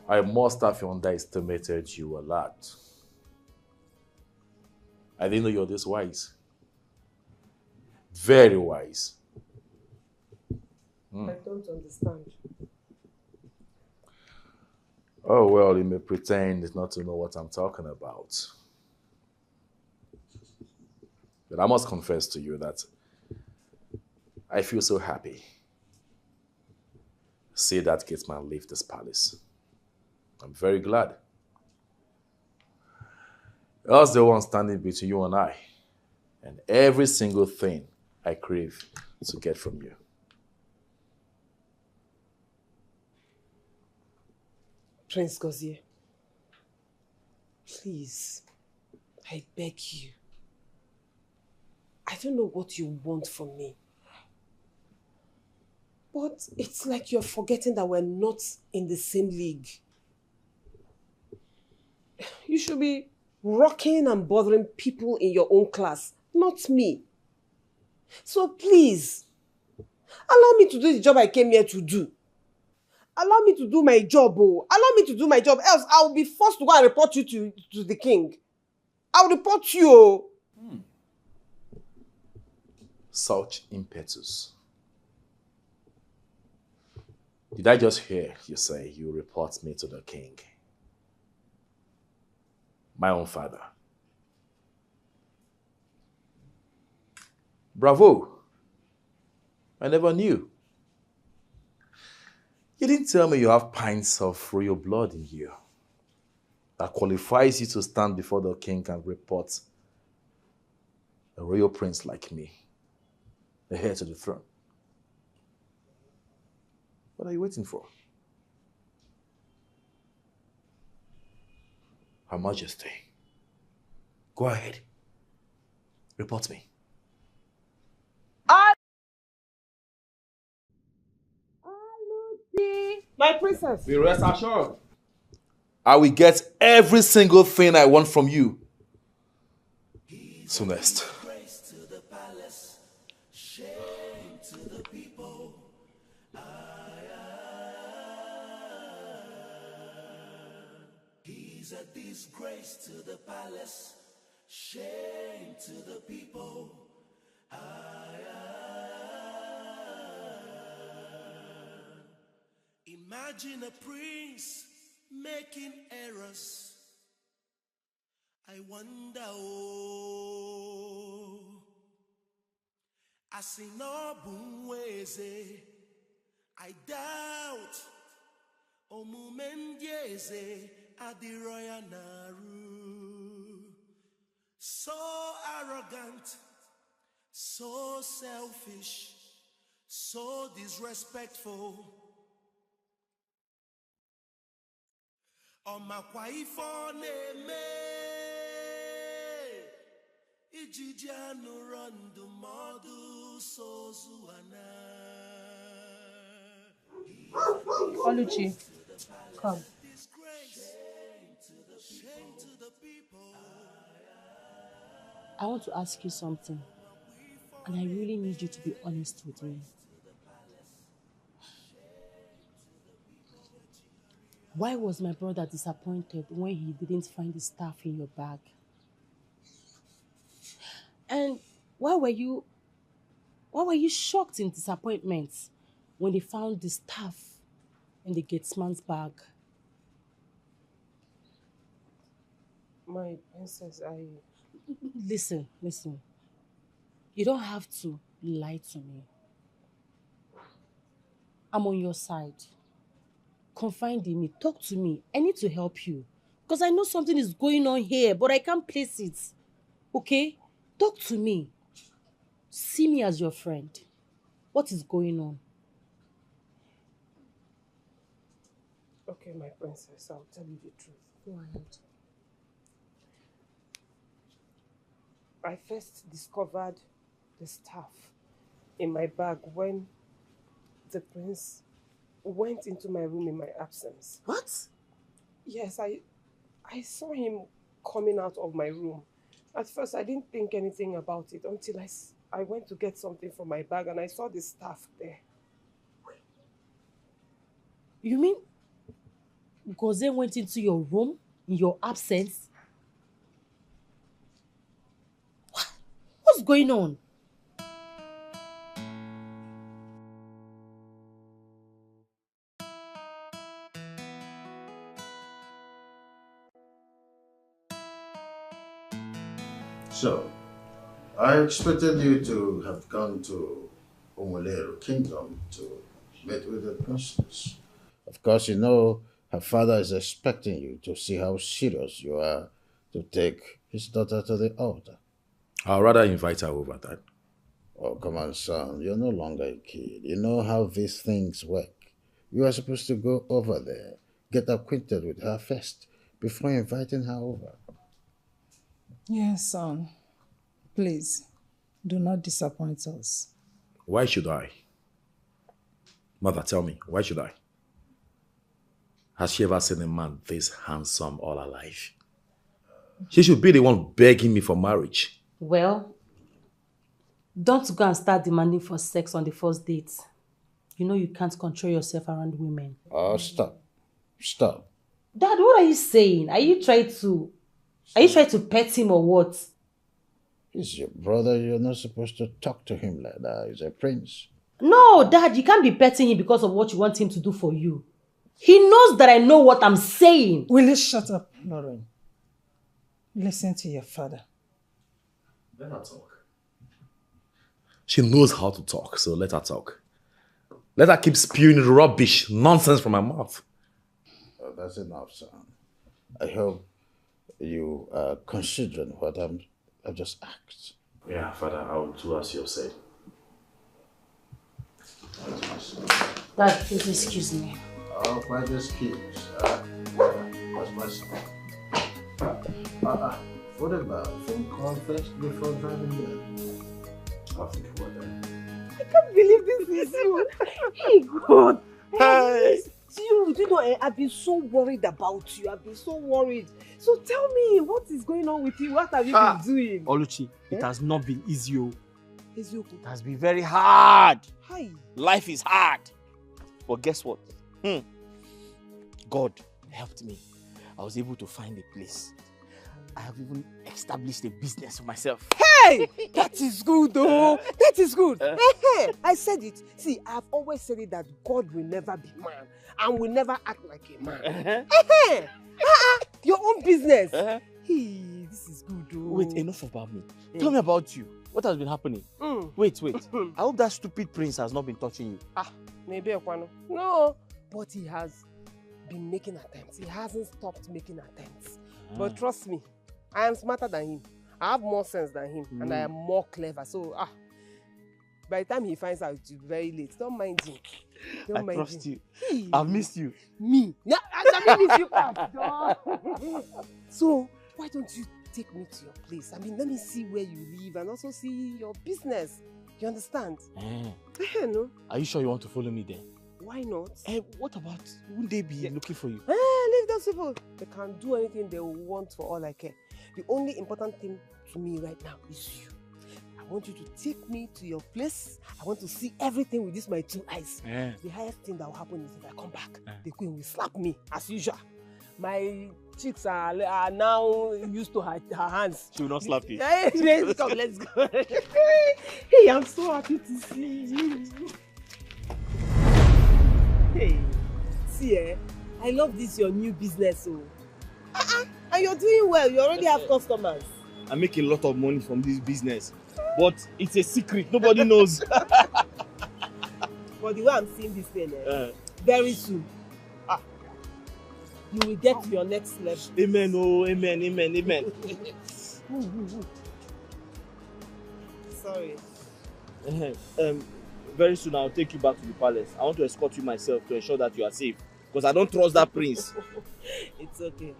I must have underestimated you a lot. I didn't know you're this wise. Very wise. I don't understand. Oh, well, you may pretend not to know what I'm talking about. But I must confess to you that I feel so happy. See that Gateman leave this palace. I'm very glad. I was the one standing between you and I, and every single thing I crave to get from you. Prince Gozie, please, I beg you. I don't know what you want from me. But it's like you're forgetting that we're not in the same league. You should be rocking and bothering people in your own class, not me. So please, allow me to do the job I came here to do. Allow me to do my job, oh. Allow me to do my job, else I will be forced to go and report you to the king. I'll report you, oh. Such impetus. Did I just hear you say you report me to the king? My own father. Bravo. I never knew. You didn't tell me you have pints of royal blood in you that qualifies you to stand before the king and report a royal prince like me, the heir to the throne. What are you waiting for? Her Majesty, go ahead. Report me. My princess. Be rest assured. I will get every single thing I want from you soonest. He's a disgrace to the palace, shame to the people. Imagine a prince making errors. I wonder, oh, Asinobunweze, I doubt, Omumendieze, Adiroya Naru. So arrogant, so selfish, so disrespectful. Omakwaifo neme Ijijianu randu modu sozuana. Oluchi, come. I want to ask you something, and I really need you to be honest with me. Why was my brother disappointed when he didn't find the stuff in your bag? And why were you shocked in disappointment when they found the stuff in the Gateman's bag? My princess, Listen. You don't have to lie to me. I'm on your side. Confide in me. Talk to me. I need to help you. Because I know something is going on here, but I can't place it. Okay? Talk to me. See me as your friend. What is going on? Okay, my princess, I'll tell you the truth. Go ahead. I first discovered the stuff in my bag when the prince went into my room in my absence. What? Yes, I saw him coming out of my room. At first, I didn't think anything about it until I went to get something from my bag and I saw the stuff there. You mean Goze went into your room in your absence? What's going on? So, I expected you to have gone to Umulero Kingdom to meet with the princess. Of course, you know her father is expecting you to see how serious you are to take his daughter to the altar. I'll rather invite her over, Dad. Oh, come on, son. You're no longer a kid. You know how these things work. You are supposed to go over there, get acquainted with her first, before inviting her over. Yes, son. Please, do not disappoint us. Why should I? Mother, tell me, why should I? Has she ever seen a man this handsome all her life? She should be the one begging me for marriage. Well, don't go and start demanding for sex on the first date. You know you can't control yourself around women. Oh, stop. Stop. Dad, what are you saying? Are you trying to pet him or what? He's your brother. You're not supposed to talk to him like that. He's a prince. No, Dad, you can't be petting him because of what you want him to do for you. He knows that I know what I'm saying. Will you shut up, Lauren? Listen to your father. Better talk. She knows how to talk, so let her talk. Let her keep spewing rubbish, nonsense from her mouth. That's enough, son. I hope you are considering what I've just asked. Yeah, Father, I will do as you have said. Dad, please excuse me. Oh, quite excuse. That's my son. What about phone call first before driving there? I'll think about that. I can't believe this is you. Hey, God. Hey. You know, I've been so worried about you. I've been so worried. So tell me, what is going on with you? What have you been doing? Oluchi, it has not been easy. It has been very hard. Hi. Life is hard. But guess what? God helped me. I was able to find a place. I have even established a business for myself. Hey! That is good, though. That is good. I said it. See, I've always said it that God will never be man and will never act like a man. Your own business. Hey, this is good, though. Wait, enough about me. Tell me about you. What has been happening? Wait. I hope that stupid prince has not been touching you. Maybe Ekwano. No, but he has been making attempts. He hasn't stopped making attempts. But trust me, I am smarter than him. I have more sense than him, and I am more clever. So, by the time he finds out, it's very late. Don't mind him. I trust you. I've missed you. Me? Yeah, I miss you back. So, why don't you take me to your place? I mean, let me see where you live and also see your business. You understand? No? Are you sure you want to follow me there? Why not? What about, wouldn't they be looking for you? Leave those people. They can do anything they want for all I care. The only important thing to me right now is you. I want you to take me to your place. I want to see everything with my 2 eyes. The highest thing that will happen is if I come back, the queen will slap me as usual. My cheeks are now used to her hands. She will not slap you. Let's go, let's go. Hey, I'm so happy to see you. Hey, see, I love this your new business. And you're doing well. You already have customers. I make a lot of money from this business, but it's a secret. Nobody knows. But the way I'm seeing this thing, very soon, you will get to your next level. Amen. Oh, amen. Sorry. Very soon I'll take you back to the palace. I want to escort you myself to ensure that you are safe. Because I don't trust that prince. It's okay.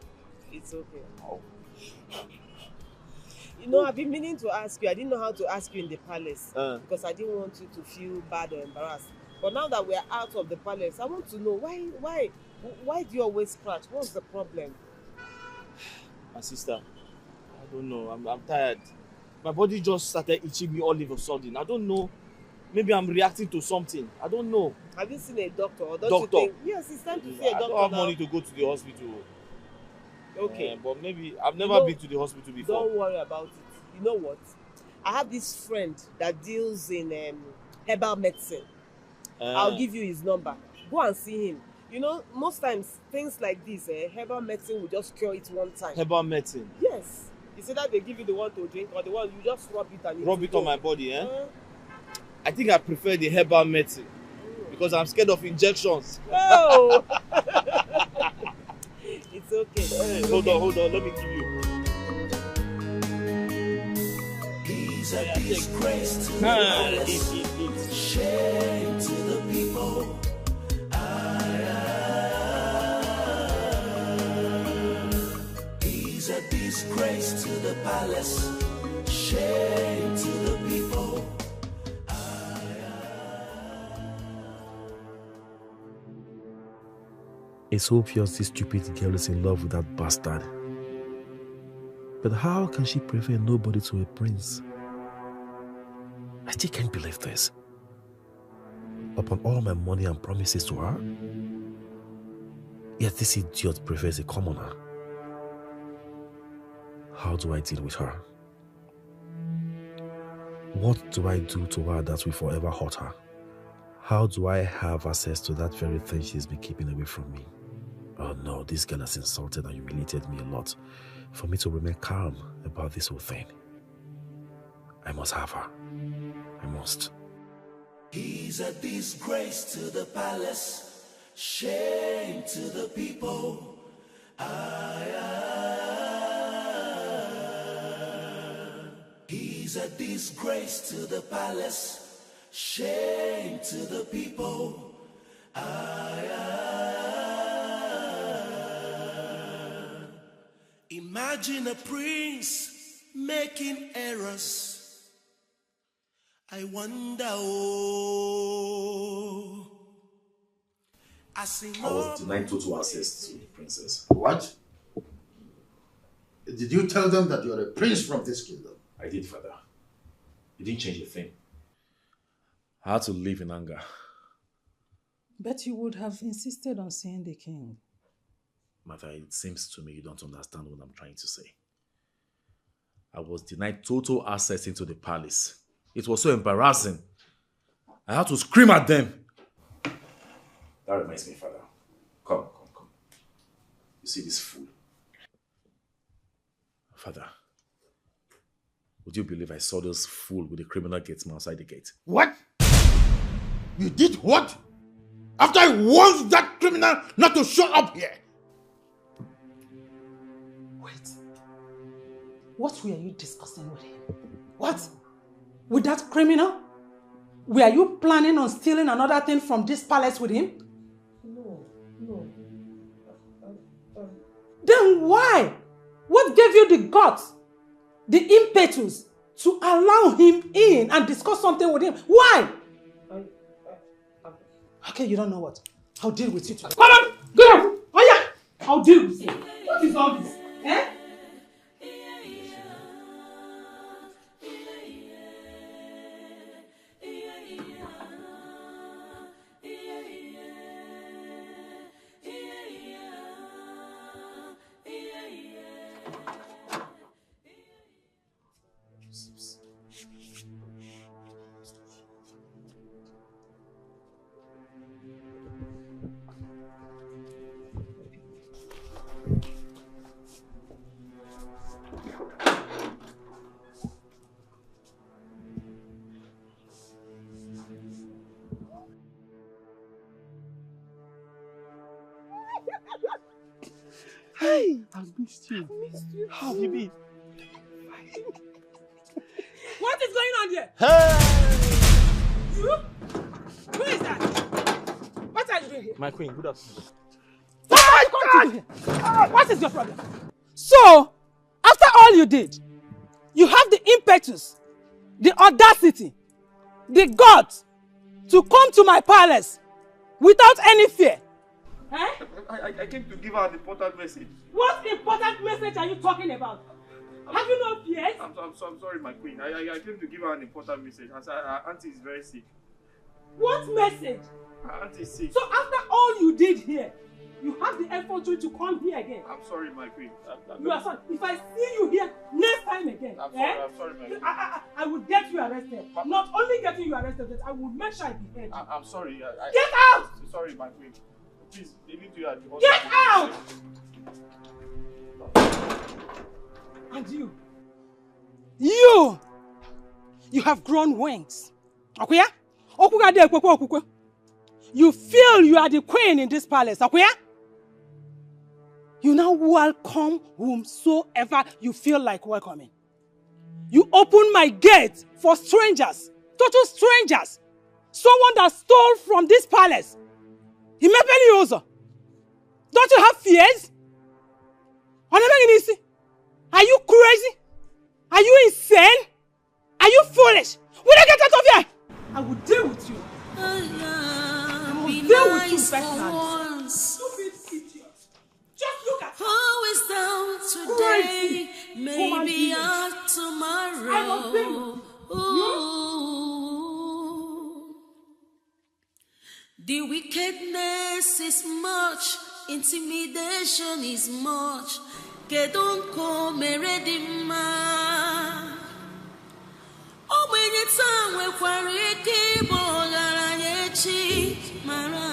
Oh. You know, I've been meaning to ask you. I didn't know how to ask you in the palace. Because I didn't want you to feel bad or embarrassed. But now that we're out of the palace, I want to know why do you always scratch? What's the problem? My sister, I don't know. I'm tired. My body just started itching me all of a sudden. I don't know. Maybe I'm reacting to something. I don't know. Have you seen a doctor? Or don't you think? Yes, it's time to see a doctor. I don't have money to go to the hospital. Okay. But maybe I've never been to the hospital before. Don't worry about it. You know what? I have this friend that deals in herbal medicine. I'll give you his number. Go and see him. You know, most times things like this, herbal medicine will just cure it one time. Herbal medicine? Yes. You say that they give you the one to drink or the one you just rub it and rub it on my body, I think I prefer the herbal medicine because I'm scared of injections. Oh! It's okay. Hold on. Let me give you. He's a disgrace to the palace, shame to the people. He's a disgrace to the palace, shame to the people. It's obvious this stupid girl is in love with that bastard. But how can she prefer nobody to a prince? I still can't believe this. Upon all my money and promises to her, yet this idiot prefers a commoner. How do I deal with her? What do I do to her that will forever hurt her? How do I have access to that very thing she's been keeping away from me? Oh no, this girl has insulted and humiliated me a lot for me to remain calm about this whole thing. I must have her. I must. He's a disgrace to the palace, shame to the people. He's a disgrace to the palace, shame to the people. Imagine a prince making errors. I wonder, I was denied total access to the princess. What? Did you tell them that you're a prince from this kingdom? I did, Father. It didn't change a thing. I had to live in anger. But you would have insisted on seeing the king. Mother, it seems to me you don't understand what I'm trying to say. I was denied total access into the palace. It was so embarrassing. I had to scream at them. That reminds me, Father. Come. You see this fool? Father, would you believe I saw this fool with the criminal Gateman outside the gate? What? You did what? After I warned that criminal not to show up here? Wait. What were you discussing with him? What? With that criminal? Were you planning on stealing another thing from this palace with him? No. Then why? What gave you the guts, the impetus to allow him in and discuss something with him? Why? Okay, you don't know what. I'll deal with you today. Come on! Get out! Oh yeah! I'll deal with you. What is all this? Eh? Hey, I've missed you. How have you been? What is going on here? Hey! You? Who is that? What are you doing here? My queen, good afternoon. What is your problem? So, after all you did, you have the impetus, the audacity, the guts to come to my palace without any fear. Eh? I came to give her an important message. What important message are you talking about? Have you no fears? I'm sorry, my queen. I came to give her an important message. Her auntie is very sick. What message? Her auntie is sick. So after all you did here, you have the effort to come here again. I'm sorry, my queen. You are sorry. If I see you here next time again, I'm sorry, my queen. I will get you arrested. Not only getting you arrested, but I will make sure I behead you. I'm sorry. Get out! Sorry, my queen. Please, they need you at the hospital. Get out! And you have grown wings. Okay? You feel you are the queen in this palace. Okay? You now welcome whomsoever you feel like welcoming. You open my gate for strangers, total strangers. Someone that stole from this palace. Don't you have fears? Are you crazy? Are you insane? Are you foolish? Will I get out of here? I will deal with you. I will deal with you personally. Stupid idiot. Just look at Who is down today, maybe out tomorrow. The wickedness is much, intimidation is much. Get on come readima. Oh, when it's on we quarry bogara yechi mara.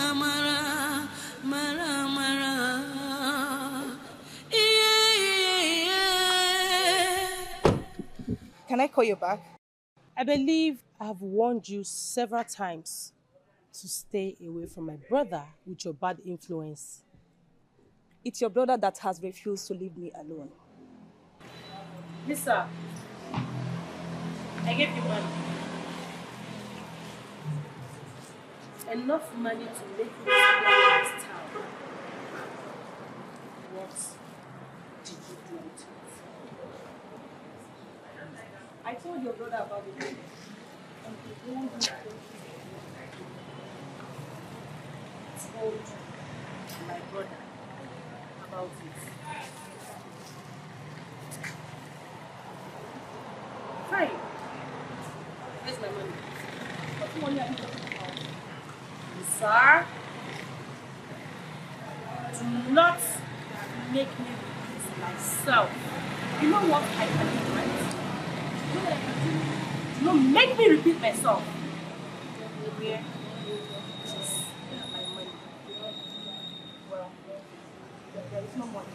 Can I call you back? I believe I've warned you several times to stay away from my brother with your bad influence. It's your brother that has refused to leave me alone. Lisa, I gave you money. Enough money to make you disappear in this town. What did you do with it? I told your brother about the money. And he warned me that I told my brother about it. Fine. Where's my money? What money are you talking about? Sir, do not make me repeat myself. You know what I can do, right? You know what I can do? Do not make me repeat myself. Where is my money? Well, there is no money.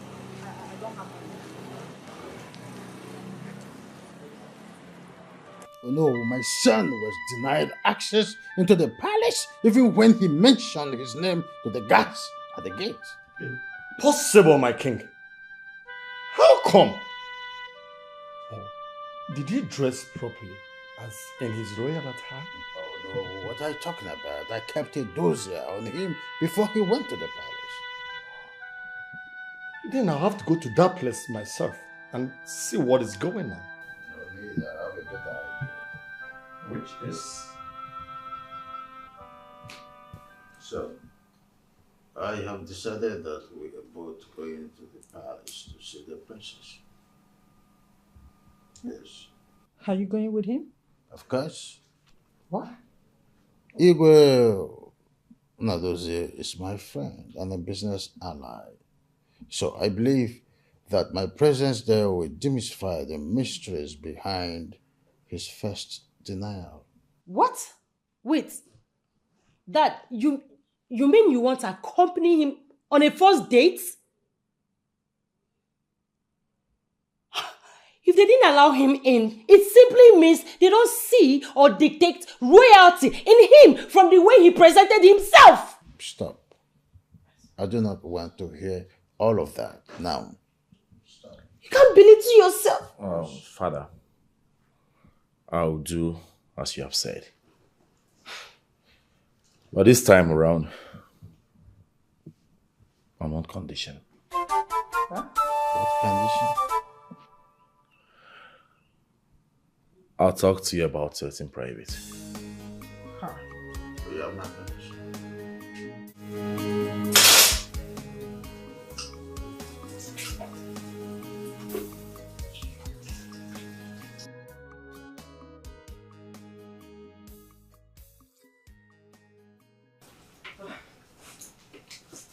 I don't have money. You know, my son was denied access into the palace even when he mentioned his name to the guards at the gate. Impossible, my king. How come? Oh, did he dress properly as in his royal attire? Oh no, what are you talking about? I kept a dossier on him before he went to the palace. Then I'll have to go to that place myself and see what is going on. No need, I have a better idea. Which is? So, I have decided that we are both going to the palace to see the princess. Yes. Are you going with him? Of course. What? Igwe Nadozie is my friend and a business ally. So I believe that my presence there will demystify the mysteries behind his first denial. What? Wait. Dad, you mean you want to accompany him on a first date? If they didn't allow him in, it simply means they don't see or detect royalty in him from the way he presented himself. Stop. I do not want to hear all of that now. Stop. You can't belittle yourself. Father, I'll do as you have said. But this time around, on one condition. Huh? What condition? I'll talk to you about it in private. Huh. We have not finished.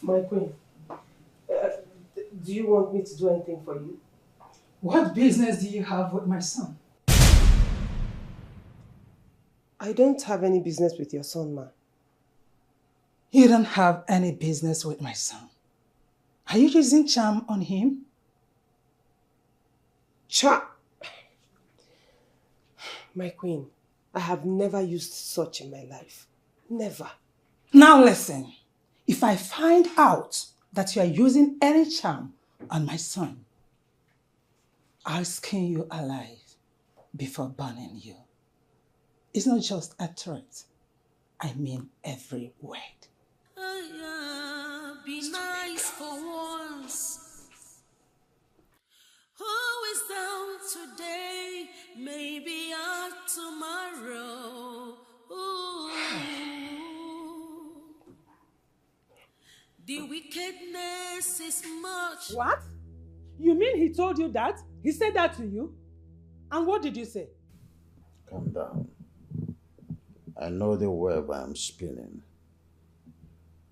My queen, do you want me to do anything for you? What business do you have with my son? I don't have any business with your son, ma. You don't have any business with my son. Are you using charm on him? Charm? My queen, I have never used such in my life. Never. Now listen. If I find out that you are using any charm on my son, I'll skin you alive before burning you. It's not just a threat. I mean every word. Be nice for once. Who is down today? Maybe out tomorrow. Ooh. The wickedness is much. What? You mean he told you that? He said that to you? And what did you say? Calm down. I know the web I'm spinning.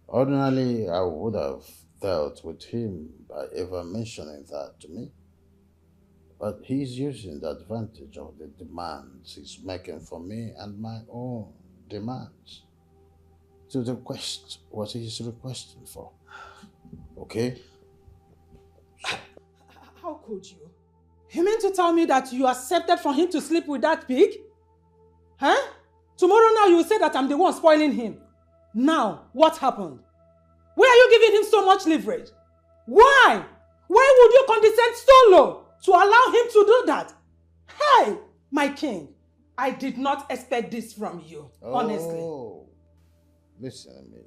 Ordinarily, I would have dealt with him by ever mentioning that to me. But he's using the advantage of the demands he's making for me and my own demands to request what he's requesting for. Okay? How could you? You mean to tell me that you accepted for him to sleep with that pig? Huh? Tomorrow now you will say that I'm the one spoiling him. Now, what happened? Why are you giving him so much leverage? Why? Why would you condescend so low to allow him to do that? Hey, my king, I did not expect this from you, honestly. Listen to me.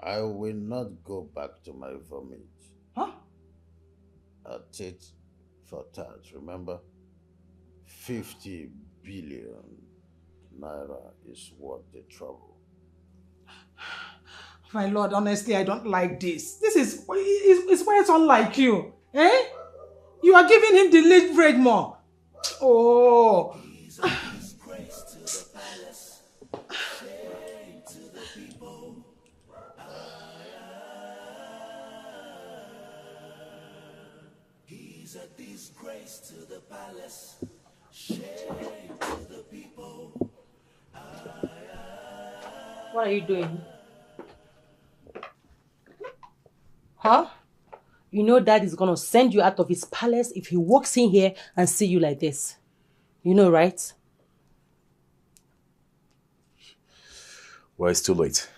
I will not go back to my vomit. Huh? A tit for tat, remember? 50 billion naira is worth the trouble. My lord, honestly, I don't like this. This is why it's unlike you. Eh? You are giving him the leverage more. Oh. He's a disgrace to the palace, shame to the people. What are you doing? Huh? You know Dad is gonna send you out of his palace if he walks in here and see you like this. You know, right? Well, it's too late.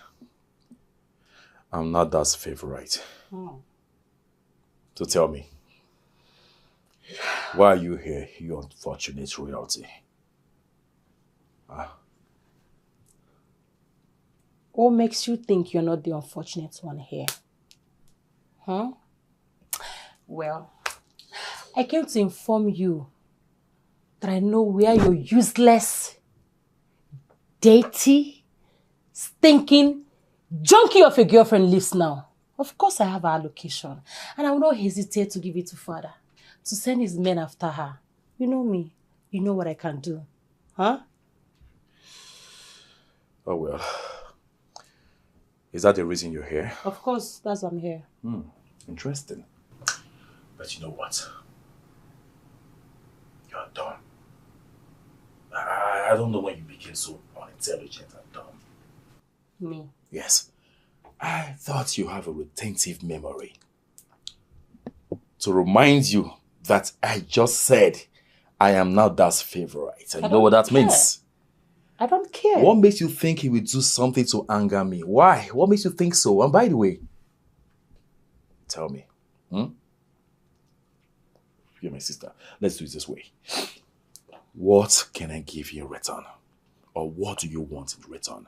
I'm not Dad's favorite. So tell me, why are you here, you unfortunate royalty? What makes you think you're not the unfortunate one here? Huh? Well, I came to inform you that I know where your useless, dirty, stinking, junkie of a girlfriend lives now. Of course I have her location, and I will not hesitate to give it to Father, to send his men after her. You know me. You know what I can do. Huh? Oh well. Is that the reason you're here? Of course, that's why I'm here. Interesting. But you know what? You're dumb. I don't know when you became so unintelligent and dumb. Me? Yes. I thought you have a retentive memory. To remind you that I just said I am now Dad's favorite. And you know what that means? I don't care. What makes you think he will do something to anger me? Why? What makes you think so? And by the way, tell me. You're my sister. Let's do it this way. What can I give you in return? Or what do you want in return?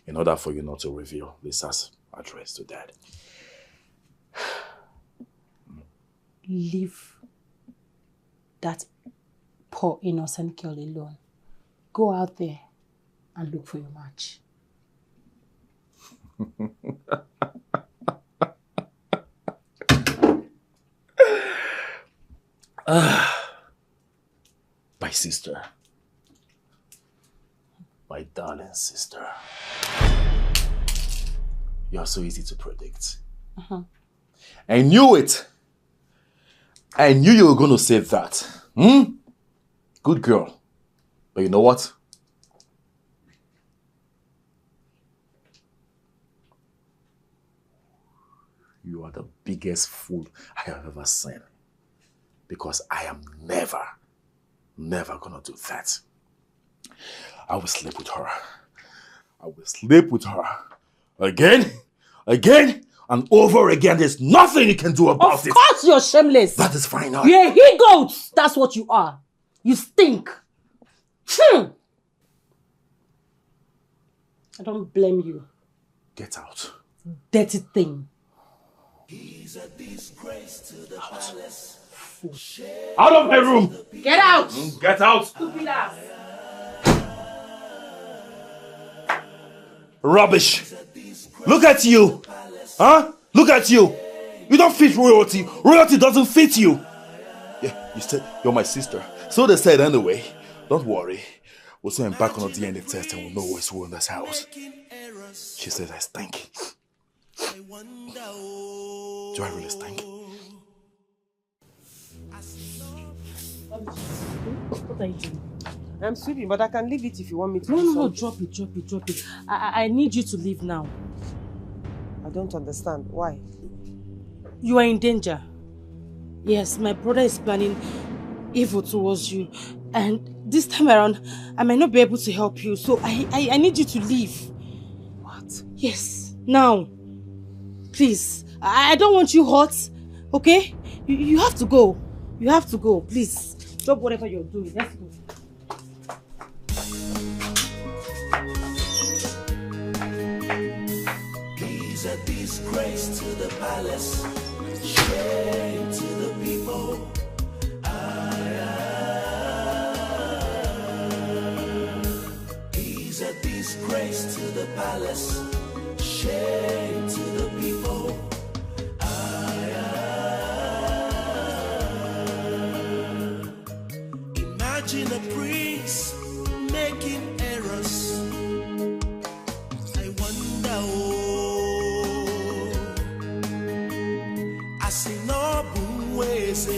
In order for you not to reveal Lisa's address to Dad. Leave that poor innocent girl alone. Go out there and look for your match. My sister. My darling sister. You're so easy to predict. I knew it. I knew you were going to say that. Good girl. But you know what? You are the biggest fool I have ever seen. Because I am never gonna do that. I will sleep with her. I will sleep with her. Again, and over again. There's nothing you can do about it. Of course you're shameless. That is fine now. You're a he-goat. That's what you are. You stink. I don't blame you. Get out. Dirty thing. He's a disgrace to the palace. Out of my room! Get out! Get out! Stupid ass! Rubbish! Look at you! Huh? Look at you! You don't fit royalty. Royalty doesn't fit you. Yeah, you said you're my sister. So they said anyway. Don't worry. We'll soon embark on a DNA test and we'll know what's wrong in this house. She says I stink. Do I really stink? What are you doing? I'm sweeping, but I can leave it if you want me to. No, drop it. I need you to leave now. I don't understand. Why? You are in danger. Yes, my brother is planning evil towards you. And this time around, I might not be able to help you. So I need you to leave. What? Yes, now. Please, I don't want you hurt, okay? You have to go. You have to go, please. Stop whatever you're doing. Let's go. He's a disgrace to the palace, shame to the people. He's a disgrace to the palace, shame to the people. Imagine a prince making errors. I wonder, I say no buweze.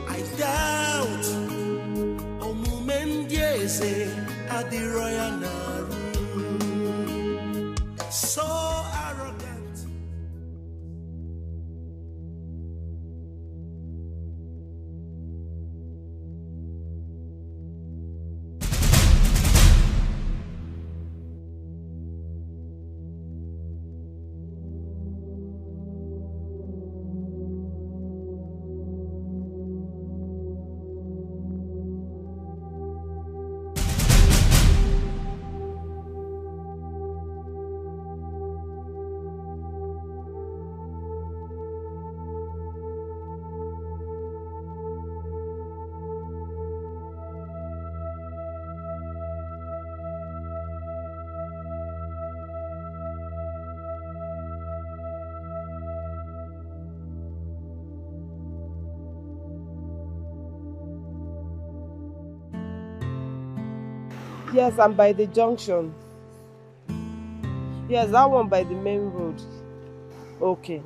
I doubt, omumendieze adiroya naru. So arrogant. Yes, I'm by the junction. Yes, that one by the main road. Okay.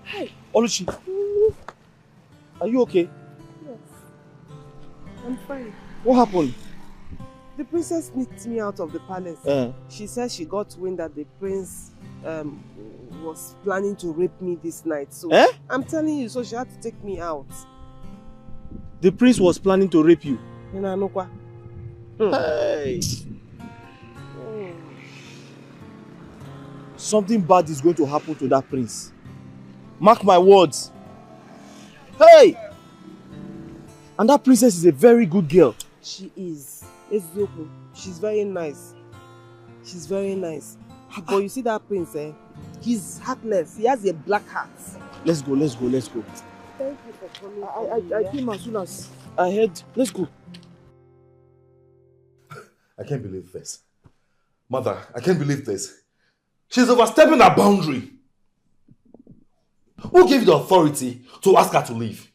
Hey, Oluchi. Are you okay? Yes. I'm fine. What happened? The princess sneaked me out of the palace. She said she got wind that the prince was planning to rape me this night. So I'm telling you, so she had to take me out. The prince was planning to rape you? Hey! Something bad is going to happen to that prince. Mark my words. Hey! And that princess is a very good girl. She is. Ezoko. She's very nice. She's very nice. But you see that prince, he's heartless. He has a black heart. Let's go, let's go, let's go. Thank you for coming. I came as soon as I heard. Let's go. I can't believe this. Mother, I can't believe this. She's overstepping her boundary. Who gave you the authority to ask her to leave?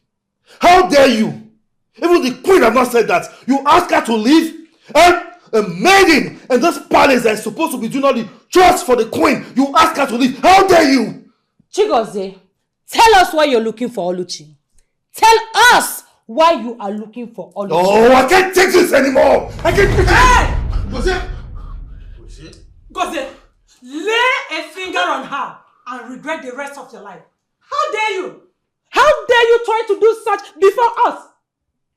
How dare you? Even the queen has not said that. You ask her to leave? And a maiden in this palace that is supposed to be doing all the chores for the queen. You ask her to leave. How dare you? Chigozie, tell us why you're looking for Oluchi. Tell us why you are looking for Oluchi. Oh, I can't take this anymore. I can't take it. Gozie, lay a finger on her and regret the rest of your life. How dare you? How dare you try to do such before us?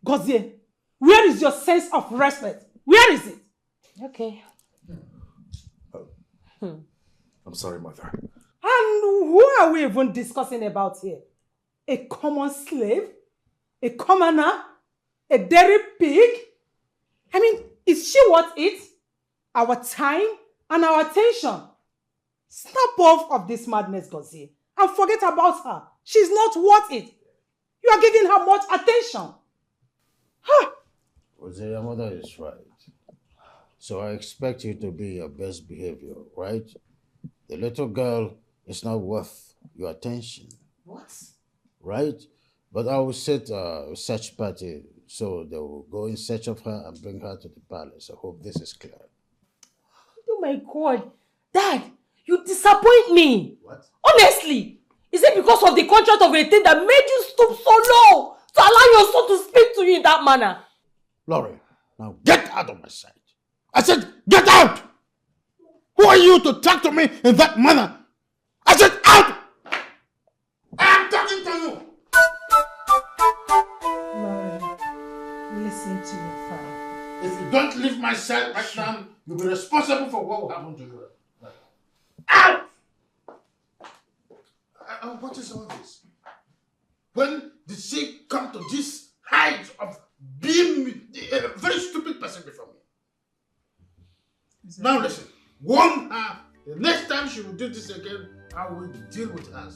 Gozie, where is your sense of respect? Where is it? Okay. I'm sorry, Mother. And who are we even discussing about here? A common slave? A commoner? A dairy pig? I mean, is she worth it? Our time and our attention? Snap off of this madness, Gozie, and forget about her. She's not worth it. You are giving her much attention. Your mother is right. So I expect you to be your best behavior, right? The little girl is not worth your attention. What? Right? But I will set a search party so they will go in search of her and bring her to the palace. I hope this is clear. Oh my God. Dad, you disappoint me. What? Honestly, is it because of the contract of a thing that made you stoop so low to allow your son to speak to to you in that manner? Laurie, now get out of my sight. I said, get out! Who are you to talk to me in that manner? I said, out! I am talking to you! Laurie, listen to your father. If you don't leave my side right now, you'll be responsible for what will happen to you. Out! What is all this? When did she come to this height of being a very stupid person before me? Now listen, warn her. The next time she will do this again, I will deal with her.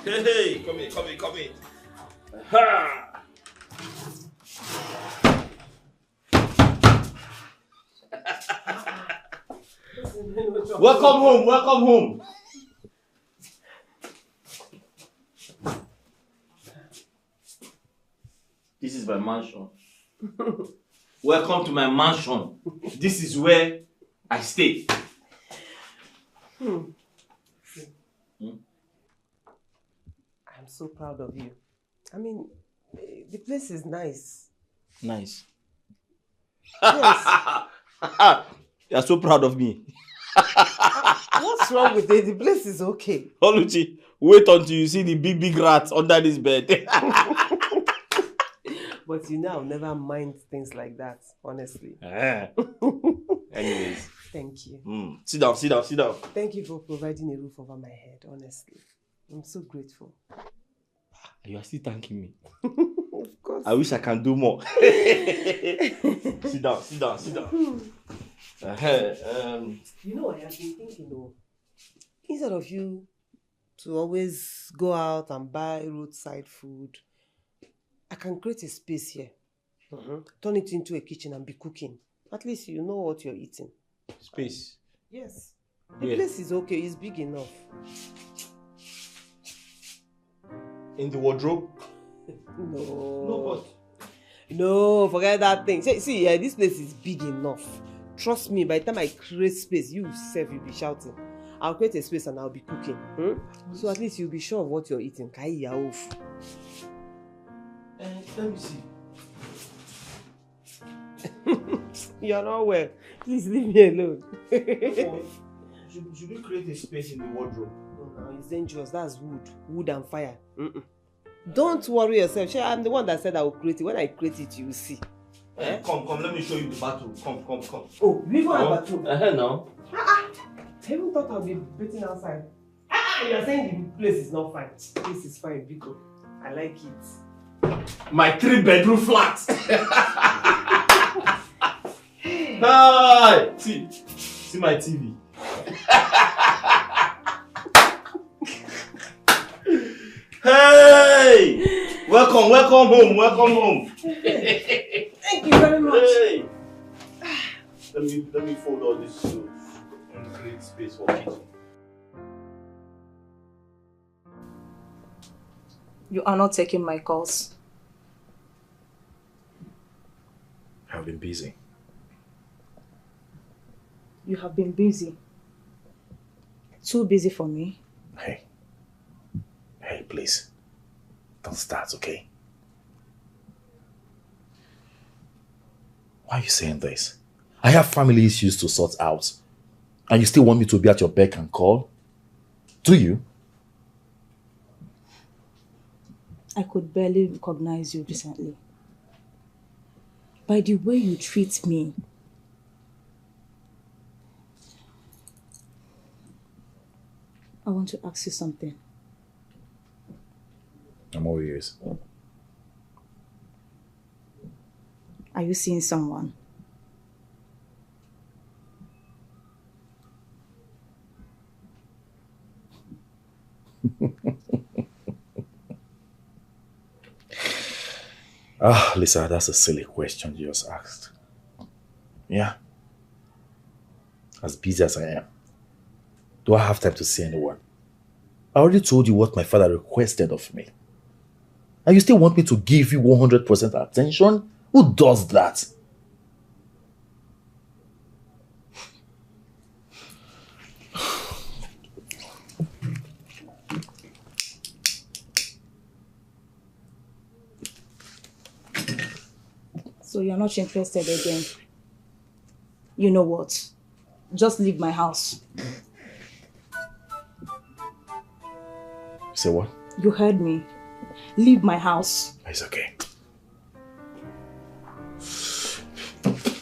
Hey, come in. Ha! Welcome home. This is my mansion. Welcome to my mansion. This is where I stay. I'm so proud of you. I mean, the place is nice. Nice. Yes. You're so proud of me. What's wrong with it? The place is okay. Oluchi, wait until you see the big rats under this bed. But you know, I'll never mind things like that, honestly. Anyways. Thank you. Sit down. Thank you for providing a roof over my head, honestly. I'm so grateful. You are still thanking me. Of course. I wish I can do more. Sit down. You know, I have been thinking, instead of you to always go out and buy roadside food, I can create a space here. Turn it into a kitchen and be cooking. At least you know what you're eating. Space? Yes. The place is okay. It's big enough. In the wardrobe? No, forget that thing. See, this place is big enough. Trust me, by the time I create space, you yourself will be shouting. I'll create a space and I'll be cooking. So at least you'll be sure of what you're eating. Let me see. You're not well. Please leave me alone. Should we create a space in the wardrobe? No, it's dangerous. That's wood and fire. Don't worry yourself. I'm the one that said I will create it. When I create it, you will see. Come, let me show you the bathroom. Come. Oh, you even have a bathroom? No. I even thought I'll be bathing outside. You're saying the place is not fine. This is fine, Biko. I like it. My 3-bedroom flat. Hi! See my TV. Hey! Welcome home. Thank you very much. Hey. Let me fold all this so and create space for kitchen. You are not taking my calls. I've been busy. You have been busy. Too busy for me. Hey, please. Don't start, okay? Why are you saying this? I have family issues to sort out. And you still want me to be at your beck and call? Do you? I could barely recognize you recently. By the way you treat me. I want to ask you something. I'm all ears. Are you seeing someone? Lisa, that's a silly question you just asked. Yeah. As busy as I am, do I have time to see anyone? I already told you what my father requested of me. And you still want me to give you 100% attention? Who does that? So you're not interested again? You know what? Just leave my house. Say what? You heard me. Leave my house. It's okay.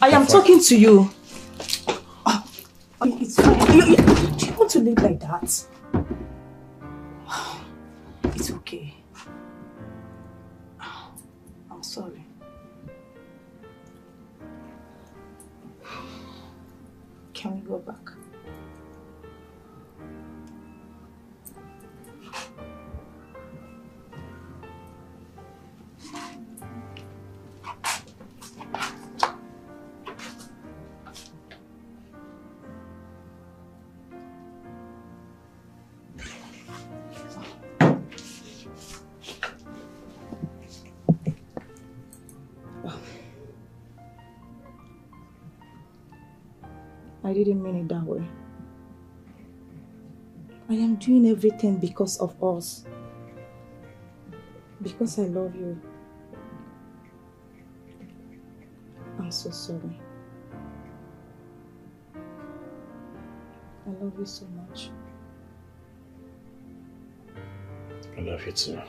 I am talking to you. It's fine. Do you want to live like that? It's okay. I'm sorry. Can we go back? I didn't mean it that way. I am doing everything because of us. Because I love you. I'm so sorry. I love you so much. I love you too.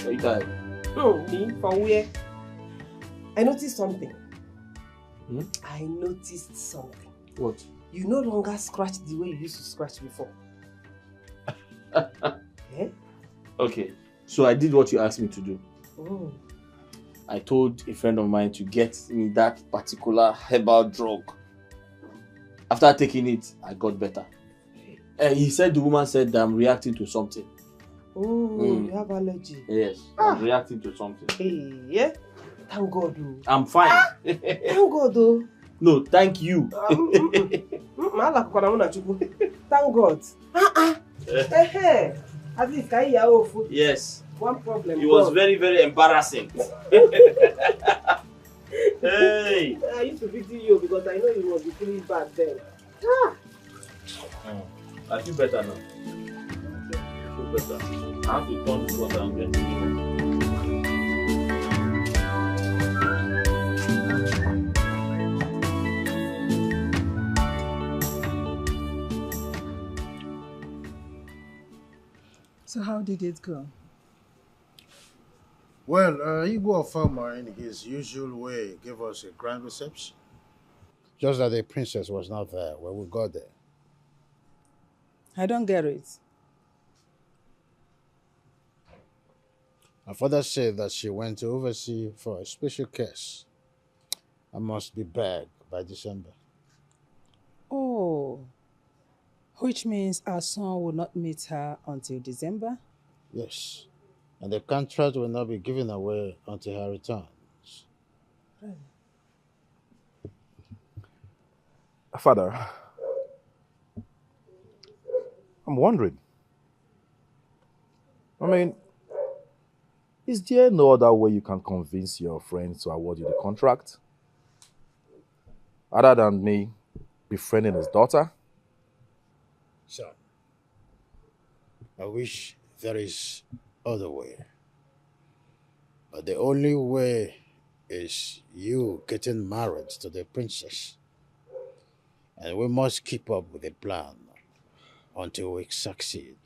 Are you tired? Me? From where? I noticed something. Hmm? I noticed something. What? You no longer scratch the way you used to scratch before. Eh? Okay, so I did what you asked me to do. Oh. I told a friend of mine to get me that particular herbal drug. After taking it, I got better. He said the woman said that I'm reacting to something. Oh, you have allergy. Yes, I'm reacting to something. Hey, yeah? Thank God, though. I'm fine. Thank God, though. No, thank you. Thank God. At least I hear food. Yes. One problem. It was very, very embarrassing. Hey. I used to pity you because I know you must be feeling bad then. I feel better now. I feel better. I have to turn to what I'm getting. So how did it go? Well, Igbo farmer in his usual way gave us a grand reception. Just that the princess was not there when we got there. I don't get it. My father said that she went to overseas for a special case. I must be back by December. Oh, which means our son will not meet her until December? Yes, and the contract will not be given away until her returns. Right. Father, I'm wondering. I mean, is there no other way you can convince your friends to award you the contract? Other than me befriending his daughter? Son, I wish there is other way. But the only way is you getting married to the princess. And we must keep up with the plan until we succeed.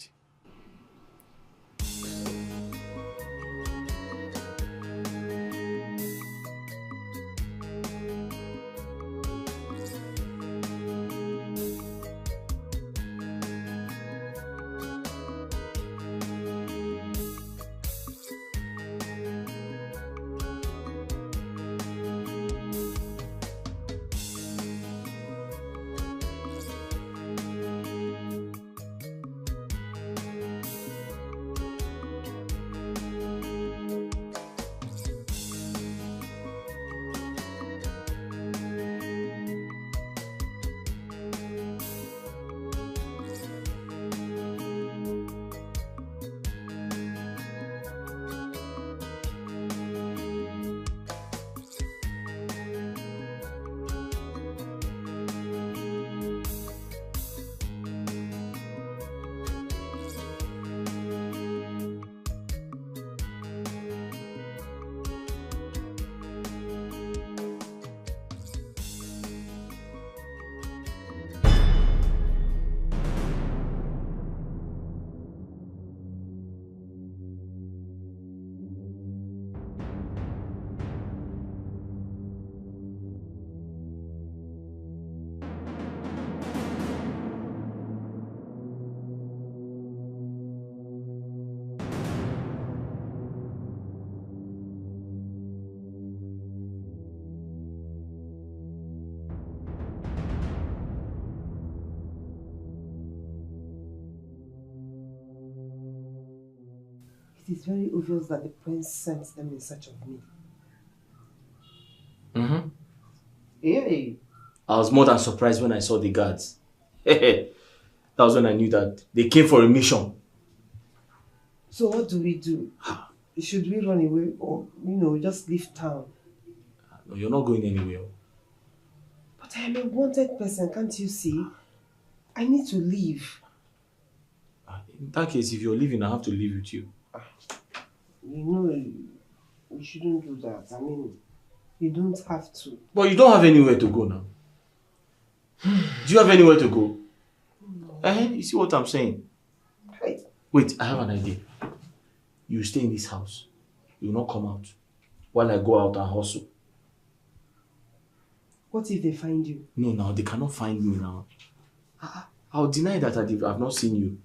It is very obvious that the prince sent them in search of me. Mm-hmm. Hey. I was more than surprised when I saw the guards. That was when I knew that they came for a mission. So what do we do? Should we run away or, just leave town? No, you're not going anywhere. But I am a wanted person, can't you see? I need to leave. In that case, if you're leaving, I have to leave with you. We shouldn't do that. I mean, you don't have to. But you don't have anywhere to go now. Do you have anywhere to go? No. You see what I'm saying? Hey. Wait, I have an idea. You stay in this house. you will not come out while I go out and hustle. What if they find you? No, now they cannot find me now. I'll deny that I've not seen you.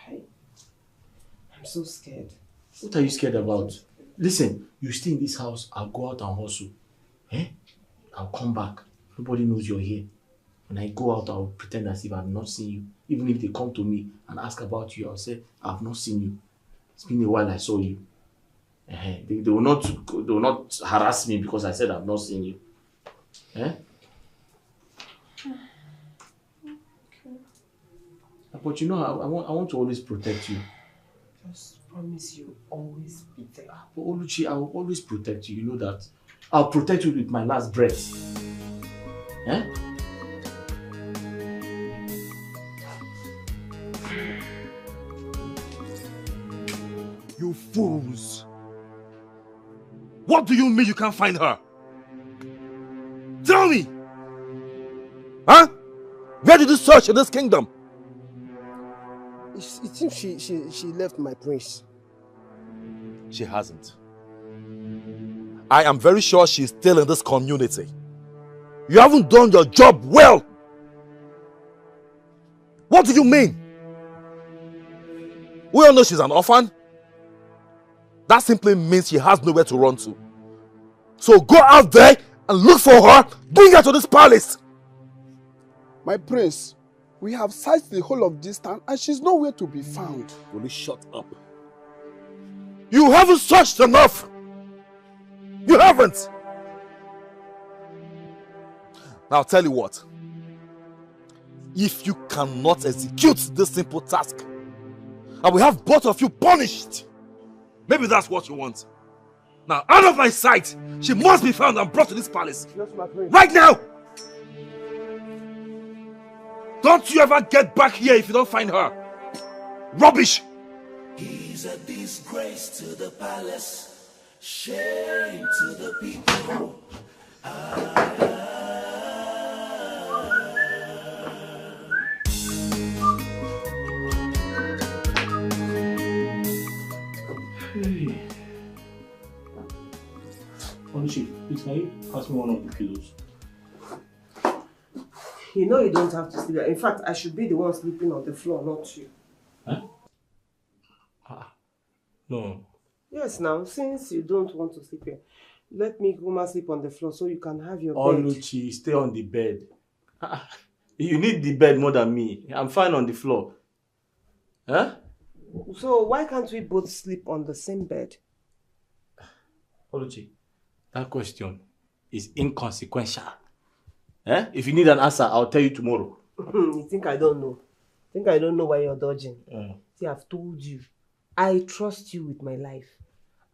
I'm so scared. What are you scared about? Listen, you stay in this house, I'll go out and hustle. I'll come back. Nobody knows you're here. When I go out, I'll pretend as if I've not seen you. Even if they come to me and ask about you, I'll say, I've not seen you. It's been a while I saw you. They will not harass me because I said I've not seen you. But you know, I want to always protect you. Just promise you always be there. But Oluchi, I will always protect you. You know that. I'll protect you with my last breath. You fools! What do you mean you can't find her? Tell me! Huh? Where did you search in this kingdom? It seems she left my prince. She hasn't. I am very sure she's still in this community. You haven't done your job well. What do you mean? We all know she's an orphan. That simply means she has nowhere to run to. So go out there and look for her. Bring her to this palace. My prince, we have searched the whole of this town and she's nowhere to be found. Will you shut up? You haven't searched enough. You haven't. Now I'll tell you what. If you cannot execute this simple task, I will have both of you punished. Maybe that's what you want. Now, out of my sight, she must be found and brought to this palace. Yes, my prince. Right now! Don't you ever get back here if you don't find her. Rubbish! He's a disgrace to the palace, shame to the people. Hey. Oluchi, please can you pass me one of the pillows? You know you don't have to sleep there. In fact, I should be the one sleeping on the floor, not you. No. Yes, now, since you don't want to sleep here, let me go and sleep on the floor so you can have your bed. Oluchi, stay on the bed. You need the bed more than me. I'm fine on the floor. So why can't we both sleep on the same bed? Oluchi, that question is inconsequential. If you need an answer, I'll tell you tomorrow. You think I don't know? Think I don't know why you're dodging? See, I've told you. I trust you with my life.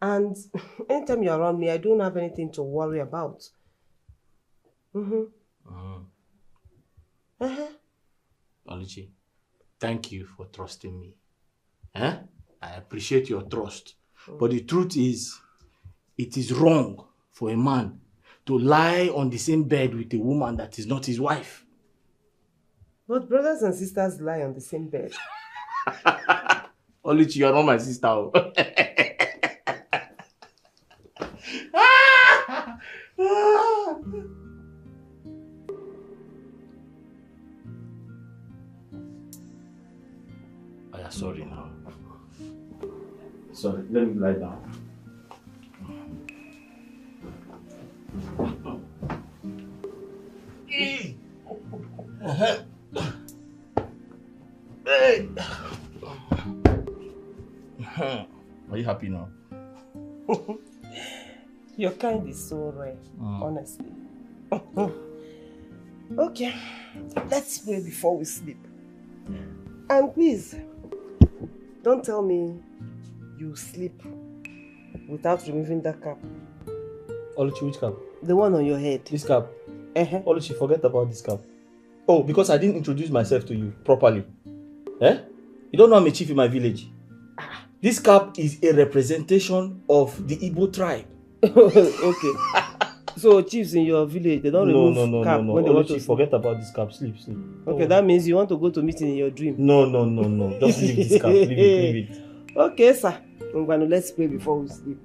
And anytime you're around me, I don't have anything to worry about. Oluchi, thank you for trusting me. I appreciate your trust. But the truth is, it is wrong for a man to lie on the same bed with a woman that is not his wife. But brothers and sisters lie on the same bed. Oluchi, you're not my sister. Sorry now. Sorry, let me lie down. Hey. Are you happy now? Your kind is so rare, honestly. Okay, let's pray before we sleep. And please, don't tell me you sleep without removing that cap. Oluchi, which cap? The one on your head. This cap? Oluchi, forget about this cap. Oh, because I didn't introduce myself to you properly. You don't know I'm a chief in my village. This cap is a representation of the Igbo tribe. Okay. So chiefs in your village, they don't remove cap when they want to forget about this cap. Sleep. Okay, that means you want to go to meeting in your dream. No. Just leave this cap. Leave it. Okay, sir. Let's pray before we sleep.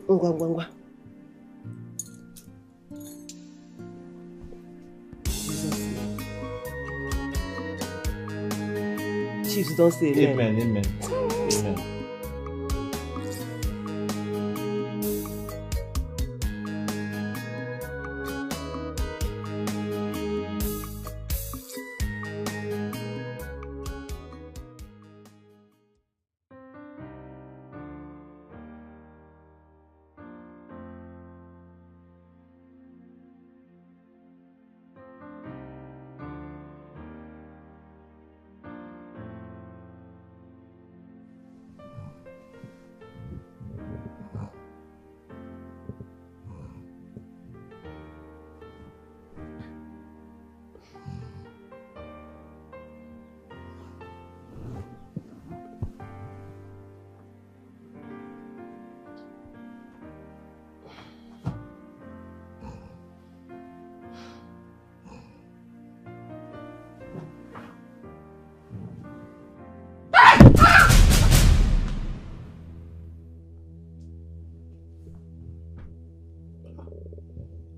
Ngwa. Chiefs don't say amen. Amen. Amen.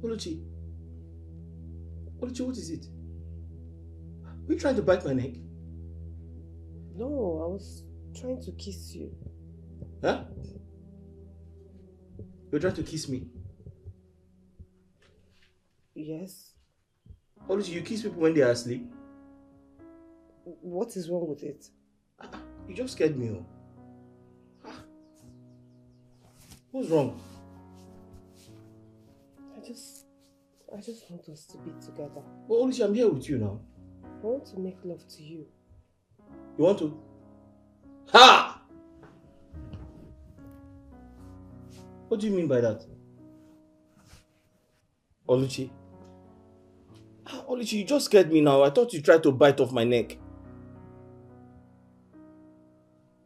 Oluchi, what is it? Are you trying to bite my neck? No, I was trying to kiss you. Huh? You're trying to kiss me? Yes. Oluchi, you kiss people when they are asleep? What is wrong with it? You just scared me. What's wrong? I just want us to be together. Well, Oluchi, I'm here with you now. I want to make love to you. You want to? Ha! What do you mean by that? Oluchi? Oluchi, you just scared me now. I thought you tried to bite off my neck.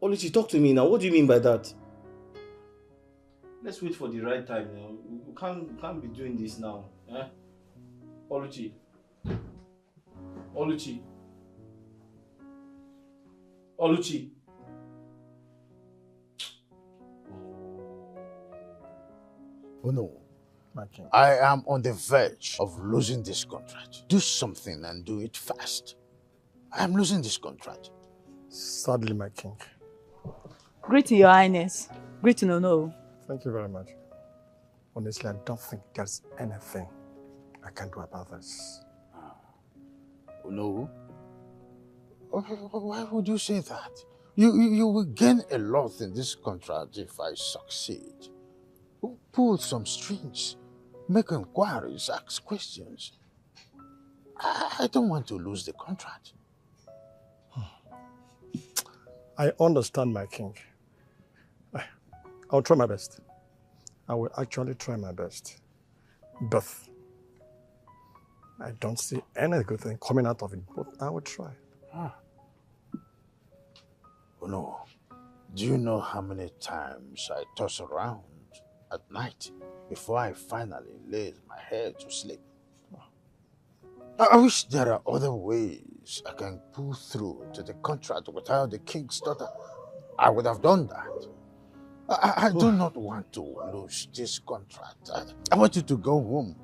Oluchi, talk to me now. What do you mean by that? Let's wait for the right time now. We can't be doing this now. Eh? Oluchi. Oluchi. Oluchi. Oh no. I am on the verge of losing this contract. Do something and do it fast. I am losing this contract. Sadly, my king. Greeting, Your Highness. Greeting, no. Thank you very much. Honestly, I don't think there's anything I can do about this. Oh no. Why would you say that? You will gain a lot in this contract if I succeed. Pull some strings, make inquiries, ask questions. I don't want to lose the contract. I understand, my king. I'll try my best. I will actually try my best. But I don't see any good thing coming out of it, but I will try. Oh no. Do you know how many times I toss around at night before I finally lay my head to sleep? I wish there are other ways I can pull through to the contract without the king's daughter. I would have done that. I do not want to lose this contract. I want you to go home,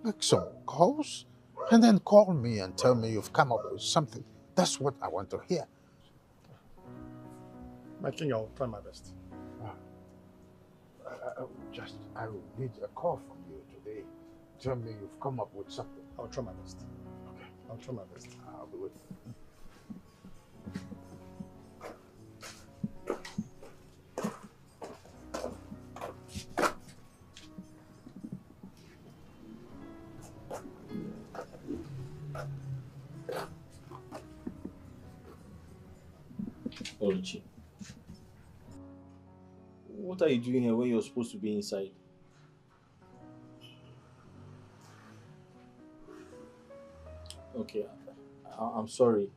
make some calls, and then call me and tell me you've come up with something. That's what I want to hear. My king, I'll try my best. I will need a call from you today. Tell me you've come up with something. I'll try my best. Okay. I'll try my best. I'll be waiting. Oluchi. What are you doing here when you're supposed to be inside? Okay, I'm sorry.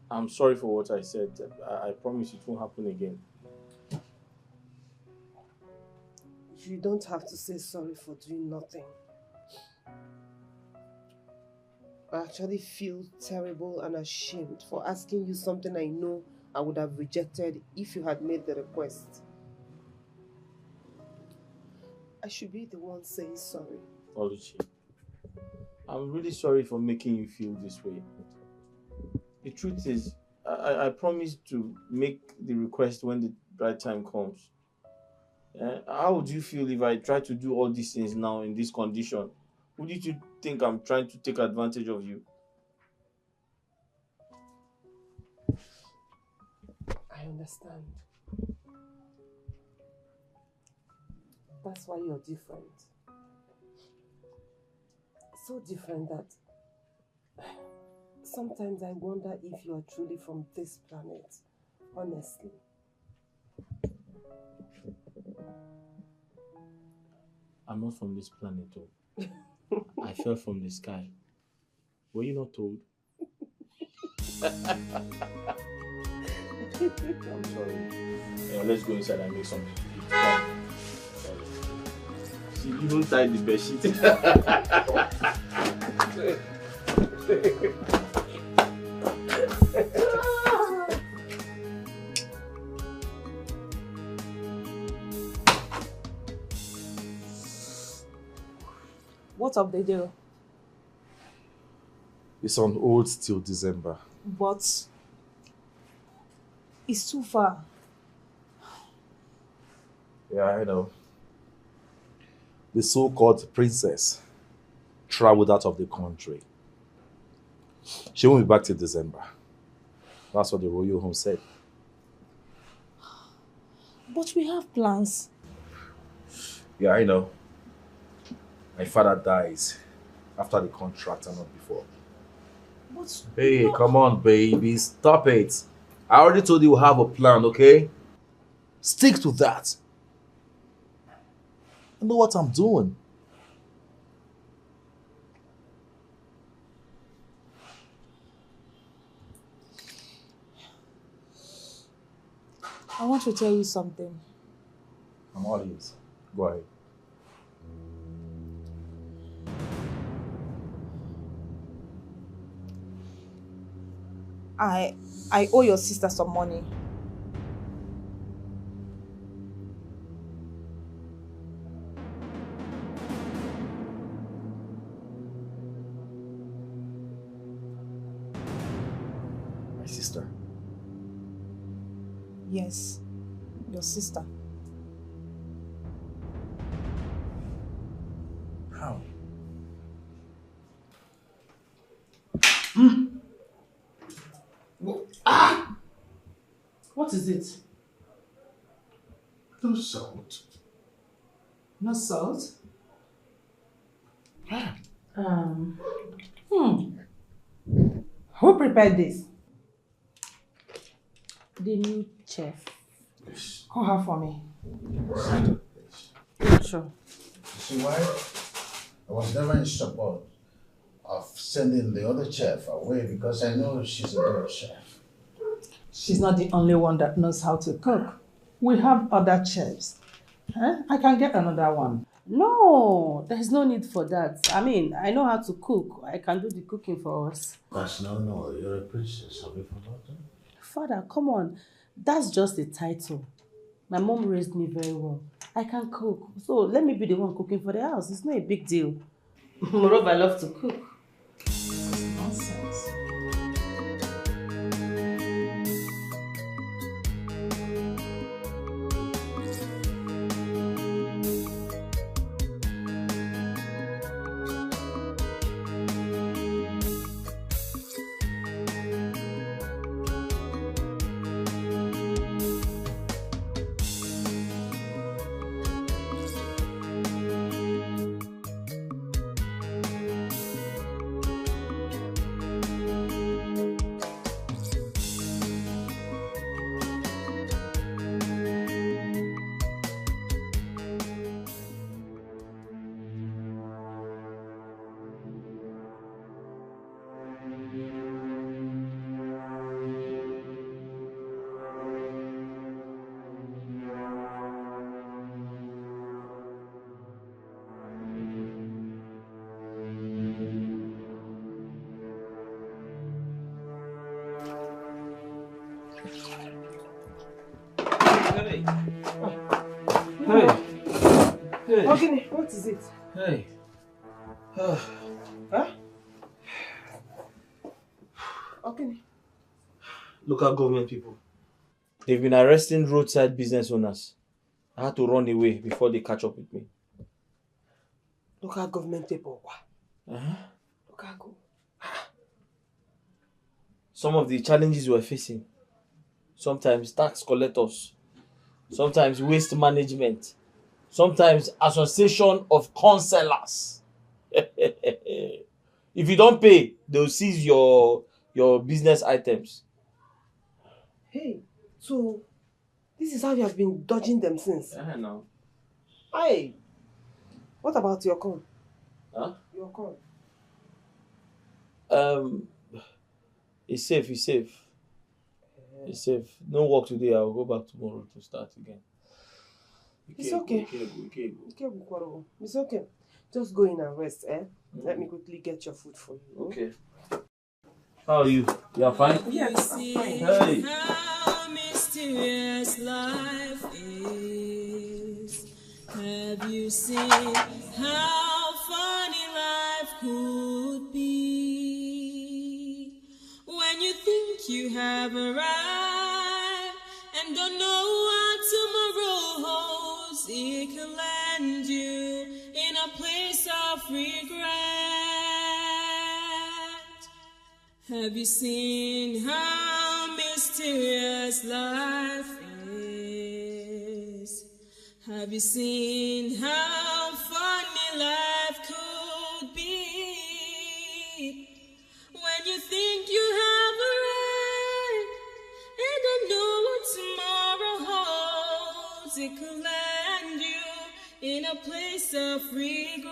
I'm sorry for what I said. I promise it won't happen again. You don't have to say sorry for doing nothing. I actually feel terrible and ashamed for asking you something I know I would have rejected if you had made the request. I should be the one saying sorry. Oluchi, I'm really sorry for making you feel this way. The truth is, I promised to make the request when the right time comes. How would you feel if I try to do all these things now in this condition? Wouldn't you think I'm trying to take advantage of you? I understand. That's why you're different. So different that sometimes I wonder if you're truly from this planet, honestly. I'm not from this planet, though. I fell from the sky. Were you not told? I'm sorry. Let's go inside and make some food. Come. She even tied the bed sheet. What's up, the deal? It's on hold till December. But it's too far. Yeah, I know. The so-called princess traveled out of the country. She won't be back till December. That's what the royal home said. But we have plans. Yeah, I know. My father dies after the contract and not before. But Hey, come on, baby. Stop it. I already told you we have a plan, okay? Stick to that. I know what I'm doing. I want to tell you something. I'm all ears. Go ahead. I owe your sister some money. My sister? Yes, your sister. How? What is it? No salt. No salt? Who prepared this? The new chef. Call her for me. Sure. See why? I was never in support of sending the other chef away because I know she's a good chef. She's not the only one that knows how to cook. We have other chefs. I can get another one. No, there's no need for that. I mean, I know how to cook. I can do the cooking for us. Gosh, no, you're a princess. Have you forgotten? Father, come on. That's just a title. My mom raised me very well. I can cook. So let me be the one cooking for the house. It's not a big deal. Moreover, I love to cook. Nonsense. Hey. Okay, what is it? Hey. Huh? Okay. Local government people. They've been arresting roadside business owners. I had to run away before they catch up with me. Local government people. Uh-huh. Local go. Some of the challenges we're facing. Sometimes tax collectors. Sometimes waste management. Sometimes association of counselors. If you don't pay, they'll seize your business items. Hey, so this is how you have been dodging them since? No. Hey, what about your con? Huh? Your con? It's safe, it's safe. It's safe. No work today, I'll go back tomorrow to start again. It's okay. It's okay. Just go in and rest, eh? Let me quickly get your food for you. Okay. How are you? You are fine? Yes, I'm fine. Hey. How mysterious life is. Have you seen how funny life could be? When you think you have arrived and don't know what tomorrow holds, it can land you in a place of regret. Have you seen how mysterious life is? Have you seen how funny life could be? When you think you have arrived and don't know what tomorrow holds, it could land you in a place of regret.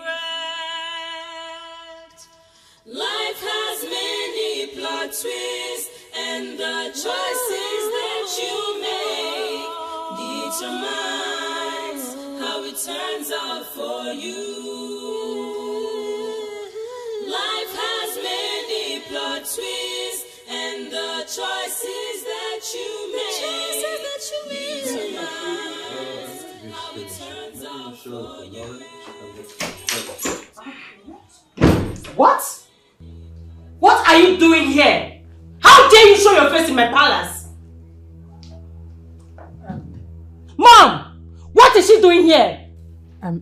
Life has many plot twists, and the choices that you make determines how it turns out for you. Life has many plot twists, and the choices that you make determines how it turns out for you. What? What are you doing here? How dare you show your face in my palace? Mom! What is she doing here?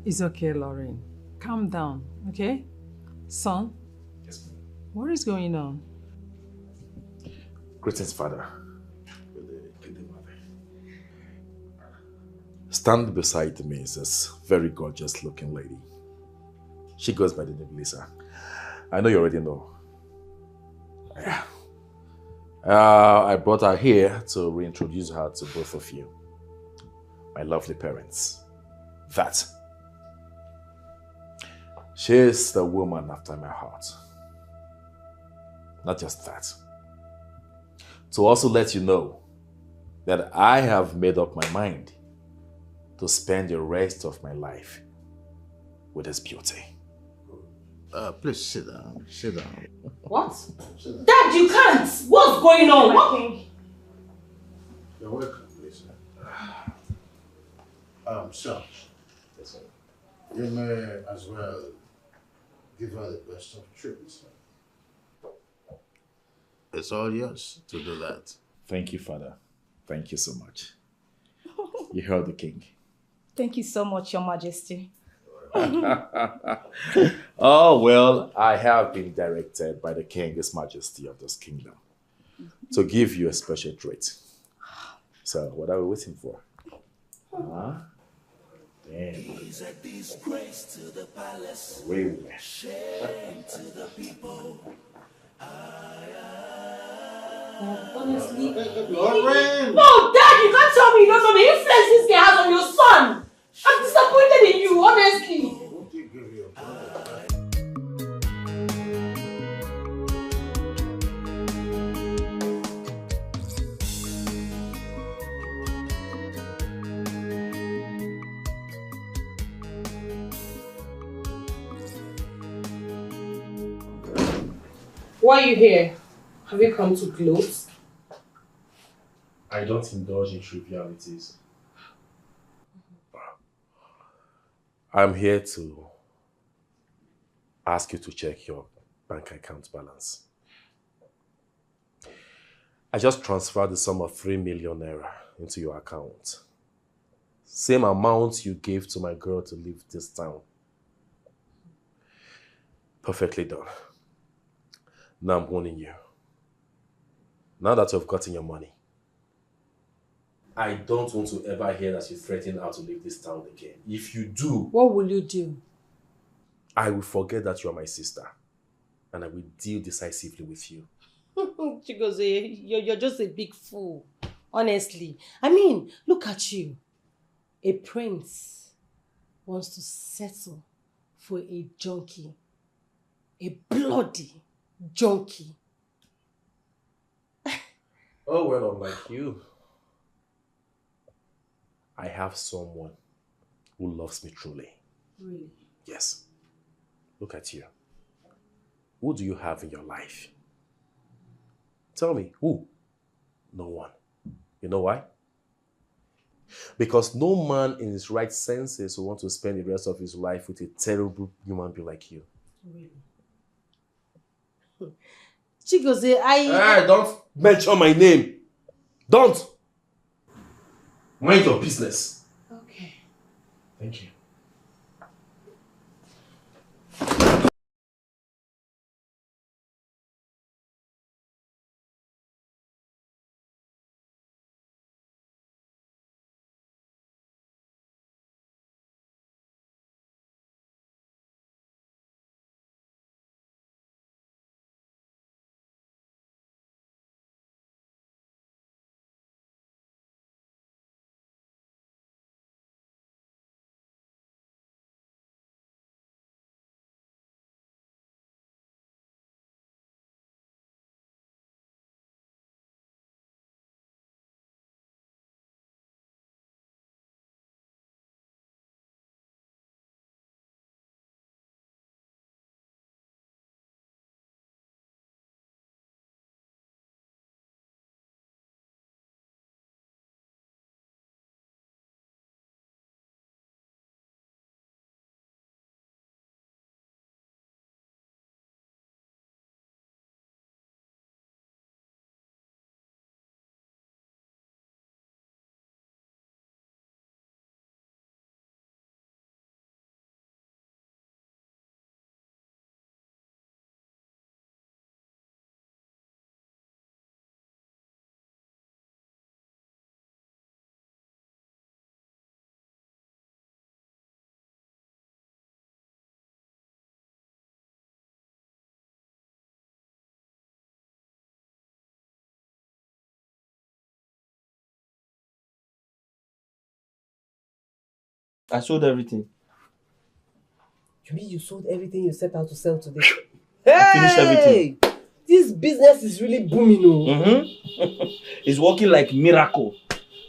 It's okay, Lauren. Calm down, okay? Son? Yes, ma'am. What is going on? Greetings, Father. Stand beside me is this very gorgeous looking lady. She goes by the name Lisa. I know you already know. Yeah. I brought her here to reintroduce her to both of you, my lovely parents. That she is the woman after my heart. Not just that. To also let you know that I have made up my mind to spend the rest of my life with this beauty. Please sit down. Sit down. What? Dad, you can't! What's going on? What? You're welcome, Lisa. So, you may as well give her the best of treatment. It's all yours to do that. Thank you, Father. Thank you so much. You heard the king. Thank you so much, Your Majesty. Oh, well, I have been directed by the king, His Majesty of this kingdom, to give you a special treat. So, what are we waiting for? Damn. He's a disgrace to the palace. Shame to the people. Honestly. Lauren! No, Dad, you can't tell me you don't know the influence this guy has on your son. I'm disappointed in you, honestly. Won't you give your brother Why are you here? Have you come to gloat? I don't indulge in trivialities. I'm here to ask you to check your bank account balance. I just transferred the sum of 3 million naira into your account. Same amount you gave to my girl to leave this town. Perfectly done. Now I'm warning you. Now that you've gotten your money, I don't want to ever hear that you threaten her to leave this town again. If you do... What will you do? I will forget that you are my sister. And I will deal decisively with you. Chigozie, you're just a big fool. Honestly. I mean, look at you. A prince wants to settle for a junkie. A bloody junkie. Oh, well, unlike you, I have someone who loves me truly. Really? Yes. Look at you. Who do you have in your life? Tell me, who? No one. You know why? Because no man in his right senses will want to spend the rest of his life with a terrible human being like you. Really? Chigozie, Hey, don't mention my name. Don't. Mind your business. Okay. Thank you. I sold everything. You mean you sold everything you set out to sell today? I finished everything. This business is really booming. It's working like miracle.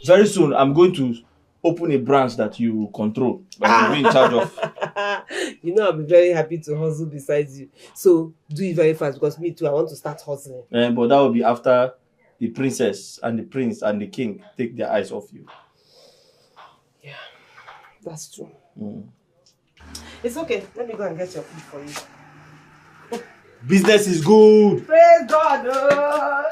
Very soon, I'm going to open a branch that you control. That you'll be in charge of. You know, I'll be very happy to hustle besides you. So do it very fast because me too, I want to start hustling. But that will be after the princess and the prince and the king take their eyes off you. Yeah, that's true. Mm. It's okay. Let me go and get your food for you. Business is good. Praise God. Oh.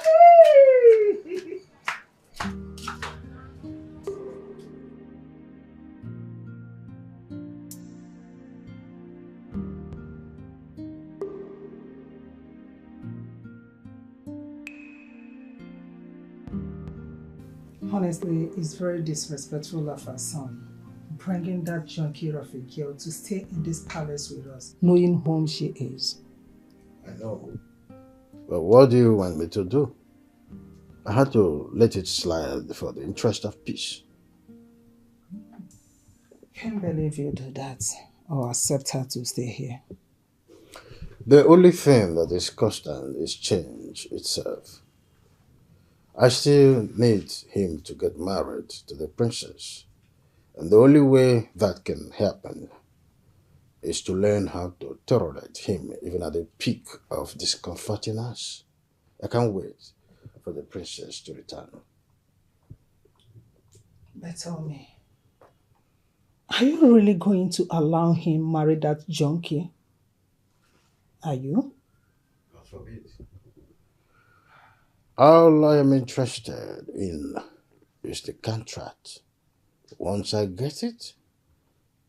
Honestly, it's very disrespectful of our son, bringing that junkie of a girl to stay in this palace with us, knowing whom she is. I know. But what do you want me to do? I had to let it slide for the interest of peace. Can't believe you do that or accept her to stay here. The only thing that is constant is change itself. I still need him to get married to the princess. And the only way that can happen is to learn how to tolerate him even at the peak of discomforting us. I can't wait for the princess to return. But tell me, Are you really going to allow him marry that junkie? Are you? God forbid. All I am interested in is the contract. Once I get it,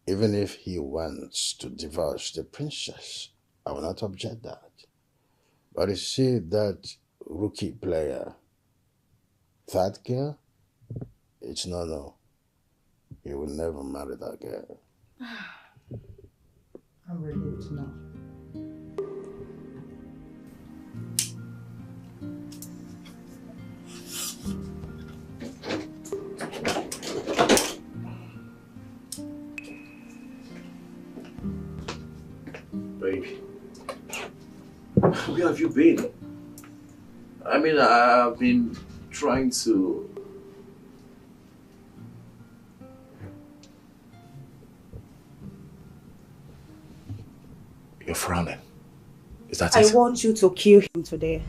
even if he wants to divorce the princess, I will not object that. But you see that rookie player, that girl, it's no. He will never marry that girl. I'm relieved now. Baby, where have you been? I mean, I've been trying to... You're frowning. Is that it? I want you to kill him today.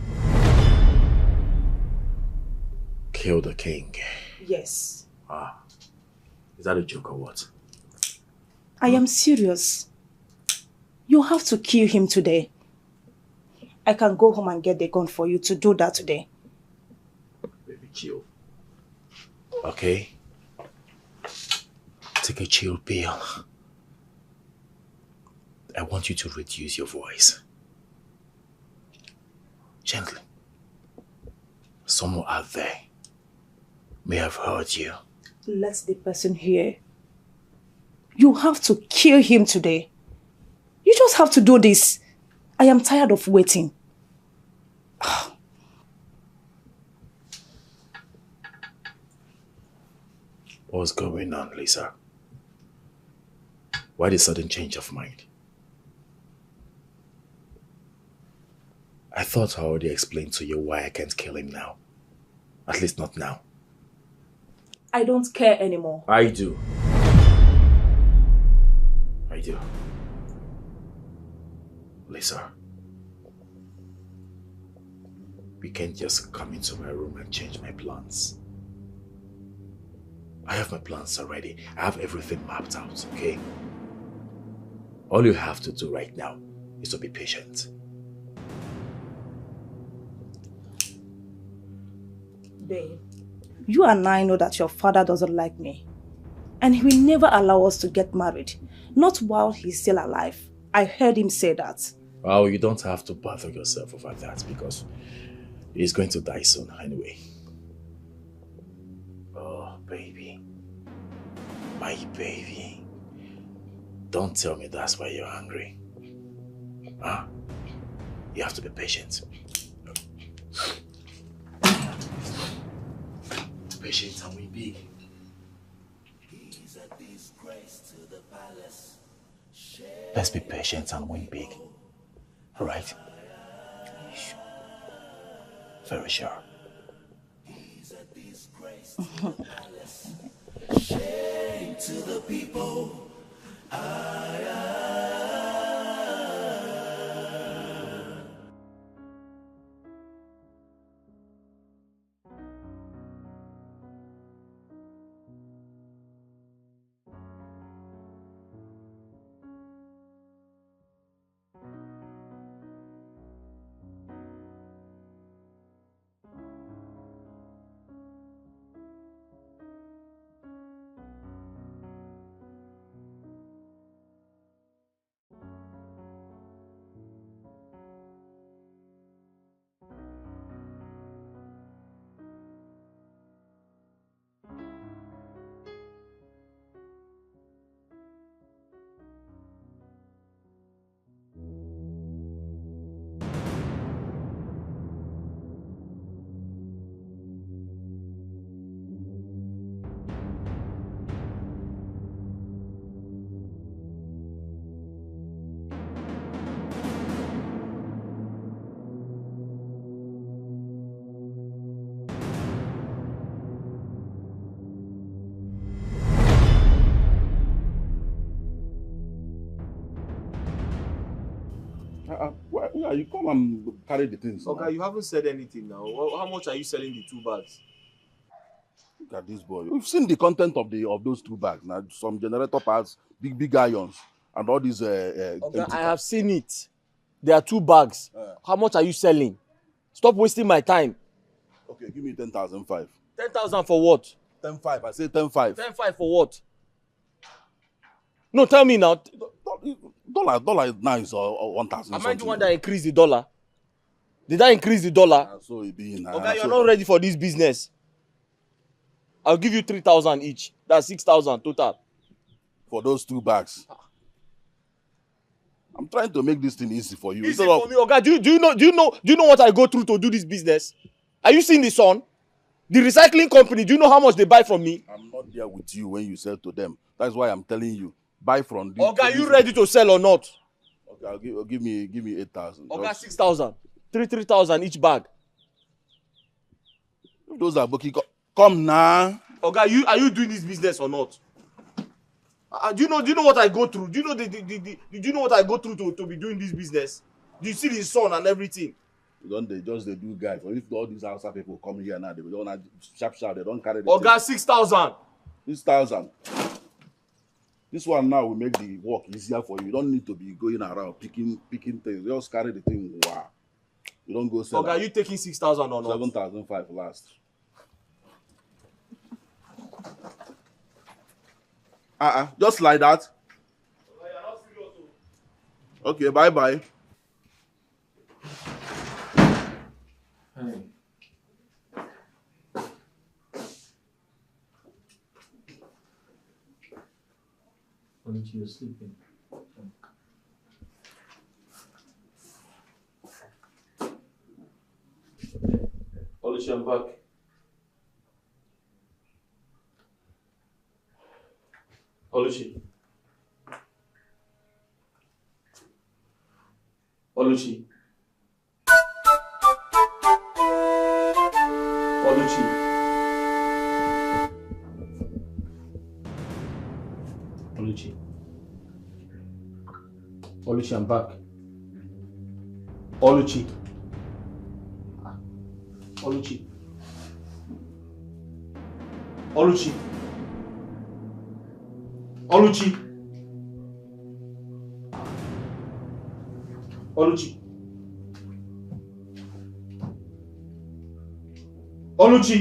Kill the king. Yes. Ah, is that a joke or what? I am serious. You have to kill him today. I can go home and get the gun for you to do that today. Baby, chill. Okay? Take a chill pill. I want you to reduce your voice. Gently. Someone out there may have heard you. Let the person hear. You have to kill him today. You just have to do this. I am tired of waiting. What's going on, Lisa? Why the sudden change of mind? I thought I already explained to you why I can't kill him now. At least not now. I don't care anymore. I do. I do. Lisa, we can't just come into my room and change my plans. I have my plans already. I have everything mapped out, okay? All you have to do right now is to be patient. Babe, you and I know that your father doesn't like me. And he will never allow us to get married. Not while he's still alive. I heard him say that. Well, you don't have to bother yourself over that because he's going to die soon anyway. Oh, baby. My baby. Don't tell me that's why you're hungry. Huh? You have to be patient. Patient and we big. Let's be patient and win big. Alright? Very sure. Shame to the people. Where you come and carry the things? Okay, you haven't said anything now. How much are you selling the 2 bags? Look at this boy. We've seen the content of those 2 bags. Now, some generator parts, big irons, and all these. Okay, I have seen it. There are 2 bags. How much are you selling? Stop wasting my time. Okay, give me 10,500. 10,000 for what? 10,500. I say 10,500. 10,500 for what? No, tell me now. Dollar now is 1,000. Am I the one that increased the dollar? Did I increase the dollar? So it be now. Okay, you're not ready for this business. I'll give you 3,000 each. That's 6,000 total. For those 2 bags. I'm trying to make this thing easy for you. Easy for me, okay? Do you know what I go through to do this business? Are you seeing the sun? The recycling company, do you know how much they buy from me? I'm not there with you when you sell to them. That's why I'm telling you. Buy from this. Okay, are you ready to sell or not? Okay, give me 8,000. Okay, 6,000. 3,000 each bag. If those are booking, come now. Okay, are you doing this business or not? Do you know what I go through? Do you know do you know what I go through to be doing this business? Do you see the sun and everything? They do guys. Or if all these outside people come here now, they don't sharp. They don't carry the. Okay, 6,000. 6,000. This one now will make the work easier for you. You don't need to be going around picking things. You just carry the thing. Wow. You don't go sell. Okay, are you taking 6,000 or not? 7,500 last. Just like that. Okay, bye. Hey. You're sleeping. Oluchi, I'm back. Oluchi. Oluchi. Oluchi, I'm back. Oluchi. Oluchi. Oluchi. Oluchi. Oluchi. Oluchi.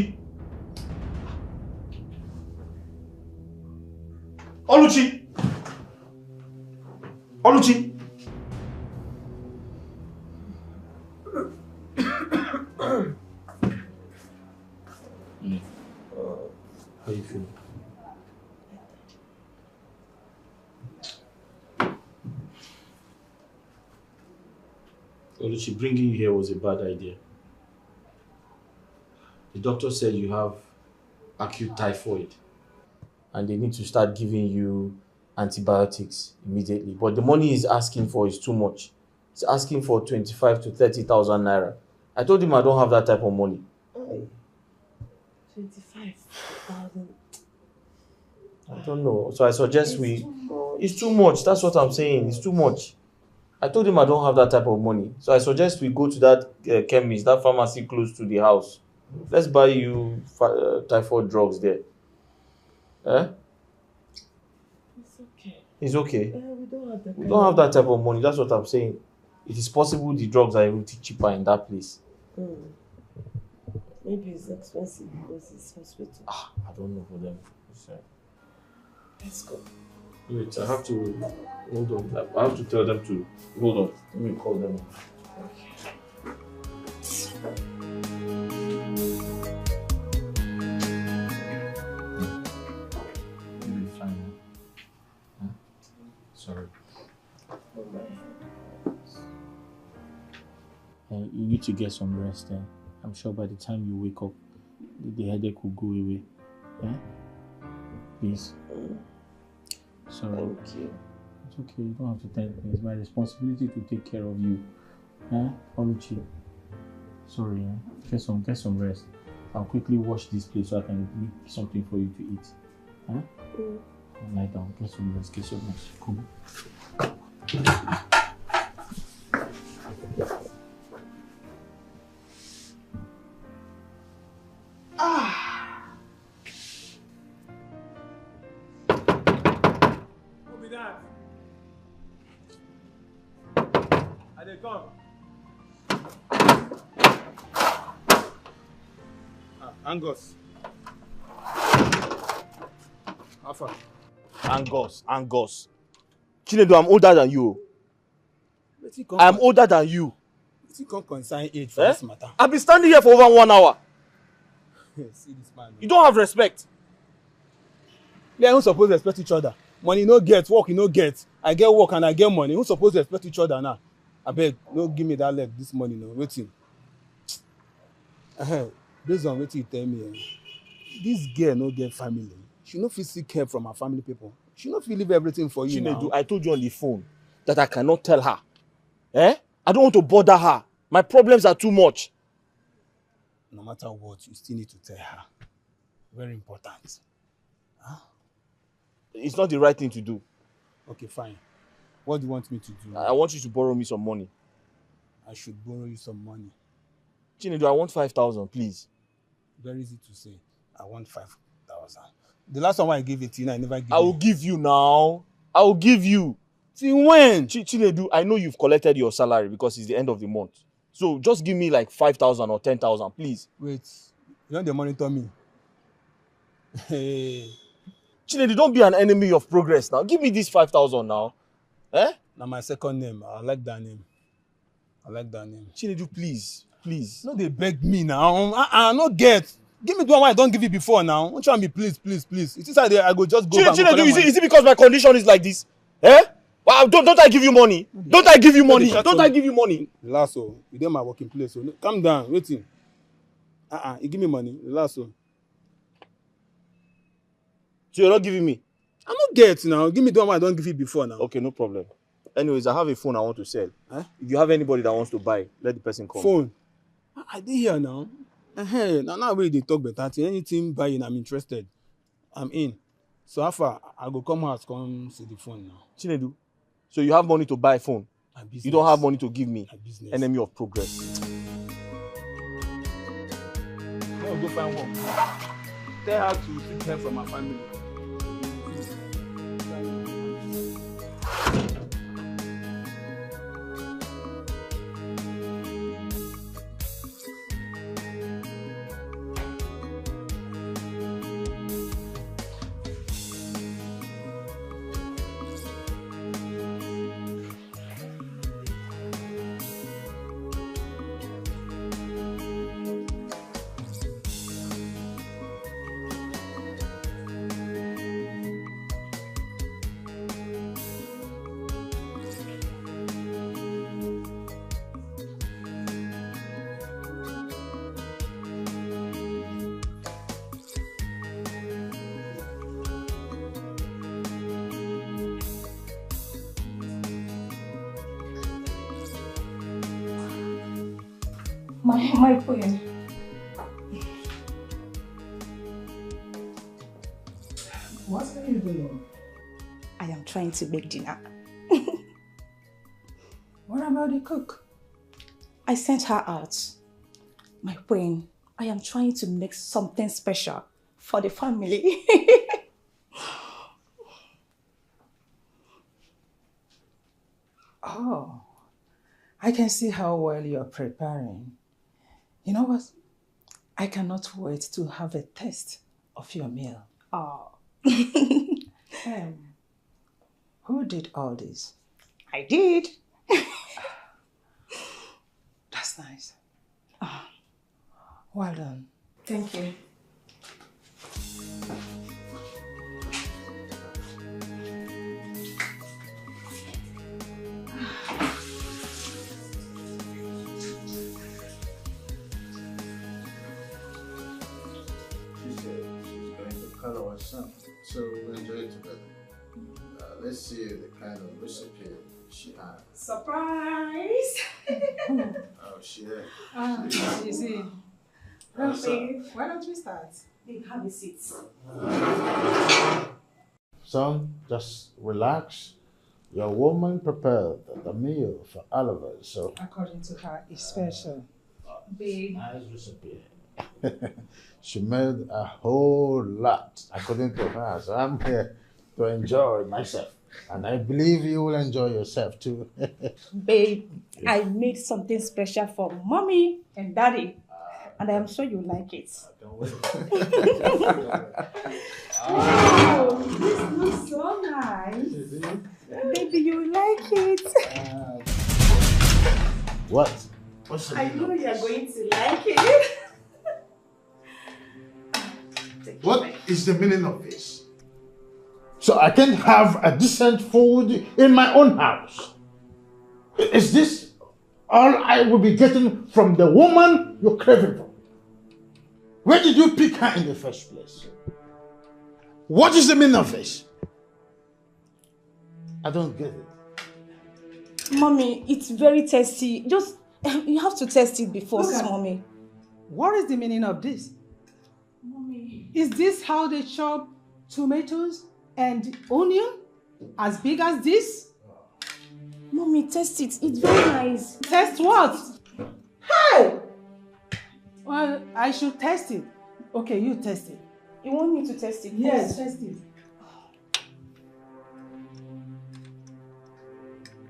Oluchi. Oluchi. How you feel? Oluchi, bringing you here was a bad idea. The doctor said you have acute typhoid and they need to start giving you antibiotics immediately. But the money he's asking for is too much. He's asking for 25 to 30,000 naira. I told him I don't have that type of money. 25,000. I don't know. So I suggest it's too much. That's what I'm saying. It's too much. I told him I don't have that type of money. So I suggest we go to that chemist, that pharmacy close to the house. Let's buy you typhoid drugs there. Eh? It's okay. It's okay. We don't have that type of money. That's what I'm saying. It is possible the drugs are even cheaper in that place. Maybe it's expensive because it's hospital. I don't know for them. Let's go. Wait, I have to hold on. I have to tell them to hold on. Let me call them. Sorry. You need to get some rest. I'm sure by the time you wake up, the headache will go away. Please. Sorry. Thank you. It's okay. You don't have to thank me. It's my responsibility to take care of you. Oluchi. Sorry. Get some rest. I'll quickly wash this place so I can make something for you to eat. Lie down. Get some rest. Come. they come. Angus. Alpha. Angus. Chinedu, I'm older than you. I'm older than you. You can't consign age for this matter. I've been standing here for over 1 hour. See this man. You don't have respect. Yeah, who suppose respect each other? Money no get, work you no get. I get work and I get money. Who suppose respect each other now? I beg, no give me that leg this morning. No, waiting. Based on what you tell me, this girl no get family. She no fit seek help from her family people. She no fit leave everything for you Chinedu, now. I told you on the phone that I cannot tell her. I don't want to bother her. My problems are too much. No matter what, you still need to tell her. Very important. Huh? It's not the right thing to do. Okay, fine. What do you want me to do? I want you to borrow me some money. I should borrow you some money. Chinedu, I want 5,000, please. Very easy to say. I want 5,000. The last one I gave it to you, I never gave I will give you now. I will give you. Till when? Chinedu, I know you've collected your salary because it's the end of the month. So just give me like 5,000 or 10,000, please. Wait, you don't monitor me. Hey. Chinedu, don't be an enemy of progress now. Give me this 5,000 now. Now my second name. I like that name. Chinedu, please. No, they beg me now. I no get. Give me the one I don't give you before now. Don't try me, please. It's inside there. I go just go. Chinedu, is it because my condition is like this? Wow, don't I give you money? Don't I give you money? Relax, you dey my working place. So calm down, waiting. You give me money. Relax, So you're not giving me? I'm not get now. Give me the one I don't give you before now. Okay, no problem. Anyways, I have a phone I want to sell. If you have anybody that wants to buy, let the person come. Phone? I did hear now. Now where they talk better. Anything buying, I'm interested. I'm in. So how far? I go come out, come see the phone now. Chinedu, so you have money to buy a phone? You don't have money to give me? Enemy of progress. I'll go find work. Tell her to seek help from my family. My queen. What are you doing? I am trying to make dinner. What about the cook? I sent her out. My queen, I am trying to make something special for the family. Oh, I can see how well you're preparing. You know what? I cannot wait to have a taste of your meal. Oh. Who did all this? I did. That's nice. Well done. Thank you. So we'll enjoy it together. Let's see the kind of recipe she had. Surprise! Oh, shit. Easy. Well, babe, why don't we start? Babe, have a seat. Son, just relax. Your woman prepared the meal for all of us, so. According to her, it's special. Babe. Nice recipe. She made a whole lot, according to her, so I'm here to enjoy myself. And I believe you will enjoy yourself too. Babe, I made something special for mommy and daddy. And I am sure you like it. Wow, this looks so nice. Baby, you like it. What? What's the I meaning know of you are this? going to like it. What is the meaning of this? So I can have a decent food in my own house. Is this all I will be getting from the woman you're craving for? Where did you pick her in the first place? What is the meaning of this? I don't get it. Mommy, it's very tasty. Just, you have to taste it before, Look at- mommy. What is the meaning of this? Mommy. Is this how they chop tomatoes and onion as big as this? Mommy, taste it. It's very nice. Test what? Hey! Well, I should test it. Okay, you test it. You want me to test it? Yes, first? test it.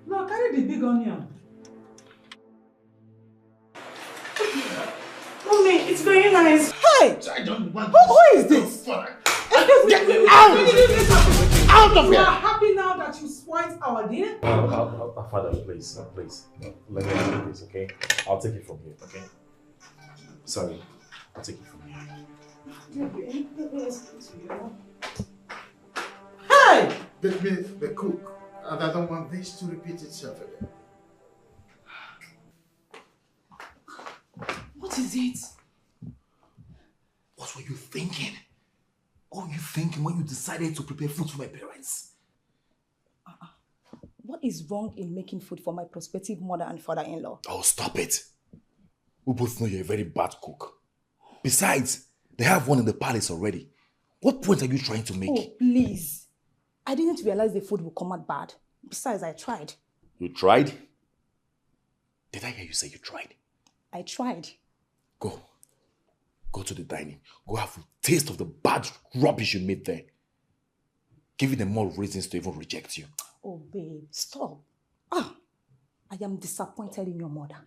No, carry the big onion. Mommy, it's very nice. Hey! I don't want Who is this? Get out! Out of You here! are happy now that you spoiled our dinner? Father, please. Let me handle this, okay? I'll take it from here, okay? Sorry, I'll take it from here. Hey! Get me the cook, and I don't want this to repeat itself again. What is it? What were you thinking? What were you thinking when you decided to prepare food for my parents? What is wrong in making food for my prospective mother and father-in-law? Oh, stop it. We both know you're a very bad cook. Besides, they have one in the palace already. What point are you trying to make? Oh, please. I didn't realize the food would come out bad. Besides, I tried. You tried? Did I hear you say you tried? I tried. Go. Go to the dining. Go have a taste of the bad rubbish you made there. Giving them more reasons to even reject you. Oh, babe, stop. I am disappointed in your mother.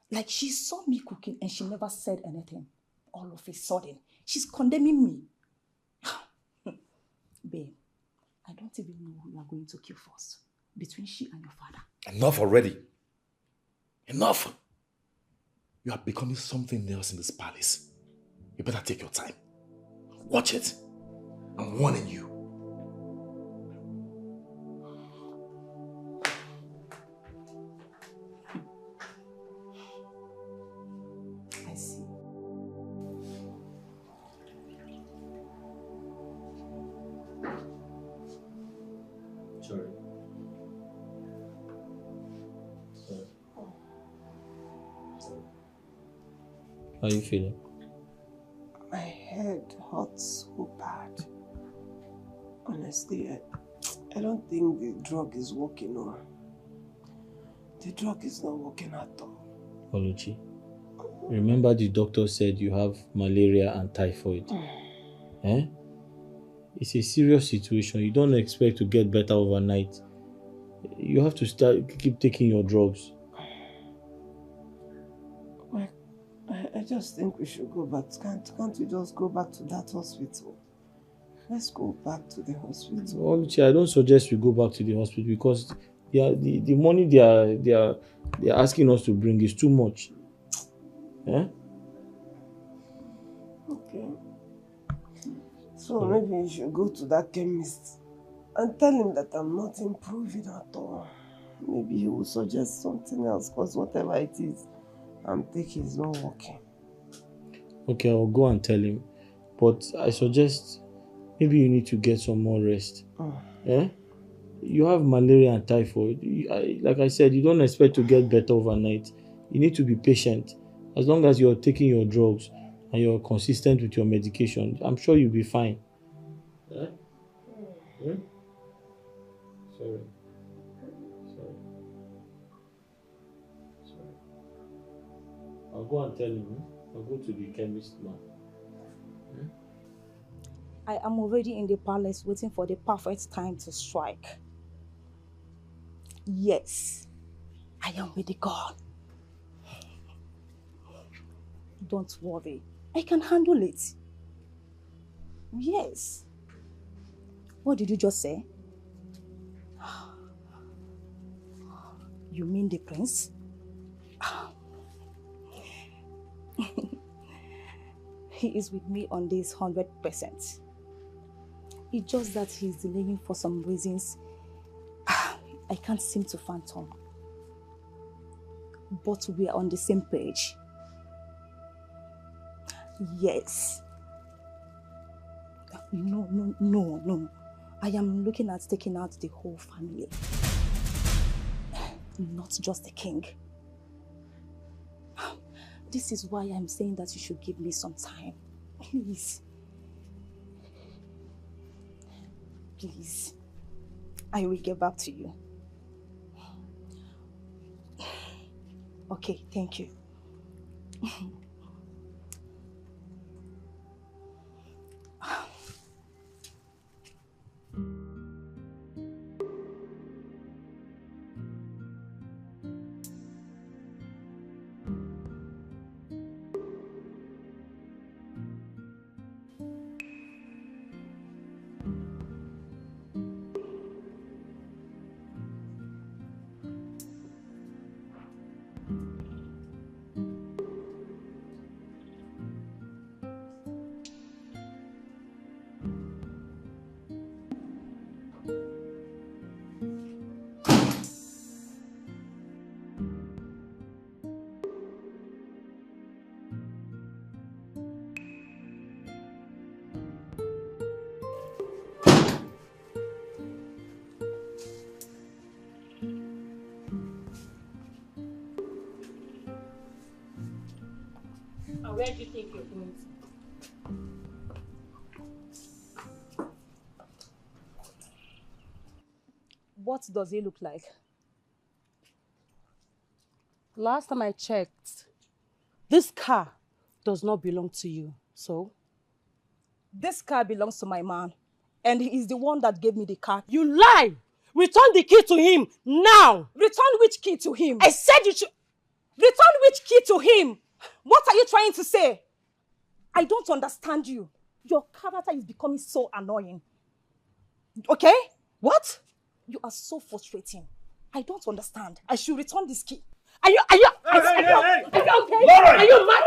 Like, she saw me cooking and she never said anything. All of a sudden, she's condemning me. Babe, I don't even know who you are going to kill first. Between she and your father. Enough already. Enough. You are becoming something else in this palace. You better take your time. Watch it. I'm warning you. I see. Sorry. How are you feeling? My head hurts so bad. Honestly, I don't think the drug is working. No. The drug is not working at all. Oluchi, remember the doctor said you have malaria and typhoid. It's a serious situation. You don't expect to get better overnight. You have to keep taking your drugs. I just think we should go back. Can't we just go back to that hospital? Let's go back to the hospital. Oluchi, I don't suggest we go back to the hospital because the money they are asking us to bring is too much. Okay. So maybe you should go to that chemist and tell him that I'm not improving at all. Maybe he will suggest something else because whatever it is I'm taking is not working. Okay, I'll go and tell him. But I suggest maybe you need to get some more rest. You have malaria and typhoid. Like I said, you don't expect to get better overnight. You need to be patient. As long as you're taking your drugs and you're consistent with your medication, I'm sure you'll be fine. Sorry. I'll go and tell him. I'll go to the chemist now. I am already in the palace waiting for the perfect time to strike. Yes, I am with the god. Don't worry, I can handle it. Yes. What did you just say? You mean the prince? He is with me on this 100%. It's just that he's delaying for some reasons I can't seem to fathom. But we are on the same page. Yes. No. I am looking at taking out the whole family. Not just the king. This is why I'm saying that you should give me some time. Please. Please. I will get back to you. Okay, thank you. Where do you think you're going to? What does he look like? Last time I checked, this car does not belong to you, so? This car belongs to my man, and he is the one that gave me the car. You lie! Return the key to him, now! Return which key to him? I said you should... Return which key to him? What are you trying to say? I don't understand you. Your character is becoming so annoying. Okay? What? You are so frustrating. I don't understand. I should return this key. Are you okay? Lauren! Are you mad?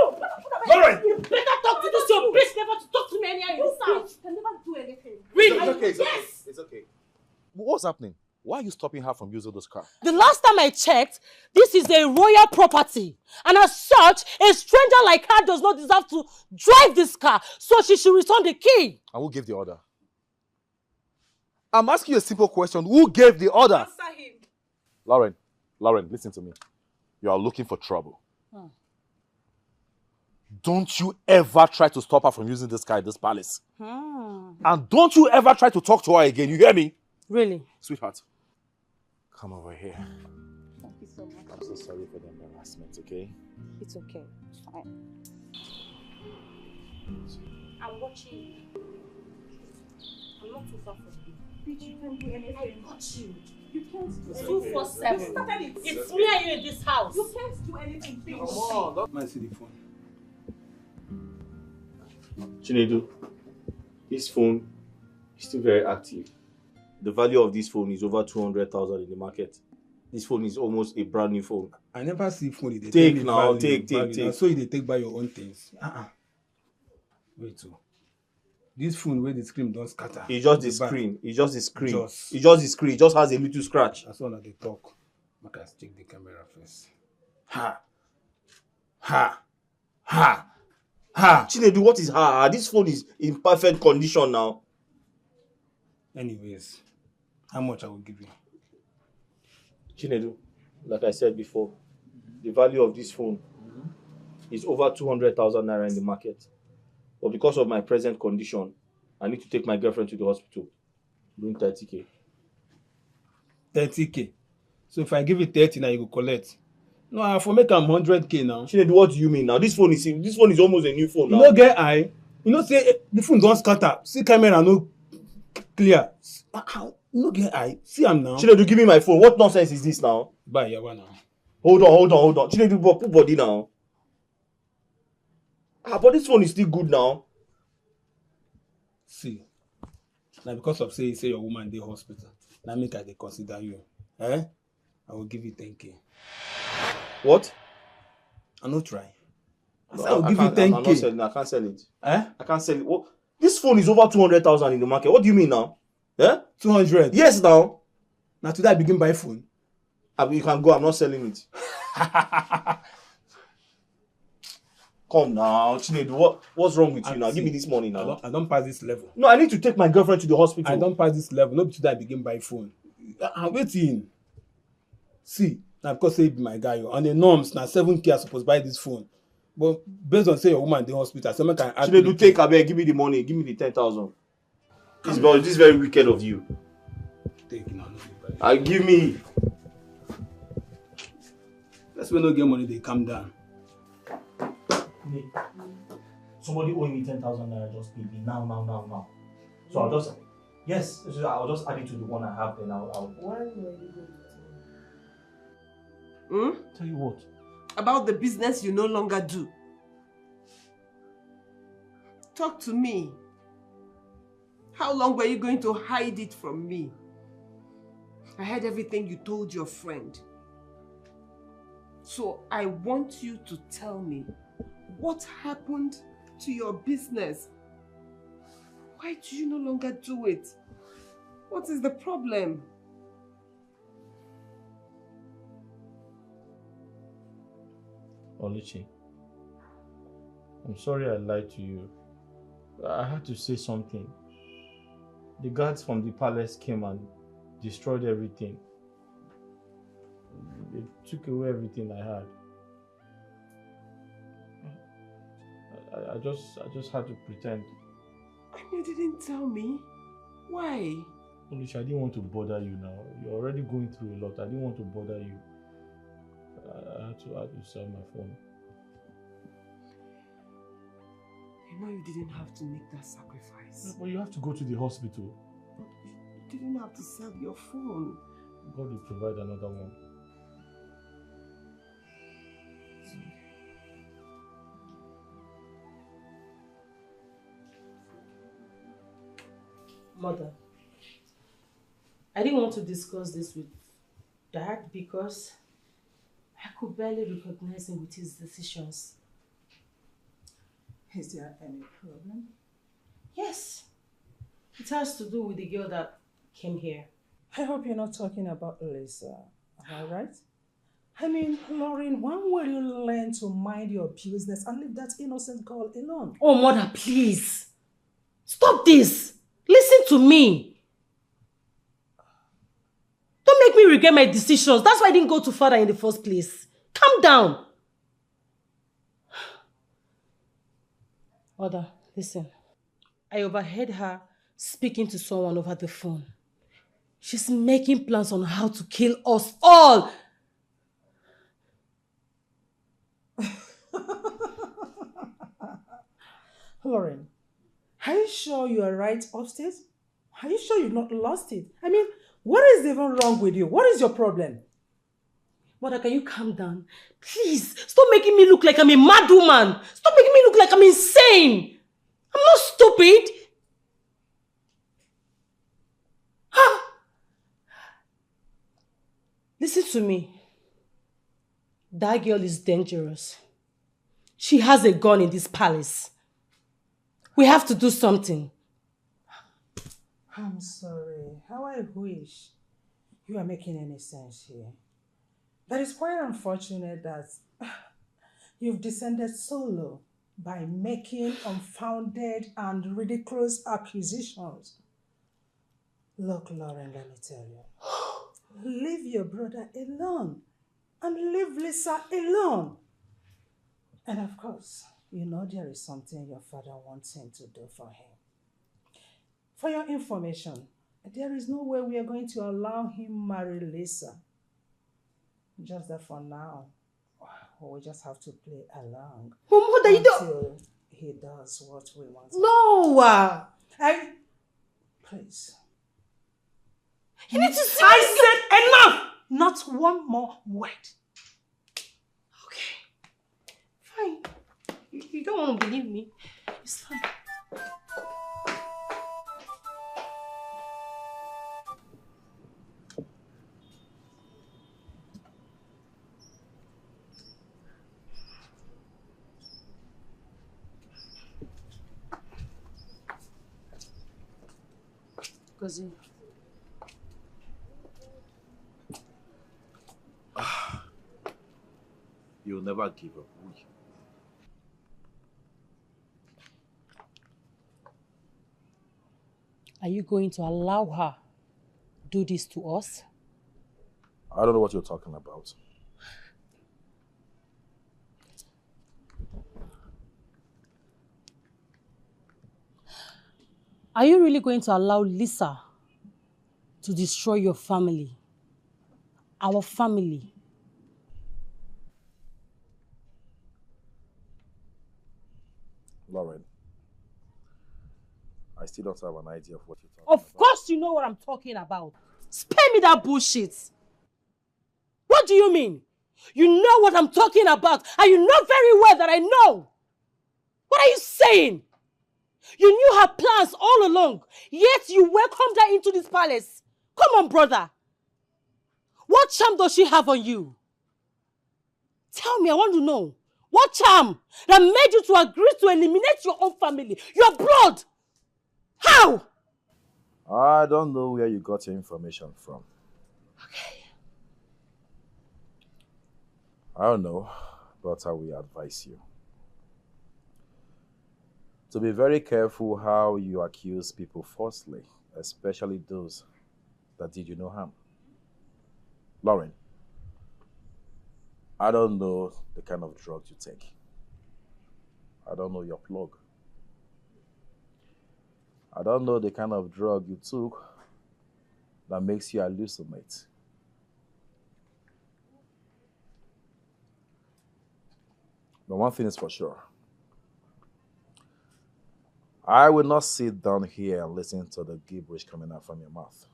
Lauren! You better talk to this your bitch never to talk to me anyhow in this house. You can never do anything. Really? It's okay, Yes! It's okay. What's happening? Why are you stopping her from using this car? The last time I checked, this is a royal property. And as such, a stranger like her does not deserve to drive this car. So she should return the key. And who gave the order? I'm asking you a simple question. Who gave the order? Answer him. Lauren, listen to me. You are looking for trouble. Don't you ever try to stop her from using this car in this palace. And don't you ever try to talk to her again. You hear me? Really? Sweetheart, come over here. Thank you so much. I'm so sorry for the embarrassment, okay? It's okay. It's fine. I'm watching you. I'm not too far from you. Bitch, you can't do anything. I got you. You can't do 247. You started it. It's me and you in this house. You can't do anything, bitch. Come on, don't mind see the phone. Chinedu, this phone is still very active. The value of this phone is over 200,000 in the market. This phone is almost a brand new phone. I never see phone. They Take now, take. So you take by your own things. Wait, so this phone where the screen don't scatter. It's just the screen. It's just the screen. Just. It's just the screen. It just has a little scratch. That's all that they talk. Make us check the camera first. Chinedu, what is ha? This phone is in perfect condition now. Anyways, how much I will give you? Chinedu, like I said before, the value of this phone is over 200,000 naira in the market. But because of my present condition, I need to take my girlfriend to the hospital. Bring 30K. 30K. So if I give you 30 now, you go collect. No, I have to make 100K now. Chinedu, what do you mean now? This phone is almost a new phone now. You no get eye. You know, say the phone don't scatter. See camera no clear. How? No get eye. See am now. Chinedu, give me my phone. What nonsense is this now? Bye, Yawa now. Hold on. Chinedu, put body now. But this phone is still good now. See, now because of say your woman dey hospital, now make I dey consider you. I will give you 10K. What? I no try. No, I will give you 10K. I'm not selling. I can't sell it. I can't sell it. What? This phone is over 200,000 in the market. What do you mean now? 200. Yes, now. Now today I begin buy phone. You can go. I'm not selling it. Come now, Chinedu. What's wrong with you now? Give me this money now. I don't pass this level. No, I need to take my girlfriend to the hospital. I don't pass this level. No, today I begin buy phone. I'm waiting. See, now because say be my guy, on the norms now 7K I supposed buy this phone. But based on say your woman in the hospital, someone can add. Chinedu, take abeg, give me the money. Give me the 10,000. This is very wicked of you. Take now. Give me. That's when no get money, they calm down. Somebody owing me 10,000 naira just paid me now. So I'll just I'll just add it to the one I have. Then I'll. Why were you going to tell you what? About the business you no longer do. Talk to me. How long were you going to hide it from me? I heard everything you told your friend. So I want you to tell me what happened to your business. Why do you no longer do it? What is the problem? Oluchi, I'm sorry I lied to you. I had to say something. The guards from the palace came and destroyed everything. They took away everything I had. I just had to pretend. And you didn't tell me? Why? Oluchi, I didn't want to bother you now. You're already going through a lot. I didn't want to bother you. I had to sell my phone. You know you didn't have to make that sacrifice. But you have to go to the hospital. But you didn't have to sell your phone. God will provide another one. Mother, I didn't want to discuss this with Dad because I could barely recognize him with his decisions. Is there any problem? Yes. It has to do with the girl that came here. I hope you're not talking about Lisa. Am I right? I mean, Lauren, when will you learn to mind your business and leave that innocent girl alone? Oh, Mother, please. Stop this. Listen to me. Don't make me regret my decisions. That's why I didn't go to father in the first place. Calm down. Mother, listen. I overheard her speaking to someone over the phone. She's making plans on how to kill us all. Lauren, are you sure you are right upstairs? Are you sure you've not lost it? I mean, what is even wrong with you? What is your problem? Mother, can you calm down? Please, stop making me look like I'm a mad woman. Stop making me look like I'm insane. I'm not stupid. Listen to me. That girl is dangerous. She has a gun in this palace. We have to do something. I'm sorry. How I wish you are making any sense here. That is quite unfortunate that you've descended so low by making unfounded and ridiculous accusations. Look, Lauren, let me tell you. Leave your brother alone and leave Lisa alone. And of course, you know there is something your father wants him to do for him. For your information, there is no way we are going to allow him marry Lisa. Just that for now, we just have to play along. Mother, you don't... until he does what we want. No! Please. You need to see I said enough! Not one more word. Okay. Fine. You don't want to believe me. It's fine. Gozi. You'll never give up, will you? Are you going to allow her do this to us? I don't know what you're talking about. Are you really going to allow Lisa to destroy your family? Our family? Lauren, I still don't have an idea of what you're talking Of course you know what I'm talking about. Spare me that bullshit. What do you mean? You know what I'm talking about, and you know very well that I know. What are you saying? You knew her plans all along, yet you welcomed her into this palace. Come on, brother. What charm does she have on you? Tell me, I want to know. What charm that made you to agree to eliminate your own family, your blood? How? I don't know where you got your information from. Okay. I don't know, but I will advise you to be very careful how you accuse people falsely, especially those that did you no harm. Lauren, I don't know the kind of drugs you take. I don't know your plug. I don't know the kind of drug you took that makes you hallucinate. But one thing is for sure. I will not sit down here and listen to the gibberish coming out from your mouth.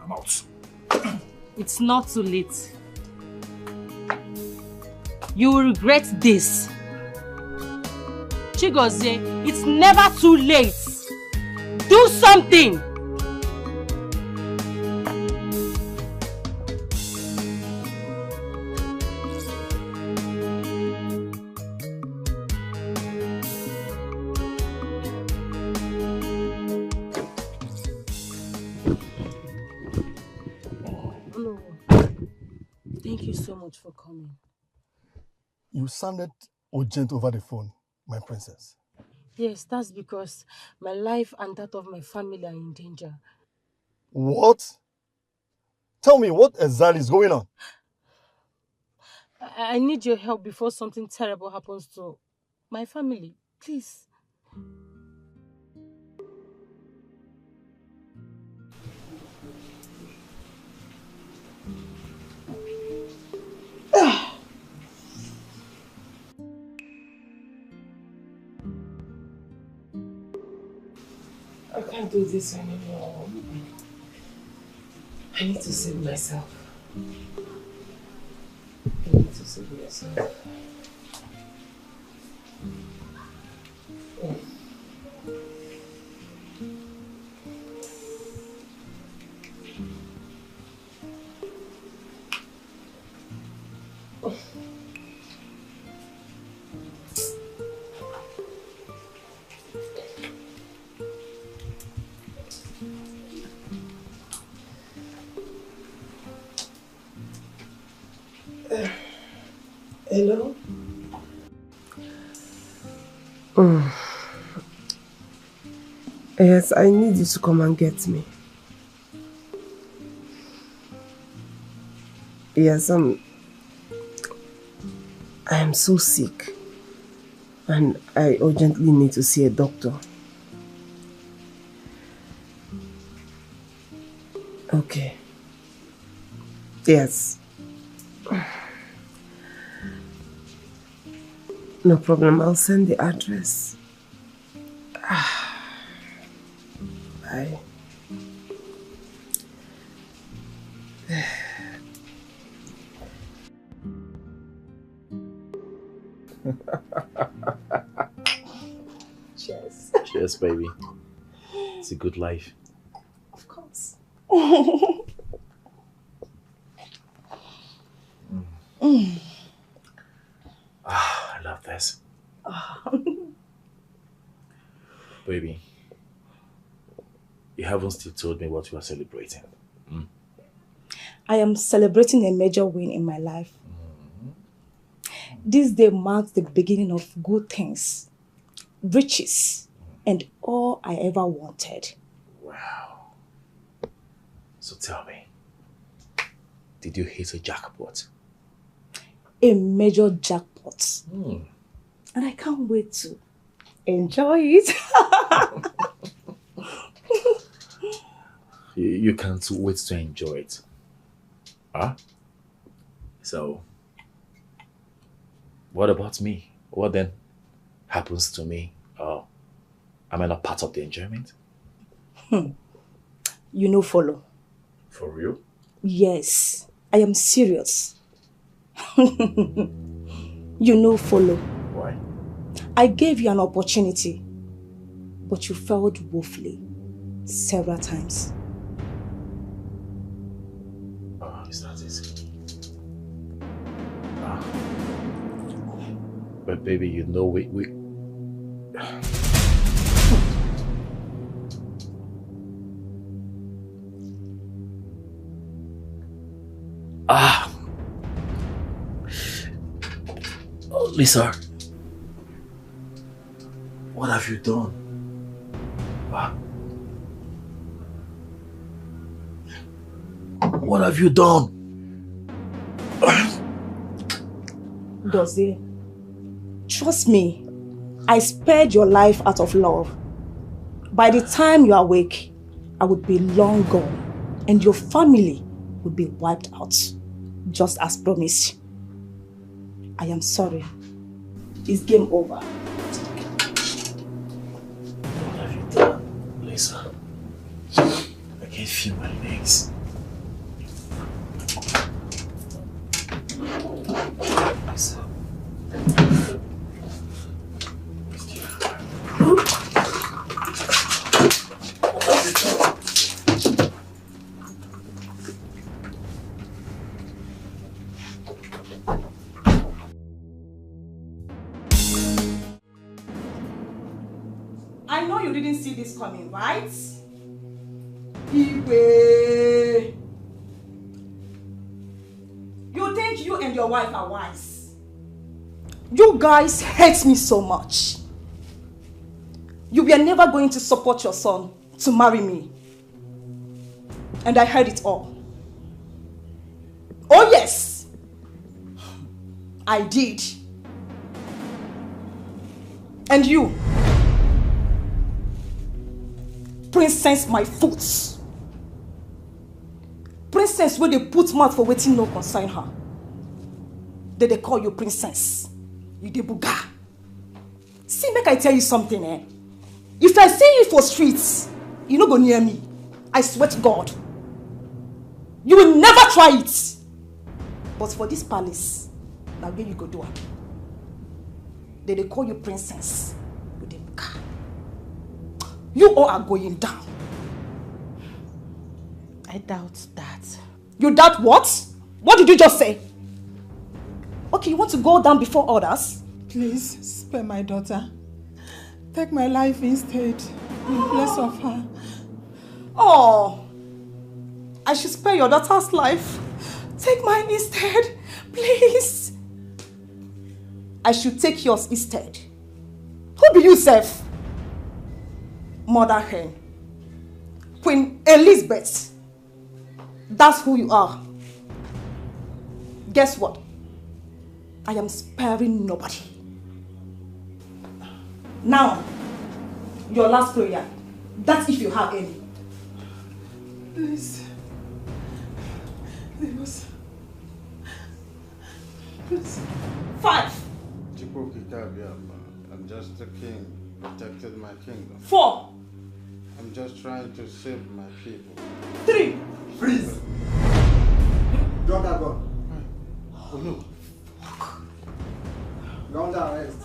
I'm out. It's not too late. You will regret this. Chigozie, it's never too late. Do something. Thank you so much for coming. You sounded urgent over the phone, my princess. Yes, that's because my life and that of my family are in danger. What? Tell me, what exactly is going on? I need your help before something terrible happens to my family. Please. I can't do this anymore. I need to save myself. I need to save myself. Hello? Yes, I need you to come and get me. Yes, I am so sick and I urgently need to see a doctor. Okay. Yes. No problem, I'll send the address. Bye. Cheers. Cheers, baby. It's a good life. Of course. I love this. Baby, you haven't still told me what you are celebrating. I am celebrating a major win in my life. This day marks the beginning of good things, riches, and all I ever wanted. Wow. So tell me, did you hit a jackpot? A major jackpot. And I can't wait to enjoy it. You can't wait to enjoy it. Huh? So, what about me? What then happens to me? Am I not part of the enjoyment? You know, follow. For real? Yes, I am serious. You know, follow. Why? I gave you an opportunity, but you failed woefully several times. Oh, is that it? But baby, you know we Oh, Lisa, what have you done? What have you done? Dozie, trust me, I spared your life out of love. By the time you awake, I would be long gone and your family would be wiped out, just as promised. I am sorry. It's game over. What have you done, Lisa? I can't feel my legs. Lisa. I know you didn't see this coming, right? Iwe. You think you and your wife are wise? You guys hate me so much. You were never going to support your son to marry me. And I heard it all. Oh yes, I did. And you, princess my foot. Princess where they put mouth for waiting no concern her. They call you princess. You de buga. See, make I tell you something, eh? If I see you for streets, you no go near me. I swear to God. You will never try it. But for this palace, now where you go do it. They call you princess. You de buga. You all are going down. I doubt that. You doubt what? What did you just say? Okay, you want to go down before others? Please, spare my daughter. Take my life instead, in place of her. Oh, I should spare your daughter's life. Take mine instead, please. I should take yours instead. Who be you, Seth? Mother hen. Queen Elizabeth. That's who you are. Guess what? I am sparing nobody. Now, your last prayer. That's if you have any. Please. Leave us. Please. 5. I'm just a king, protecting my kingdom. 4. I'm just trying to save my people. 3. Freeze! Drop that gun. Oh no. Go under arrest.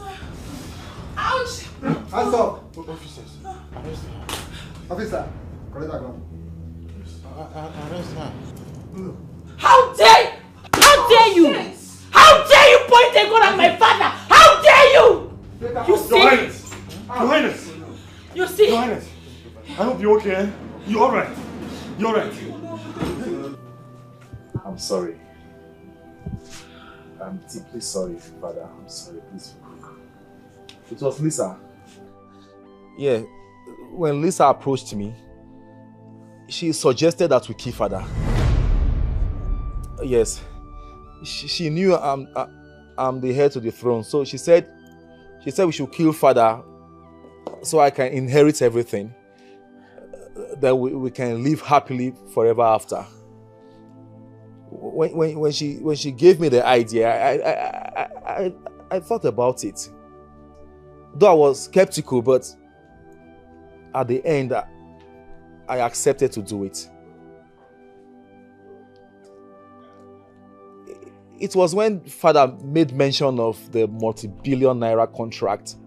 Ouch! Hands up! Officers, arrest her. Officer, collect that gun. Arrest her. How dare you? How dare you point a gun at my father? How dare you? You see? Your Highness! Your Highness! You see? Your Highness! I hope you're okay. You're alright. You're alright. I'm sorry. I'm deeply sorry, Father. I'm sorry. Please forgive me. It was Lisa. Yeah, when Lisa approached me, she suggested that we kill Father. Yes, she knew I'm the heir to the throne, so she said we should kill Father so I can inherit everything. That we can live happily forever after. When she gave me the idea, I thought about it. Though I was skeptical, but at the end, I accepted to do it. It was when Father made mention of the multi-billion naira contract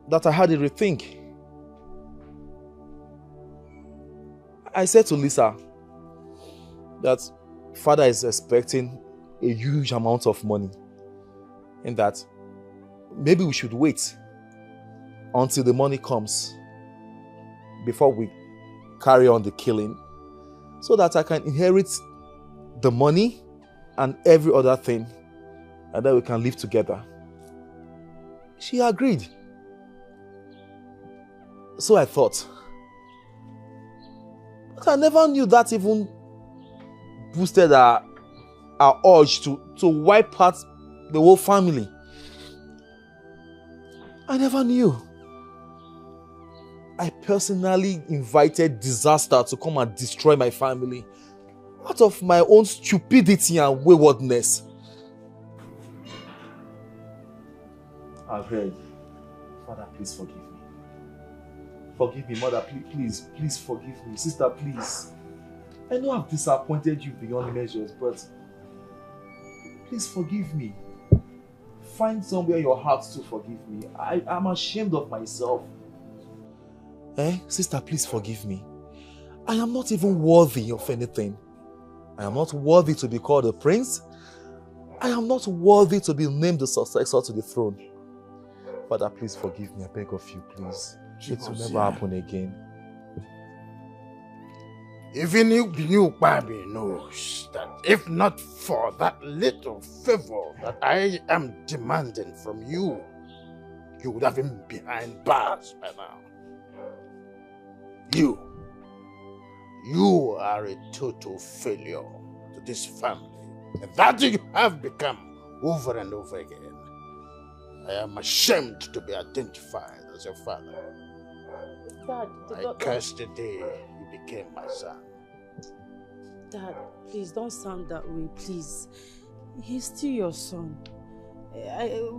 that I had a rethink. I said to Lisa that Father is expecting a huge amount of money and that maybe we should wait until the money comes before we carry on the killing so that I can inherit the money and every other thing and then we can live together. She agreed. So I thought. But I never knew that even boosted our urge to wipe out the whole family. I never knew. I personally invited disaster to come and destroy my family out of my own stupidity and waywardness. I've heard. Father, please forgive me. Forgive me, Mother, please forgive me. Sister, please. I know I've disappointed you beyond measures, but please forgive me. Find somewhere in your heart to forgive me. I'm ashamed of myself. Sister, please forgive me. I am not even worthy of anything. I am not worthy to be called a prince. I am not worthy to be named the successor to the throne. Father, please forgive me. I beg of you, please. It will never happen again. Even you, Baby, knows that if not for that little favor that I am demanding from you, you would have been behind bars by now. You are a total failure to this family. And that you have become over and over again. I am ashamed to be identified as your father. Dad, I curse the day you became my son. Dad, please don't sound that way, please. He's still your son.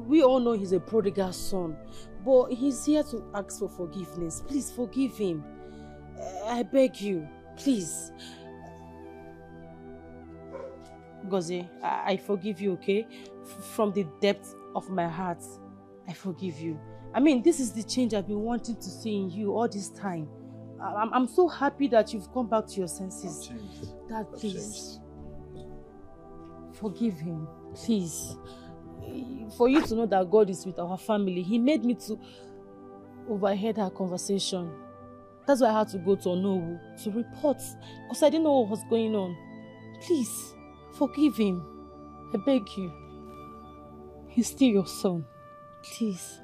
We all know he's a prodigal son, but he's here to ask for forgiveness. Please forgive him. I beg you, please. Gozie, I forgive you, okay? From the depth of my heart, I forgive you. I mean, this is the change I've been wanting to see in you all this time. I'm so happy that you've come back to your senses. Dad, please. Forgive him, please. For you to know that God is with our family, He made me to overheard our conversation. That's why I had to go to Onowu to report, because I didn't know what was going on. Please, forgive him. I beg you. He's still your son. Please.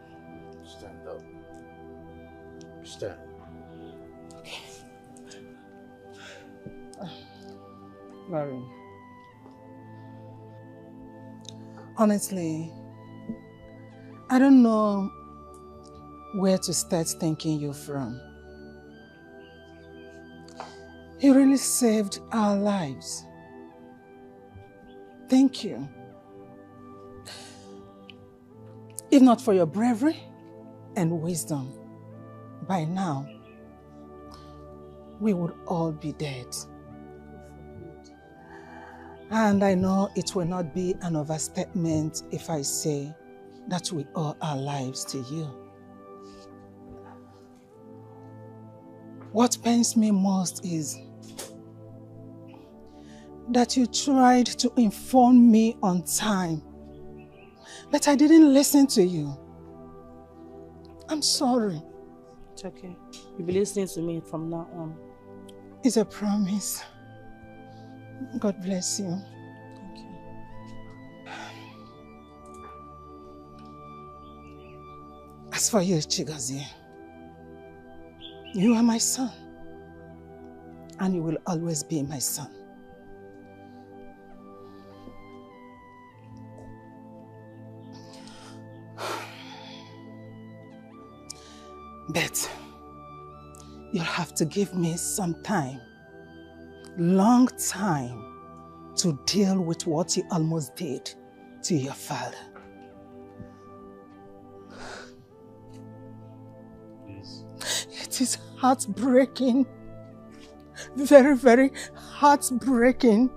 Stand up. Stand. Okay. Lauren. Honestly, I don't know where to start thanking you from. You really saved our lives. Thank you. If not for your bravery and wisdom, by now, we would all be dead. And I know it will not be an overstatement if I say that we owe our lives to you. What pains me most is that you tried to inform me on time, but I didn't listen to you. I'm sorry. It's okay. You'll be listening to me from now on. It's a promise. God bless you. Thank you. As for you, Chigozie, you are my son, and you will always be my son. But you'll have to give me some time, long time, to deal with what you almost did to your father. Yes. It is heartbreaking. Very, very heartbreaking.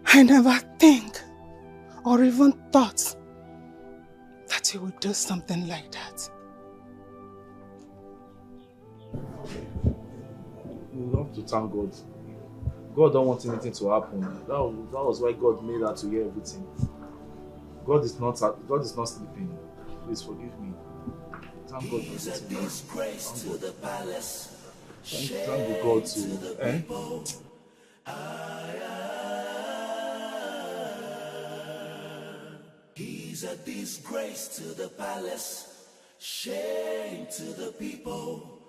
I never think or even thought that you would do something like that. We have to thank God. God don't want anything to happen. That was why God made her to hear everything. God is not sleeping. Please forgive me. Thank God for everything. Thank God to He's a disgrace to the palace, shame to the people.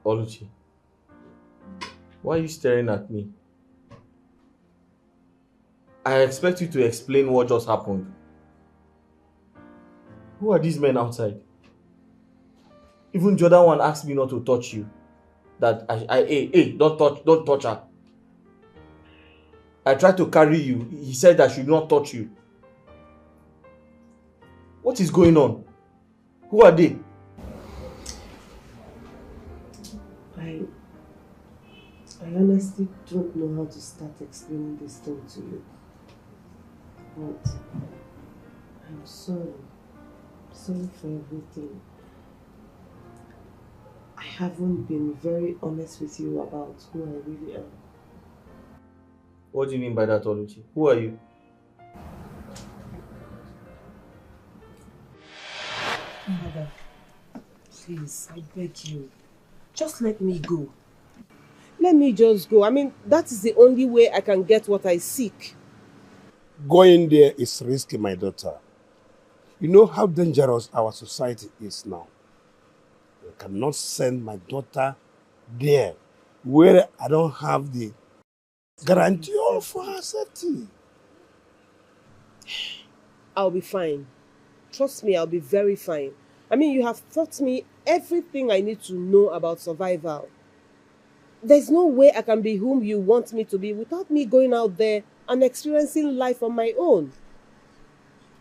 Oluchi, why are you staring at me? I expect you to explain what just happened. Who are these men outside? Even the other one asked me not to touch you. That hey, don't touch her. I tried to carry you. He said I should not touch you. What is going on? Who are they? I honestly don't know how to start explaining this thing to you. But I'm sorry. Sorry for everything. I haven't been very honest with you about who I really am. What do you mean by that, Oluchi? Who are you? Mother, please, I beg you. Just let me go. Let me just go. I mean, that is the only way I can get what I seek. Going there is risky, my daughter. You know how dangerous our society is now. I cannot send my daughter there where I don't have the guarantee of her safety. I'll be fine. Trust me, I'll be very fine. I mean, you have taught me everything I need to know about survival. There's no way I can be whom you want me to be without me going out there and experiencing life on my own.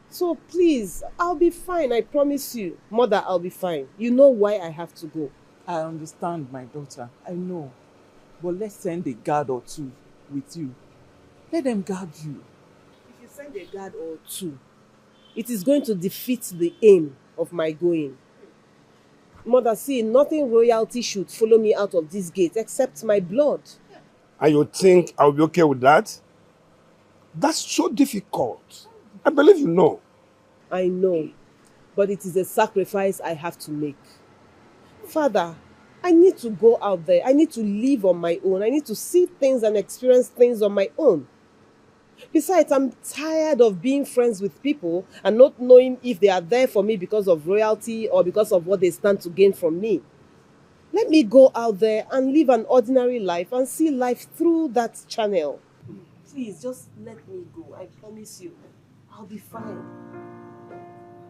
So please, I'll be fine, I promise you. Mother, I'll be fine. You know why I have to go. I understand, my daughter. I know. But let's send a guard or two with you. Let them guard you. If you send a guard or two, it is going to defeat the aim of my going. Mother, see, nothing royalty should follow me out of this gate except my blood. And you think I'll be okay with that? That's so difficult. I believe you know. I know, but it is a sacrifice I have to make. Father, I need to go out there. I need to live on my own. I need to see things and experience things on my own. Besides, I'm tired of being friends with people and not knowing if they are there for me because of royalty or because of what they stand to gain from me. Let me go out there and live an ordinary life and see life through that channel. Please, just let me go. I promise you. I'll be fine.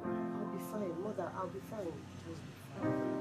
I'll be fine, mother. I'll be fine. Just be fine.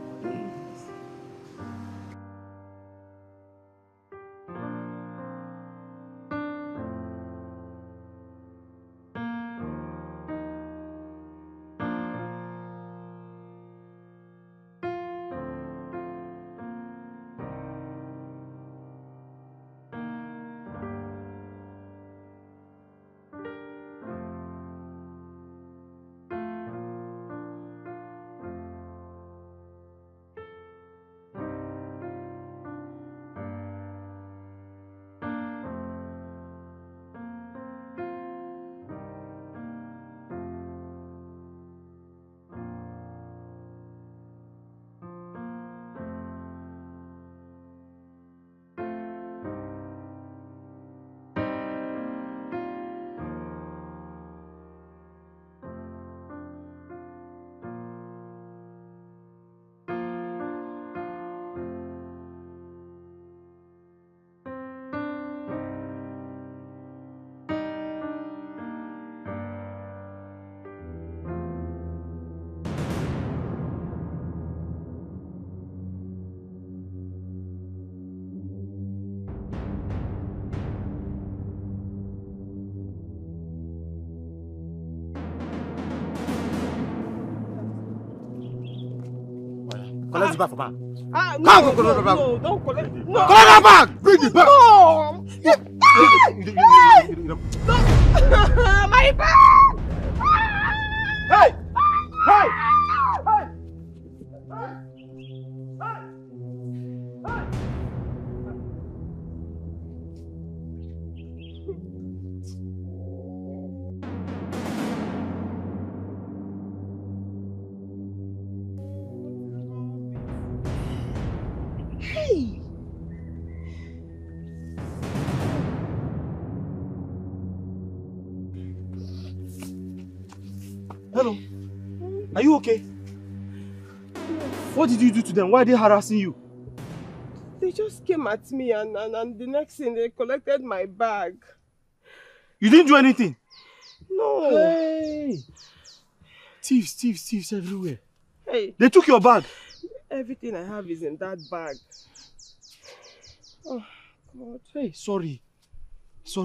Collect the bag for back. No, don't collect. No. Collect that bag! Bring it back! No! No! My bag! Hey! Hey! Hey! Hello. Are you okay? What did you do to them? Why are they harassing you? They just came at me and the next thing they collected my bag. You didn't do anything? No. Hey! Thieves everywhere. Hey. They took your bag. Everything I have is in that bag. Oh, God. Hey, sorry. So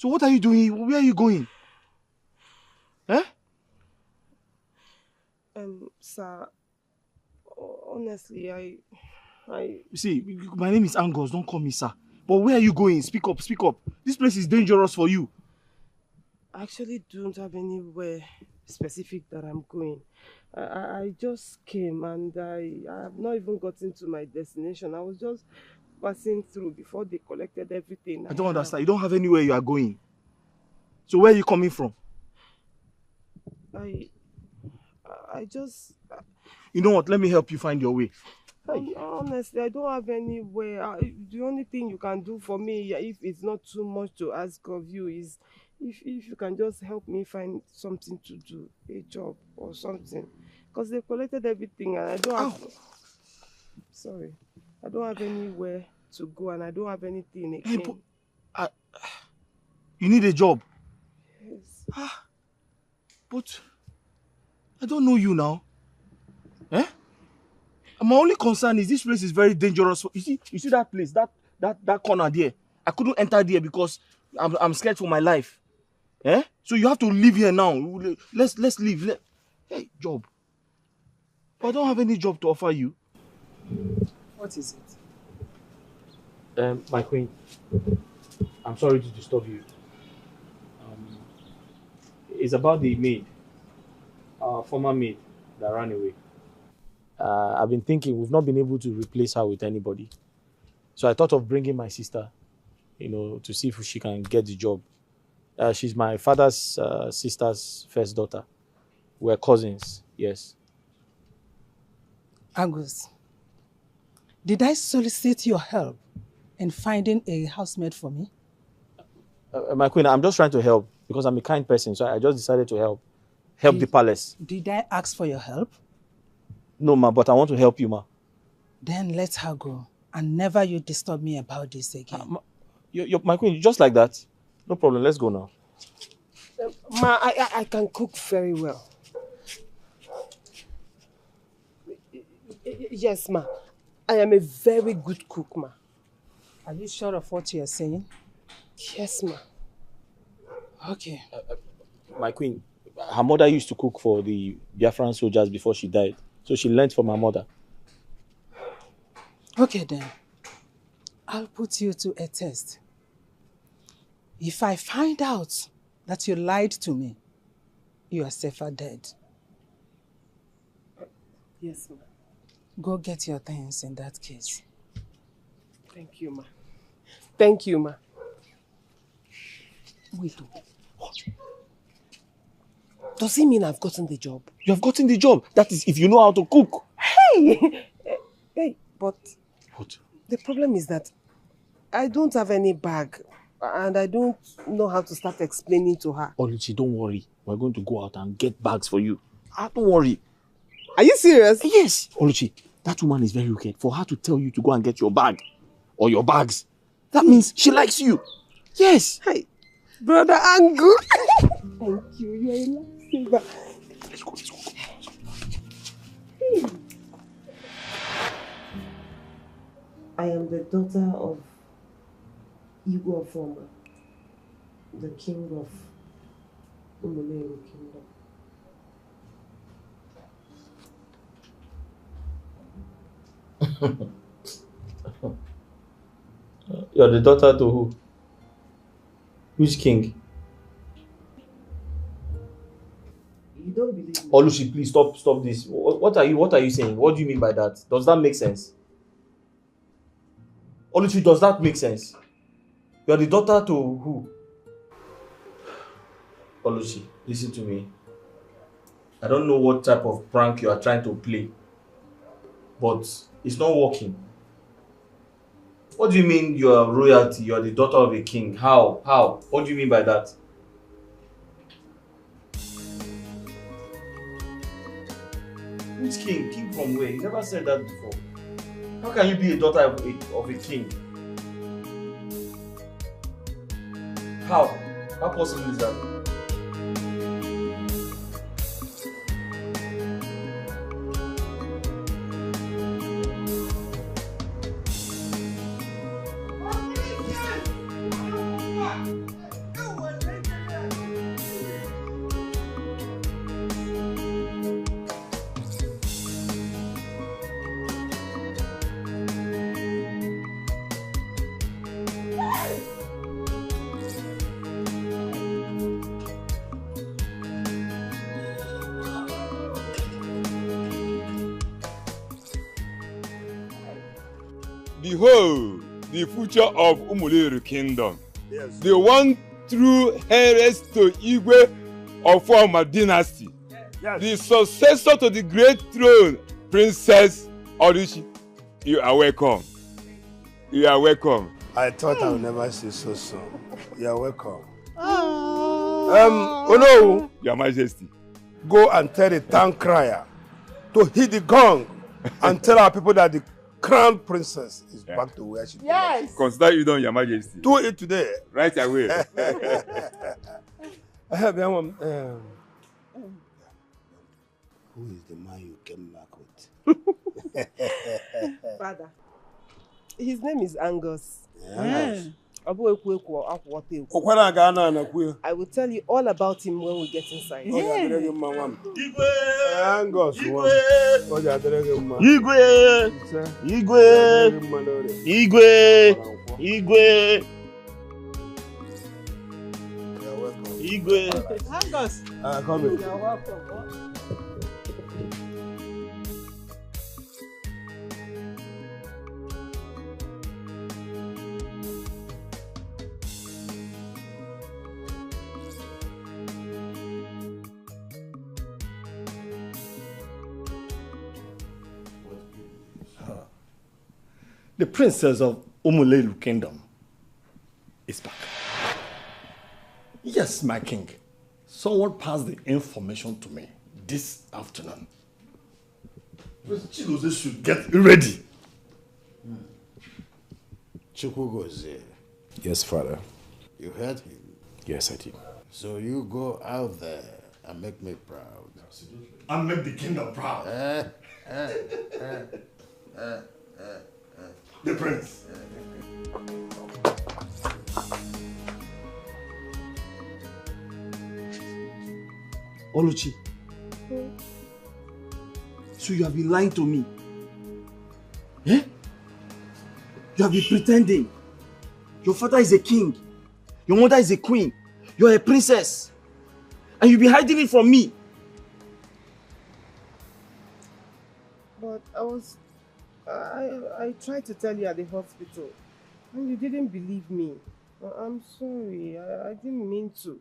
what are you doing? Where are you going? Eh? Sir, honestly, I... You see, my name is Angus. Don't call me sir. But where are you going? Speak up. This place is dangerous for you. I actually don't have anywhere specific that I'm going. I just came and I have not even gotten to my destination. I was just passing through before they collected everything. I don't understand. You don't have anywhere you are going. So where are you coming from? I just... You know what? Let me help you find your way. Honestly, I don't have anywhere. The only thing you can do for me, if it's not too much to ask of you, is if you can just help me find something to do, a job or something. Because they collected everything and I don't have... Sorry. I don't have anywhere to go and I don't have anything again. Hey, you need a job? Yes. But I don't know you now. Eh? My only concern is this place is very dangerous. You see that place, that corner there. I couldn't enter there because I'm scared for my life. Eh? So you have to leave here now. Let's leave. Hey, job. But I don't have any job to offer you. What is it? My queen, I'm sorry to disturb you. It's about the maid, our former maid that ran away. I've been thinking we've not been able to replace her with anybody. So I thought of bringing my sister, to see if she can get the job. She's my father's sister's first daughter. We're cousins, yes. Angus, did I solicit your help in finding a housemaid for me? My queen, I'm just trying to help because I'm a kind person, so I just decided to help the palace. Did I ask for your help? No, ma, but I want to help you, ma. Then let her go, and never you disturb me about this again. My queen, just like that. No problem, let's go now. Ma, I can cook very well. Yes, ma. I am a very good cook, ma. Are you sure of what you are saying? Yes, ma. Okay. My queen, her mother used to cook for the Biafran soldiers before she died. So she learned from her mother. Okay then. I'll put you to a test. If I find out that you lied to me, you are safer dead. Yes, ma. Go get your things in that case. Thank you, ma. Thank you, ma. Wait. Does it mean I've gotten the job? You have gotten the job. That is, if you know how to cook. Hey! Hey, but... What? The problem is that I don't have any bag. And I don't know how to start explaining to her. Oluchi, don't worry. We're going to go out and get bags for you. Don't worry. Are you serious? Yes. Oluchi, that woman is very wicked. For her to tell you to go and get your bag or your bags, that means she likes you. Yes. Hey, Brother Angu. Thank you. You're a lifesaver. Let's go. I am the daughter of Igwe Ofoma, the king of Unruly kingdom. You're the daughter to who? Which king? You don't believe me? Oluchi, please stop this. What are you saying? What do you mean by that? Does that make sense? Oluchi, does that make sense? You are the daughter to who? Oluchi, listen to me. I don't know what type of prank you are trying to play, but it's not working. What do you mean you are royalty? You are the daughter of a king. How? How? What do you mean by that? Which king? King from where? You never said that before. How can you be a daughter of a king? How? How possible is that? Behold, the future of Unruly kingdom. Yes. The one true heiress to Igwe of former dynasty. Yes. The successor to the great throne, Princess Oluchi. You are welcome. You are welcome. I thought I would never see so soon. You are welcome. Oh no, Your Majesty. Go and tell the town crier to hit the gong and tell our people that the crown princess is back to where she belongs. Yes. Consider you done, Your Majesty. Do it today. Right away. Who is the man you came back with? Father, his name is Angus. Yes. I will tell you all about him when we get inside. Angus. Igwe. Angus. Come in. You're welcome. The princess of Unruly kingdom is back. Yes, my king. Someone passed the information to me this afternoon. Chigozie should get ready. Chigozie. Yes, father. You heard him? Yes, I did. So you go out there and make me proud. Absolutely. And make the kingdom proud. The prince. Oluchi. So you have been lying to me? Eh? You have been pretending. Your father is a king. Your mother is a queen. You are a princess. And you've been hiding it from me. But I tried to tell you at the hospital, and you didn't believe me. I'm sorry. I didn't mean to.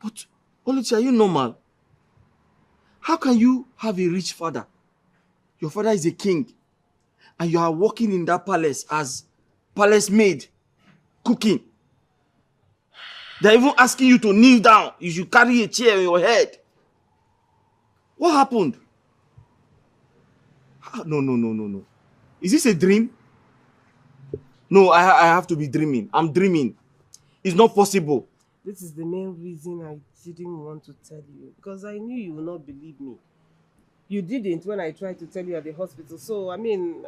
But, Oluchi, are you normal? How can you have a rich father? Your father is a king. And you are working in that palace as palace maid, cooking. They're even asking you to kneel down. You should carry a chair on your head. What happened? No. Is this a dream? No, I have to be dreaming. I'm dreaming. It's not possible. This is the main reason I didn't want to tell you, because I knew you would not believe me. You didn't when I tried to tell you at the hospital. So, I mean,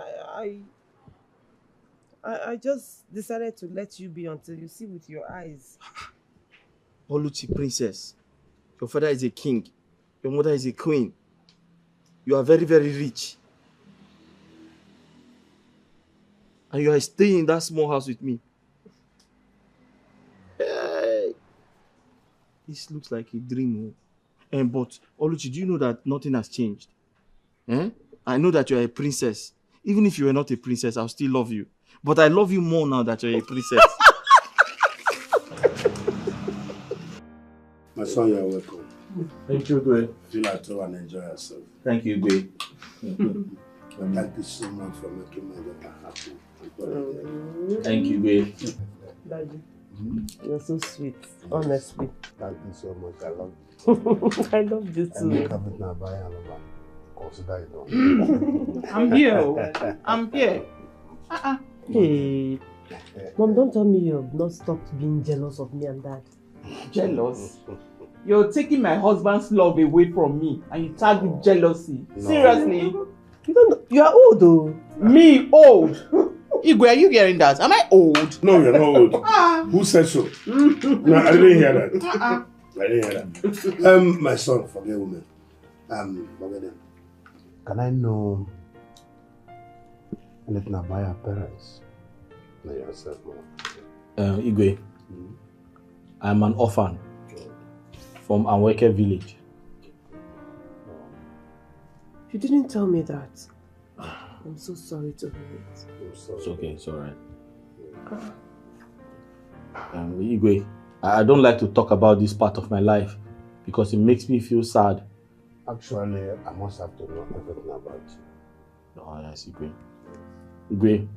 I just decided to let you be until you see with your eyes. Oluchi, princess, your father is a king. Your mother is a queen. You are very, very rich. And you are staying in that small house with me. Hey. This looks like a dream. But, Oluchi, do you know that nothing has changed? I know that you are a princess. Even if you were not a princess, I'll still love you. But I love you more now that you're a princess. My son, you are welcome. Thank you, Gwe. Feel at home and enjoy yourself. Thank you, Gwe. Thank you so much for making my daughter happy. Thank you, Gwe. Daddy, you're so sweet, honestly. Thank you so much. I love you. I love you too. Consider it done. I'm here. I'm here. Hey, Mom, don't tell me you've not stopped being jealous of me and Dad. Jealous? You're taking my husband's love away from me and you tag with jealousy. No. Seriously? You don't know. You are old though. Me old? Igwe, are you hearing that? Am I old? No, you're not old. Who said so? No, I didn't hear that. I didn't hear that. My son, forget women. Forget them. Can I know anything about your parents? Not yourself, Mom. Igwe, I'm an orphan from Unwanted village. You didn't tell me that. I'm so sorry to hear it. It's okay, it's alright. Igwe, I don't like to talk about this part of my life because it makes me feel sad. Actually, I must have to know everything about you. Oh, yes, Igwe. Igwe,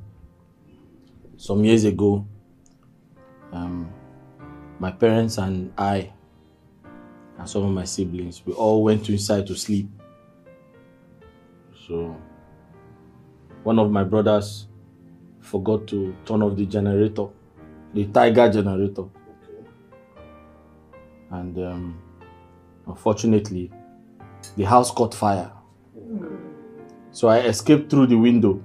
some years ago, my parents and I and some of my siblings, we all went inside to sleep. So, one of my brothers forgot to turn off the generator, the tiger generator. And unfortunately, the house caught fire. So I escaped through the window.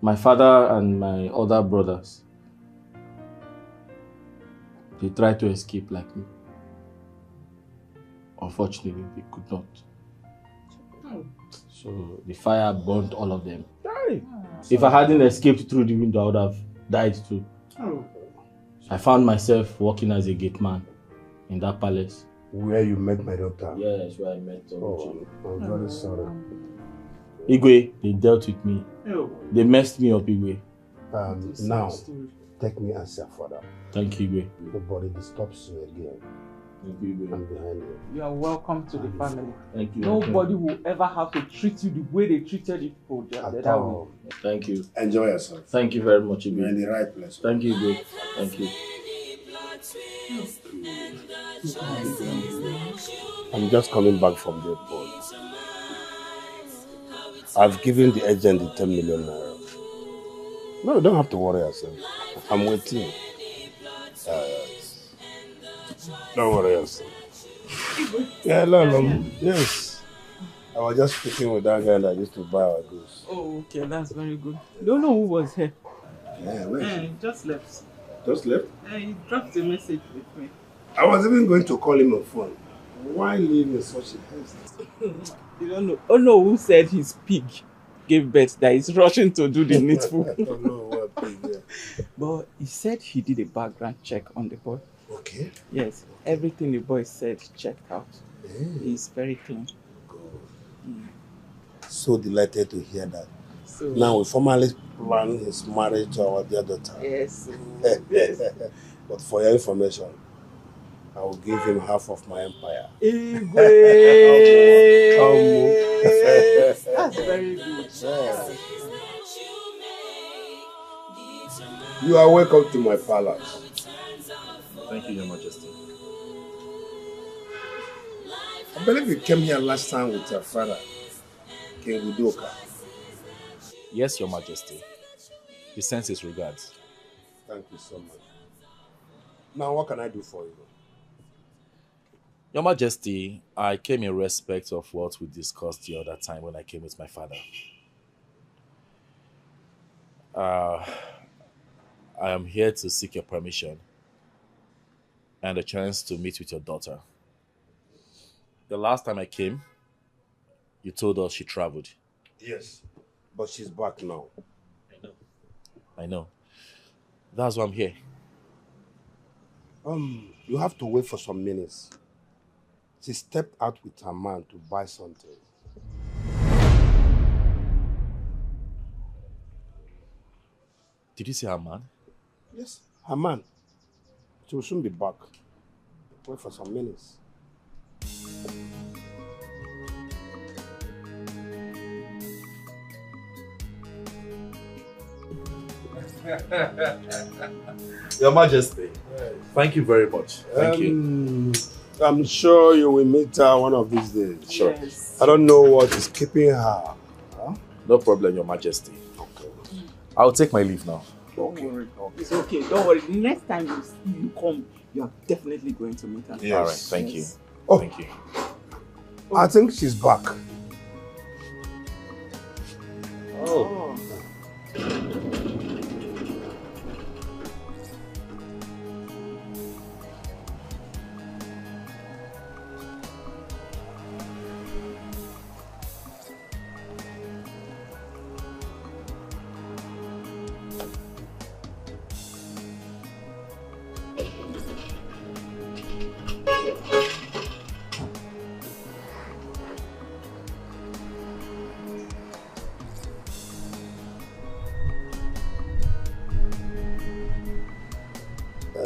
My father and my other brothers, they tried to escape like me. Unfortunately, they could not. So the fire burnt all of them. If I hadn't escaped through the window, I would have died too. I found myself working as a gateman in that palace. Where you met my daughter? Yes, where I met her. Oh, I'm very sorry. Igwe, they dealt with me. They messed me up, Igwe. Now, take me as your father. Thank you, Igwe. Nobody disturbs you again. Thank you, Igwe. I'm behind you. You are welcome to the family. Thank you. Nobody will ever have to treat you the way they treated you for the other way. Thank you. Enjoy yourself. Thank you very much, Igwe. You're in the right place. Thank you, Igwe. Thank you. I'm just coming back from the airport. I've given the agent the 10 million naira. No, you don't have to worry yourself. I'm waiting. Don't worry yourself. Yeah, no. Yes. I was just speaking with that guy that used to buy our goods. Oh, okay, that's very good. Don't know who was here. Yeah, where is he? Just left. Just left? He dropped a message with me. I was even going to call him on phone. Why leave in such a haste? You don't know. Oh no, who said his pig gave birth that he's rushing to do the needful? I don't know what pig, yeah. But he said he did a background check on the boy. Okay. Yes, everything the boy said checked out. He's very clean. So delighted to hear that. So, now we formally plan his marriage to our dear daughter. Yes. Yes. But for your information, I will give him half of my empire. That's very good. Yeah. You are welcome to my palace. Thank you, Your Majesty. I believe you came here last time with your father, King Udoka. Yes, Your Majesty. He sends his regards. Thank you so much. Now, what can I do for you? Your Majesty, I came in respect of what we discussed the other time when I came with my father. I am here to seek your permission and a chance to meet with your daughter. The last time I came, you told us she traveled. Yes, but she's back now. I know. That's why I'm here. You have to wait for some minutes. She stepped out with her man to buy something. Did you see her man? Yes, her man. She will soon be back. Wait for some minutes. Your Majesty, thank you very much. Thank you. I'm sure you will meet her one of these days. Sure. I don't know what is keeping her. Huh? No problem, Your Majesty. Okay. I'll take my leave now. Don't worry. It's okay. Don't worry. Next time you come, you are definitely going to meet her. Yes. All right. Thank you. Oh, thank you. I think she's back. Oh.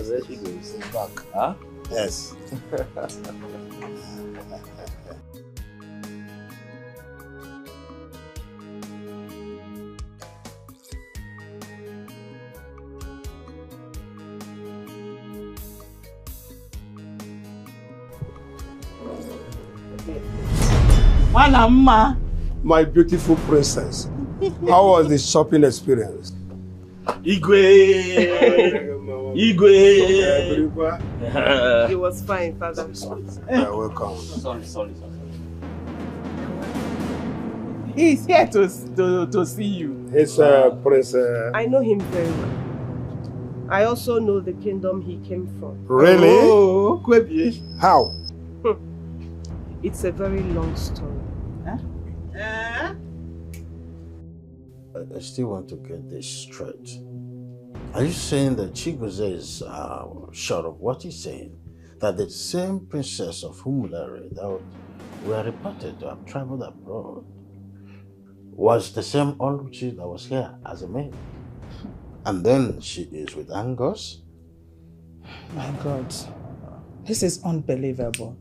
There she goes. She's back. Huh? Yes. My beautiful princess, how was the shopping experience? Igwe! It was fine, Father. You're welcome. Sorry. He's here to see you. He's Prince. I know him very well. I also know the kingdom he came from. Really? Oh, Kwebi. How? It's a very long story. I still want to get this straight. Are you saying that Chigoze is short of what he's saying? That the same princess of Humulare that were reported to have traveled abroad was the same Oluchi that was here as a maid? And then she is with Angus? My God, this is unbelievable.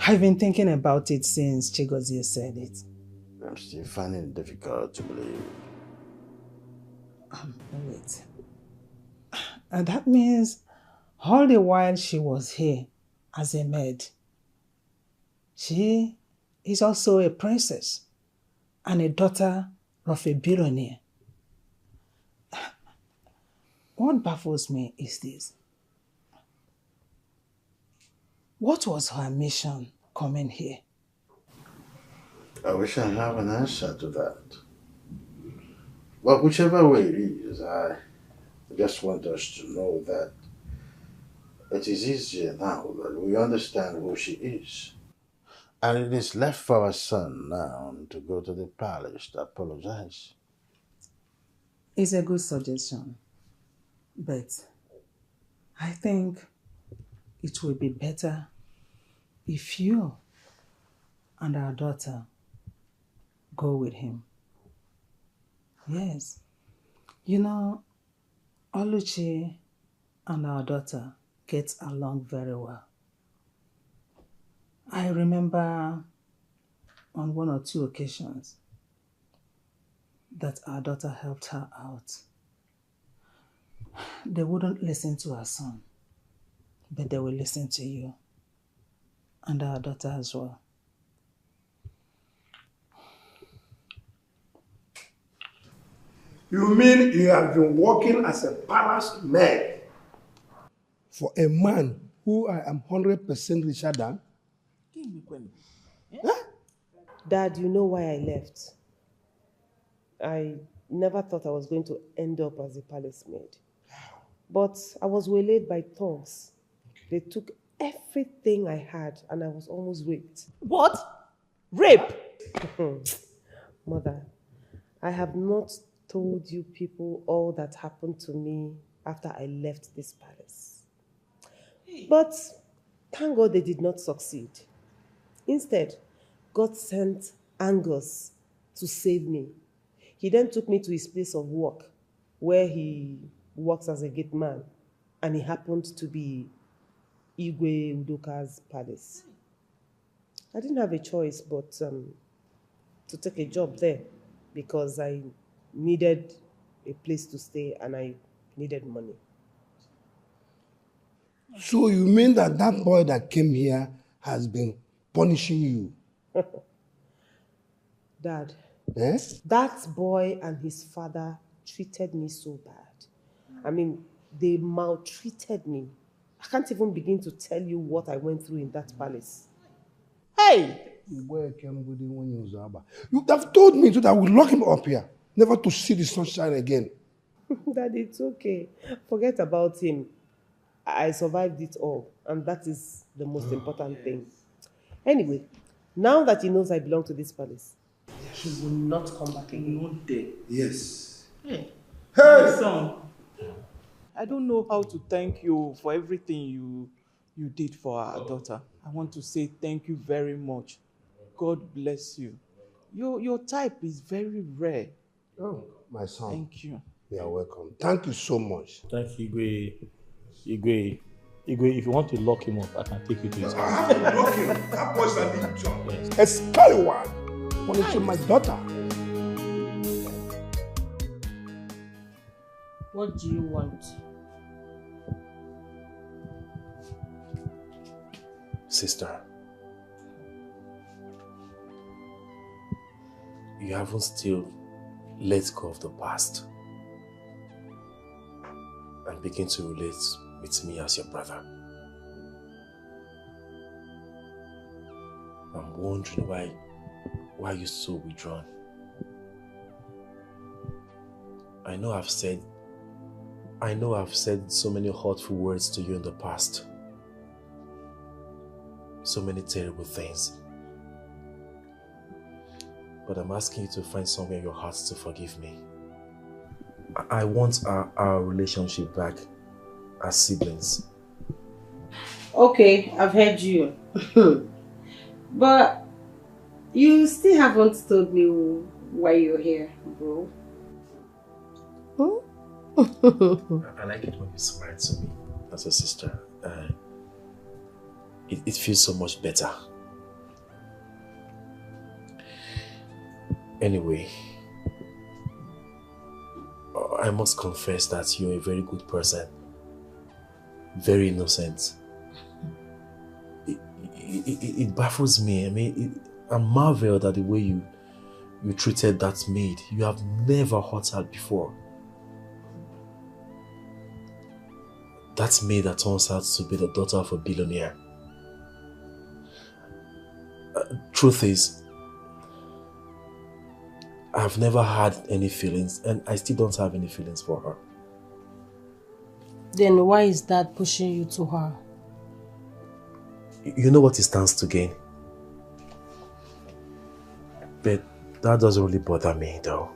I've been thinking about it since Chigozie said it. I'm still finding it difficult to believe. Wait. And that means all the while she was here as a maid, she is also a princess and a daughter of a billionaire. What baffles me is this. What was her mission coming here? I wish I have an answer to that. But whichever way it is, I just want us to know that it is easier now that we understand who she is. And it is left for our son now to go to the palace to apologize. It's a good suggestion. But I think it will be better if you and our daughter go with him. Yes. You know, Oluchi and our daughter get along very well. I remember on 1 or 2 occasions that our daughter helped her out. They wouldn't listen to her son, but they will listen to you and our daughter as well. You mean you have been working as a palace maid? For a man who I am 100% richer than? Dad, you know why I left. I never thought I was going to end up as a palace maid. But I was waylaid by thugs. They took everything I had and I was almost raped. What? Rape? Mother, I have not told you people all that happened to me after I left this palace. But thank God they did not succeed. Instead, God sent Angus to save me. He then took me to his place of work, where he works as a gateman, and he happened to be Igwe Udoka's palace. I didn't have a choice but to take a job there because I needed a place to stay and I needed money. So you mean that that boy that came here has been punishing you? Dad, Eh? that boy and his father treated me so bad. I mean, they maltreated me. I can't even begin to tell you what I went through in that palace. Hey! You have told me that I will lock him up here, never to see the sunshine again. Dad, it's okay. Forget about him. I survived it all, and that is the most important thing. Anyway, now that he knows I belong to this palace, he will not come back again. Not there. Yes. Hey. Hey! My son. I don't know how to thank you for everything you did for our daughter. I want to say thank you very much. God bless you. Your type is very rare. Oh, my son. Thank you. You are welcome. Thank you so much. Thank you, Igwe. Igwe, if you want to lock him up, I can take you to his house. I have to lock him. That boy's a big job. A scary one. Punishing my daughter. What do you want? Sister, you haven't still let go of the past and begin to relate with me as your brother. I'm wondering why you're so withdrawn. I know I've said so many hurtful words to you in the past. So many terrible things. But I'm asking you to find somewhere in your heart to forgive me. I want our relationship back as siblings. Okay, I've heard you. But you still haven't told me why you're here, bro. I like it when you smile to me as a sister. It feels so much better. Anyway, I must confess that you're a very good person. Very innocent. It baffles me. I mean, I'm marveled at the way you treated that maid. You have never hurt her before. That maid that turns out to be the daughter of a billionaire. Truth is, I've never had any feelings, and I still don't have any feelings for her. Then why is that pushing you to her? You know what it stands to gain? But that doesn't really bother me, though.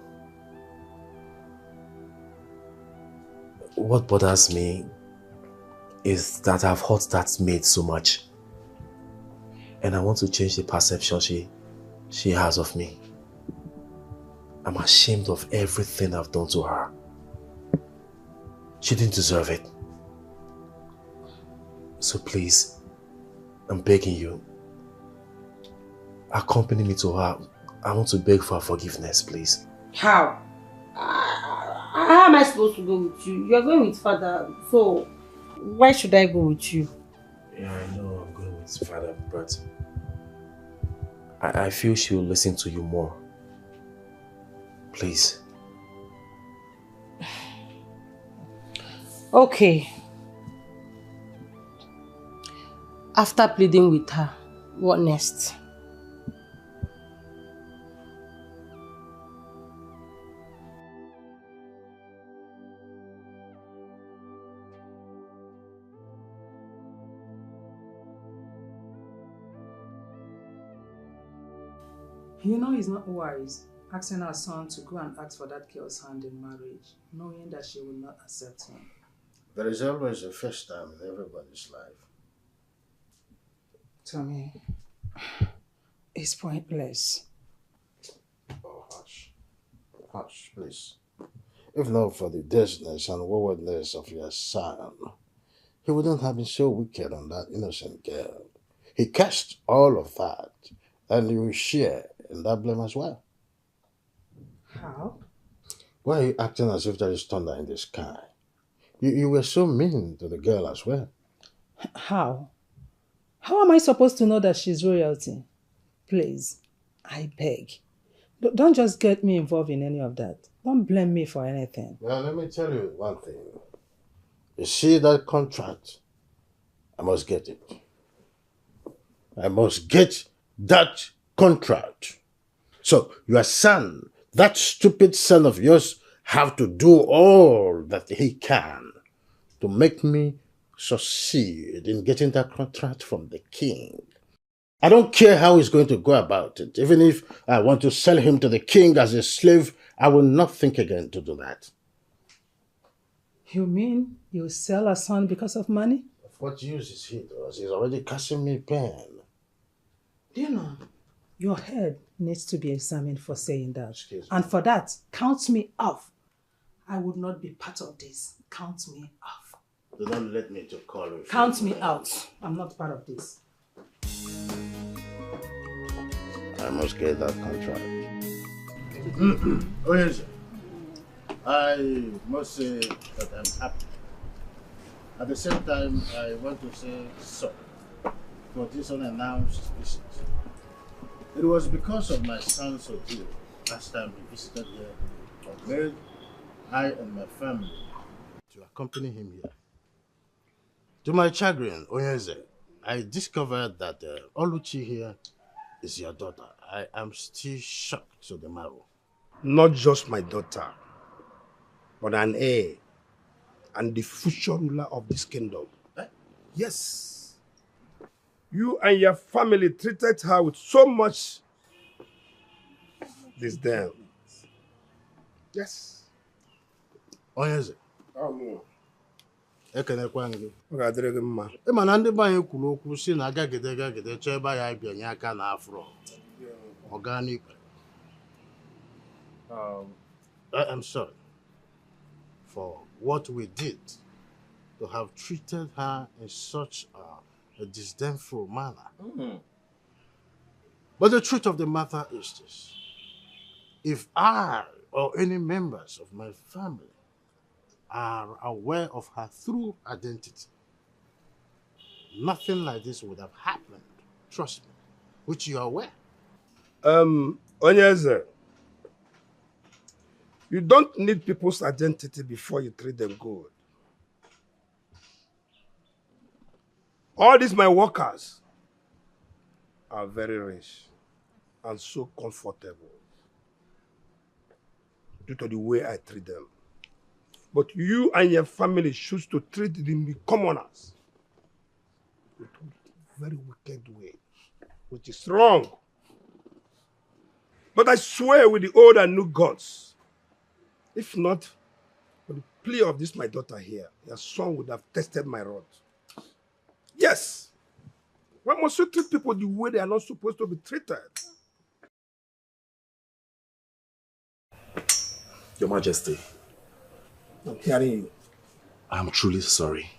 What bothers me is that I've hurt that maid so much. And I want to change the perception she has of me. I'm ashamed of everything I've done to her. She didn't deserve it. So please, I'm begging you, accompany me to her. I want to beg for her forgiveness, please. How? How am I supposed to go with you? You're going with father, so why should I go with you? Yeah, I know I'm going with father, but I feel she will listen to you more. Please. Okay. After pleading with her, what next? You know it's not wise asking our son to go and ask for that girl's hand in marriage, knowing that she will not accept him. There is always a first time in everybody's life. Tommy, it's pointless. Oh, hush. Hush, please. If not for the deadness and waywardness of your son, he wouldn't have been so wicked on that innocent girl. He cast all of that, and you will share in that blame as well. How? Why are you acting as if there is thunder in the sky? You were so mean to the girl as well. How? How am I supposed to know that she's royalty? Please, I beg. Don't just get me involved in any of that. Don't blame me for anything. Well, let me tell you one thing. You see that contract? I must get it. I must get that contract. So your son, that stupid son of yours, have to do all that he can to make me succeed in getting that contract from the king. I don't care how he's going to go about it. Even if I want to sell him to the king as a slave, I will not think again to do that. You mean you sell a son because of money? Of what use is he to us? He's already causing me pain. Do you know, your head needs to be examined for saying that. Excuse me. And for that, count me off. I would not be part of this. Count me off. Do not let me to call you. Count me out. I'm not part of this. I must get that contract. Oh yes, I must say that I'm happy. At the same time, I want to say sorry for this unannounced visit. It was because of my son's ordeal last time he visited here from Maid, I and my family to accompany him here. To my chagrin, Onyeze, I discovered that Oluchi here is your daughter. I am still shocked to the marrow. Not just my daughter, but an heir and the future ruler of this kingdom. Yes. You and your family treated her with so much disdain. Yes. Onyeze. Ekenekwa gị. Ọ ga-adịrị gị mma. Ịma na ndị be anyị kwuru okwu si na agagide chọọ ebe ya bịanye aka na afro. Organic. I'm sorry for what we did to have treated her in such a disdainful manner. But the truth of the matter is this. If I or any members of my family are aware of her true identity, nothing like this would have happened. Trust me, which you are aware. Onyeze, you don't need people's identity before you treat them good. All these my workers are very rich and so comfortable due to the way I treat them. But you and your family choose to treat the commoners with a very wicked way, which is wrong. But I swear with the old and new gods, if not for the plea of this my daughter here, your son would have tested my rod. Yes. Why must you treat people the way they are not supposed to be treated? Your Majesty. I'm hearing you. I'm truly sorry.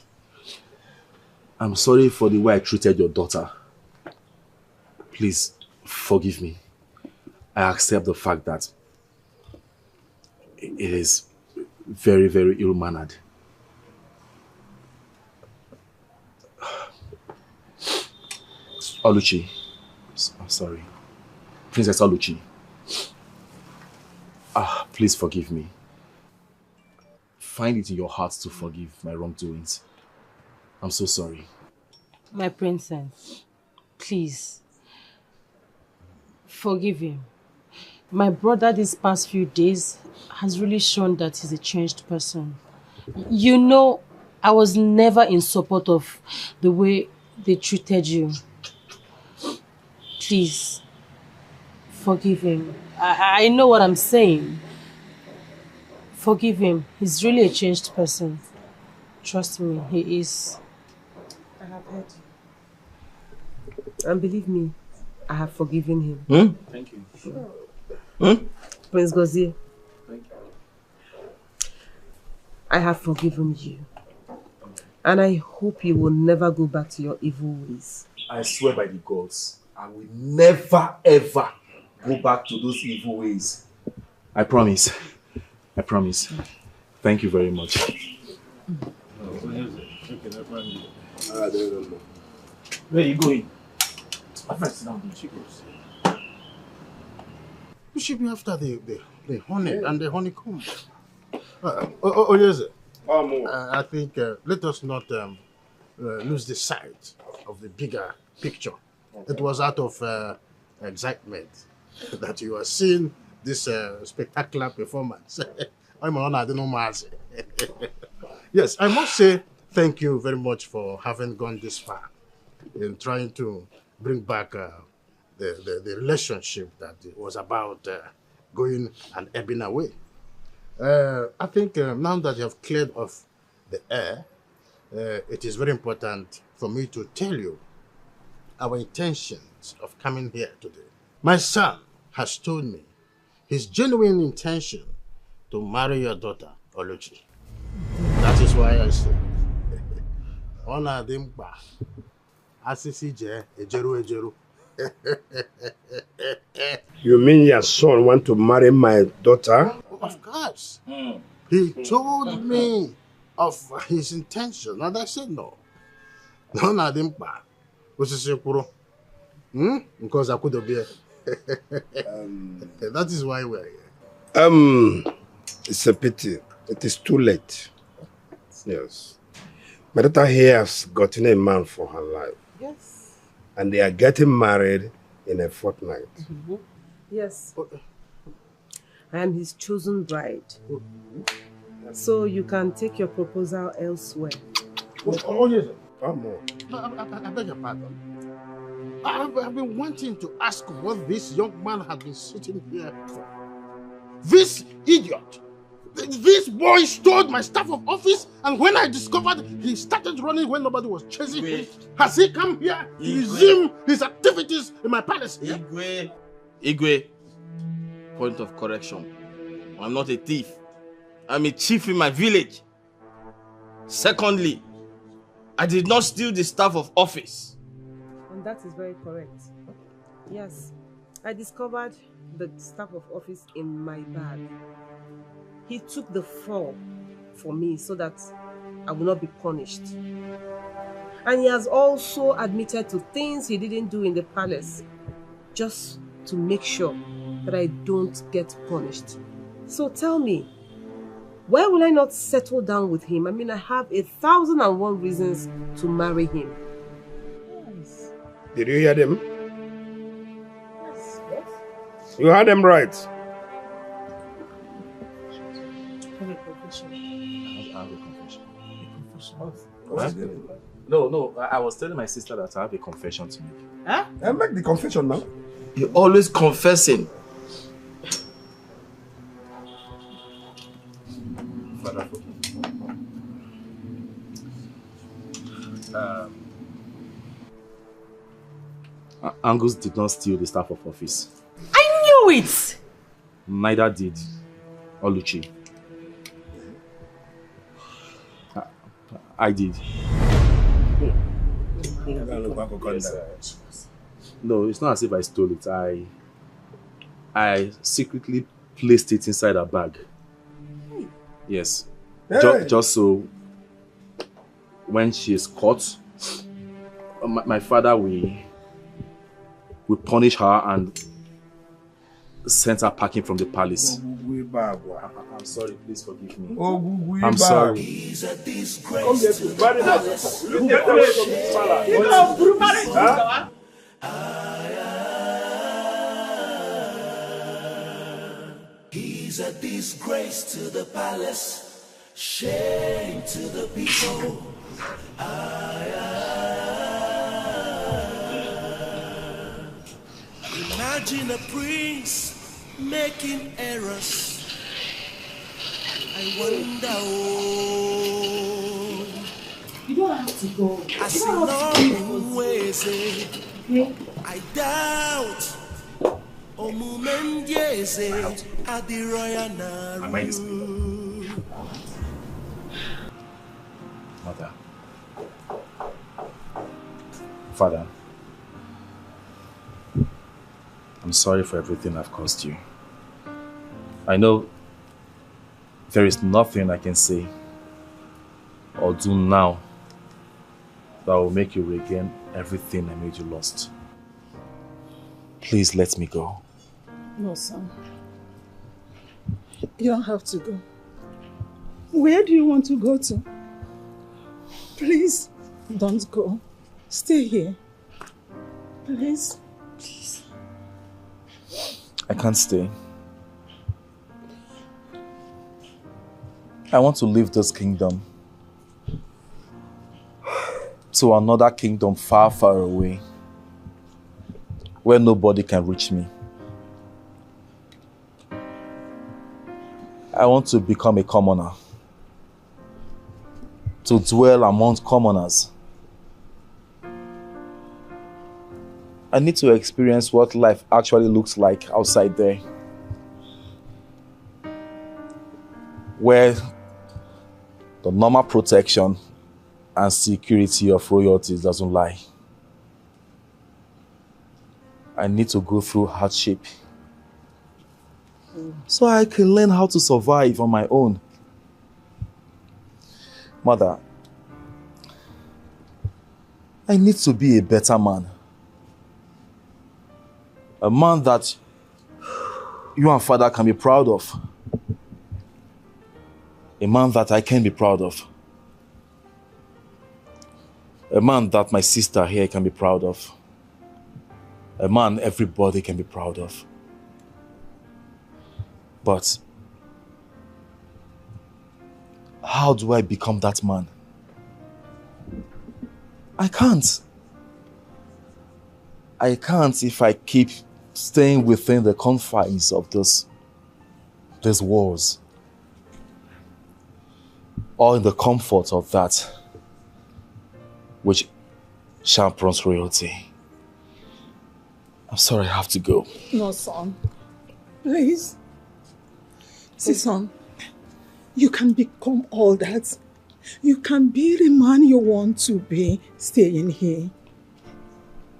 I'm sorry for the way I treated your daughter. Please, forgive me. I accept the fact that it is very, very ill-mannered. Oluchi, I'm sorry. Princess Oluchi. Please forgive me. Find it in your heart to forgive my wrongdoings. I'm so sorry. My princess, please, forgive him. My brother these past few days has really shown that he's a changed person. You know, I was never in support of the way they treated you. Please, forgive him. I know what I'm saying. Forgive him. He's really a changed person. Trust me, he is. I have heard you. And believe me, I have forgiven him. Thank you. Prince Gozie. Thank you. I have forgiven you. And I hope you will never go back to your evil ways. I swear by the gods, I will never ever go back to those evil ways. I promise. I promise. Thank you very much. Where are you going? My friend, sit down. She goes. You should be after the honey and the honeycomb. Yes. I think let us not lose the sight of the bigger picture. It was out of excitement that you are seeing this spectacular performance. Yes, I must say thank you very much for having gone this far in trying to bring back the relationship that was about going and ebbing away. I think now that you have cleared off the air, it is very important for me to tell you our intentions of coming here today. My son has told me his genuine intention to marry your daughter, Oluchi. That is why I say, Ona dimba, asisi je, ejeru. You mean your son want to marry my daughter? Of course. He told me of his intention, and I said no. No, na dimba. Because I could be. That is why we're here. It's a pity. It is too late. Yes. My daughter here has gotten a man for her life. Yes. And they are getting married in a fortnight. Mm-hmm. Yes. I am his chosen bride. So you can take your proposal elsewhere. Oh, yes. I beg your pardon. I've been wanting to ask what this young man has been sitting here for. This idiot, this boy stole my staff of office, and when I discovered he started running when nobody was chasing him, has he come here to resume his activities in my palace? Igwe, point of correction. I'm not a thief. I'm a chief in my village. Secondly, I did not steal the staff of office. And that is very correct. Yes, I discovered the staff of office in my bag. He took the fall for me so that I will not be punished. And he has also admitted to things he didn't do in the palace, just to make sure that I don't get punished. So tell me, why will I not settle down with him? I mean, I have 1,001 reasons to marry him. Did you hear them? Yes. You heard them right. I have a confession. I have a confession. What? No, I was telling my sister that I have a confession to make. Huh? Make the confession now. You're always confessing. Father, Angus did not steal the staff of office. I knew it! Neither did Oluchi. I did. No, it's not as if I stole it. I secretly placed it inside a bag. Yes. Hey. Just so when she is caught, my father will punish her and send her packing from the palace. I'm sorry, please forgive me. I'm sorry. He's a disgrace. Come here to marry that. Look at the He's a disgrace to the palace, shame to the people. Imagine a prince making errors. I wonder, oh. You don't have to go. I see no ways. I doubt. Mother. Father. I'm sorry for everything I've caused you. I know there is nothing I can say or do now that will make you regain everything I made you lost. Please let me go. No, son. You don't have to go. Where do you want to go to? Please, don't go. Stay here. Please. Please. I can't stay. I want to leave this kingdom to another kingdom far, far away, where nobody can reach me. I want to become a commoner, to dwell among commoners. I need to experience what life actually looks like outside there, where the normal protection and security of royalties doesn't lie. I need to go through hardship so I can learn how to survive on my own. Mother, I need to be a better man. A man that you and Father can be proud of. A man that I can be proud of. A man that my sister here can be proud of. A man everybody can be proud of. But how do I become that man? I can't. I can't if I keep staying within the confines of these walls, or in the comfort of that which champions royalty. I'm sorry, I have to go. No, son. Please. See, son, you can become all that. You can be the man you want to be staying here.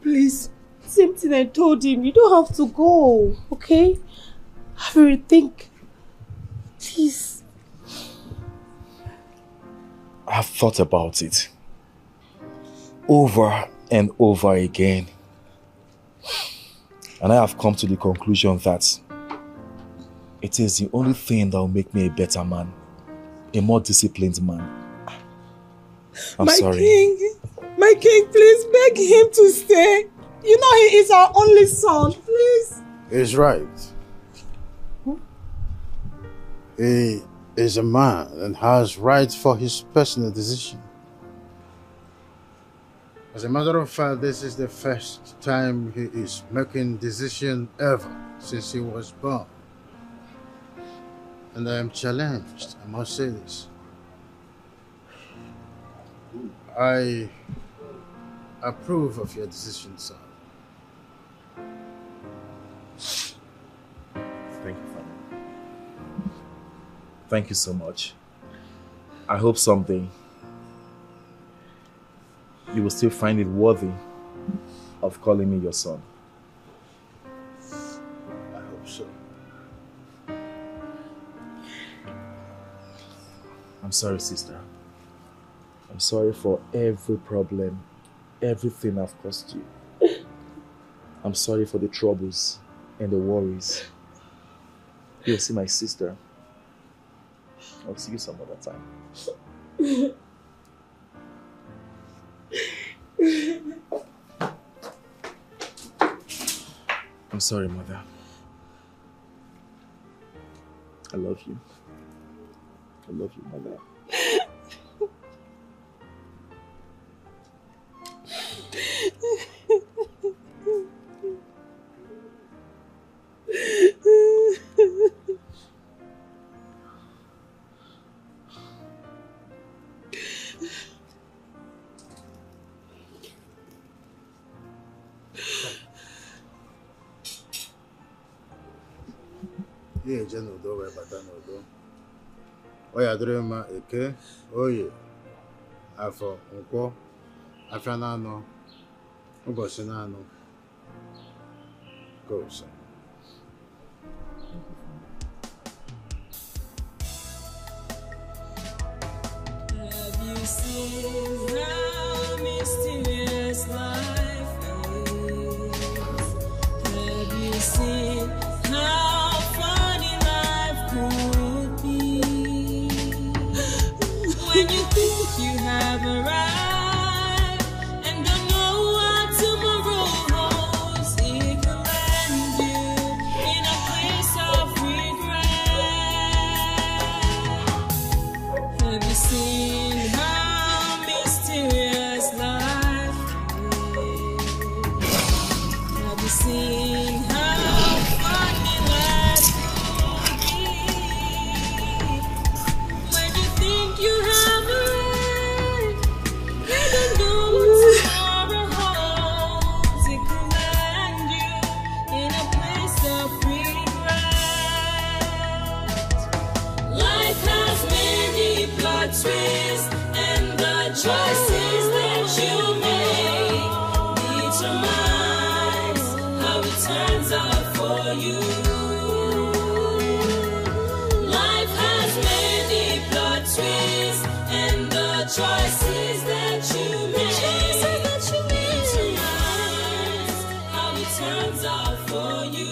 Please. Same thing I told him. You don't have to go, okay? Have a rethink. Please. I've thought about it over and over again. And I have come to the conclusion that it is the only thing that will make me a better man, a more disciplined man. I'm sorry. My king, please beg him to stay. You know he is our only son, please. He's right. He is a man and has rights for his personal decision. As a matter of fact, this is the first time he is making decision ever since he was born. And I am challenged, I must say this. I approve of your decision, son. Thank you, Father. Thank you so much. I hope someday you will still find it worthy of calling me your son. I hope so. I'm sorry, sister. I'm sorry for every problem, everything I've caused you. I'm sorry for the troubles and the worries. You'll see my sister. I'll see you some other time. I'm sorry, Mother. I love you. I love you, Mother. Ihe je n'udo wee bata n'udo. Ọ ya dịrị mma Eke, Oye, Afọ, Nkwọ, Afịa n'anọ, ụbọchị n'anọ. Go, son. Have you seen how mysterious life is? Have you seen how funny life could be? When you think you have arrived and don't know what tomorrow holds, it can land you in a place of regret. Have you seen how mysterious life is? Have you seen how funny life could be? When you think you have arrived, you don't know what tomorrow holds. It could land you in a place of regret. Life has many plot twists, and the choices that you make determines how it turns out for you. Life has many plot twists, and the choices that you make determines how it turns out for you.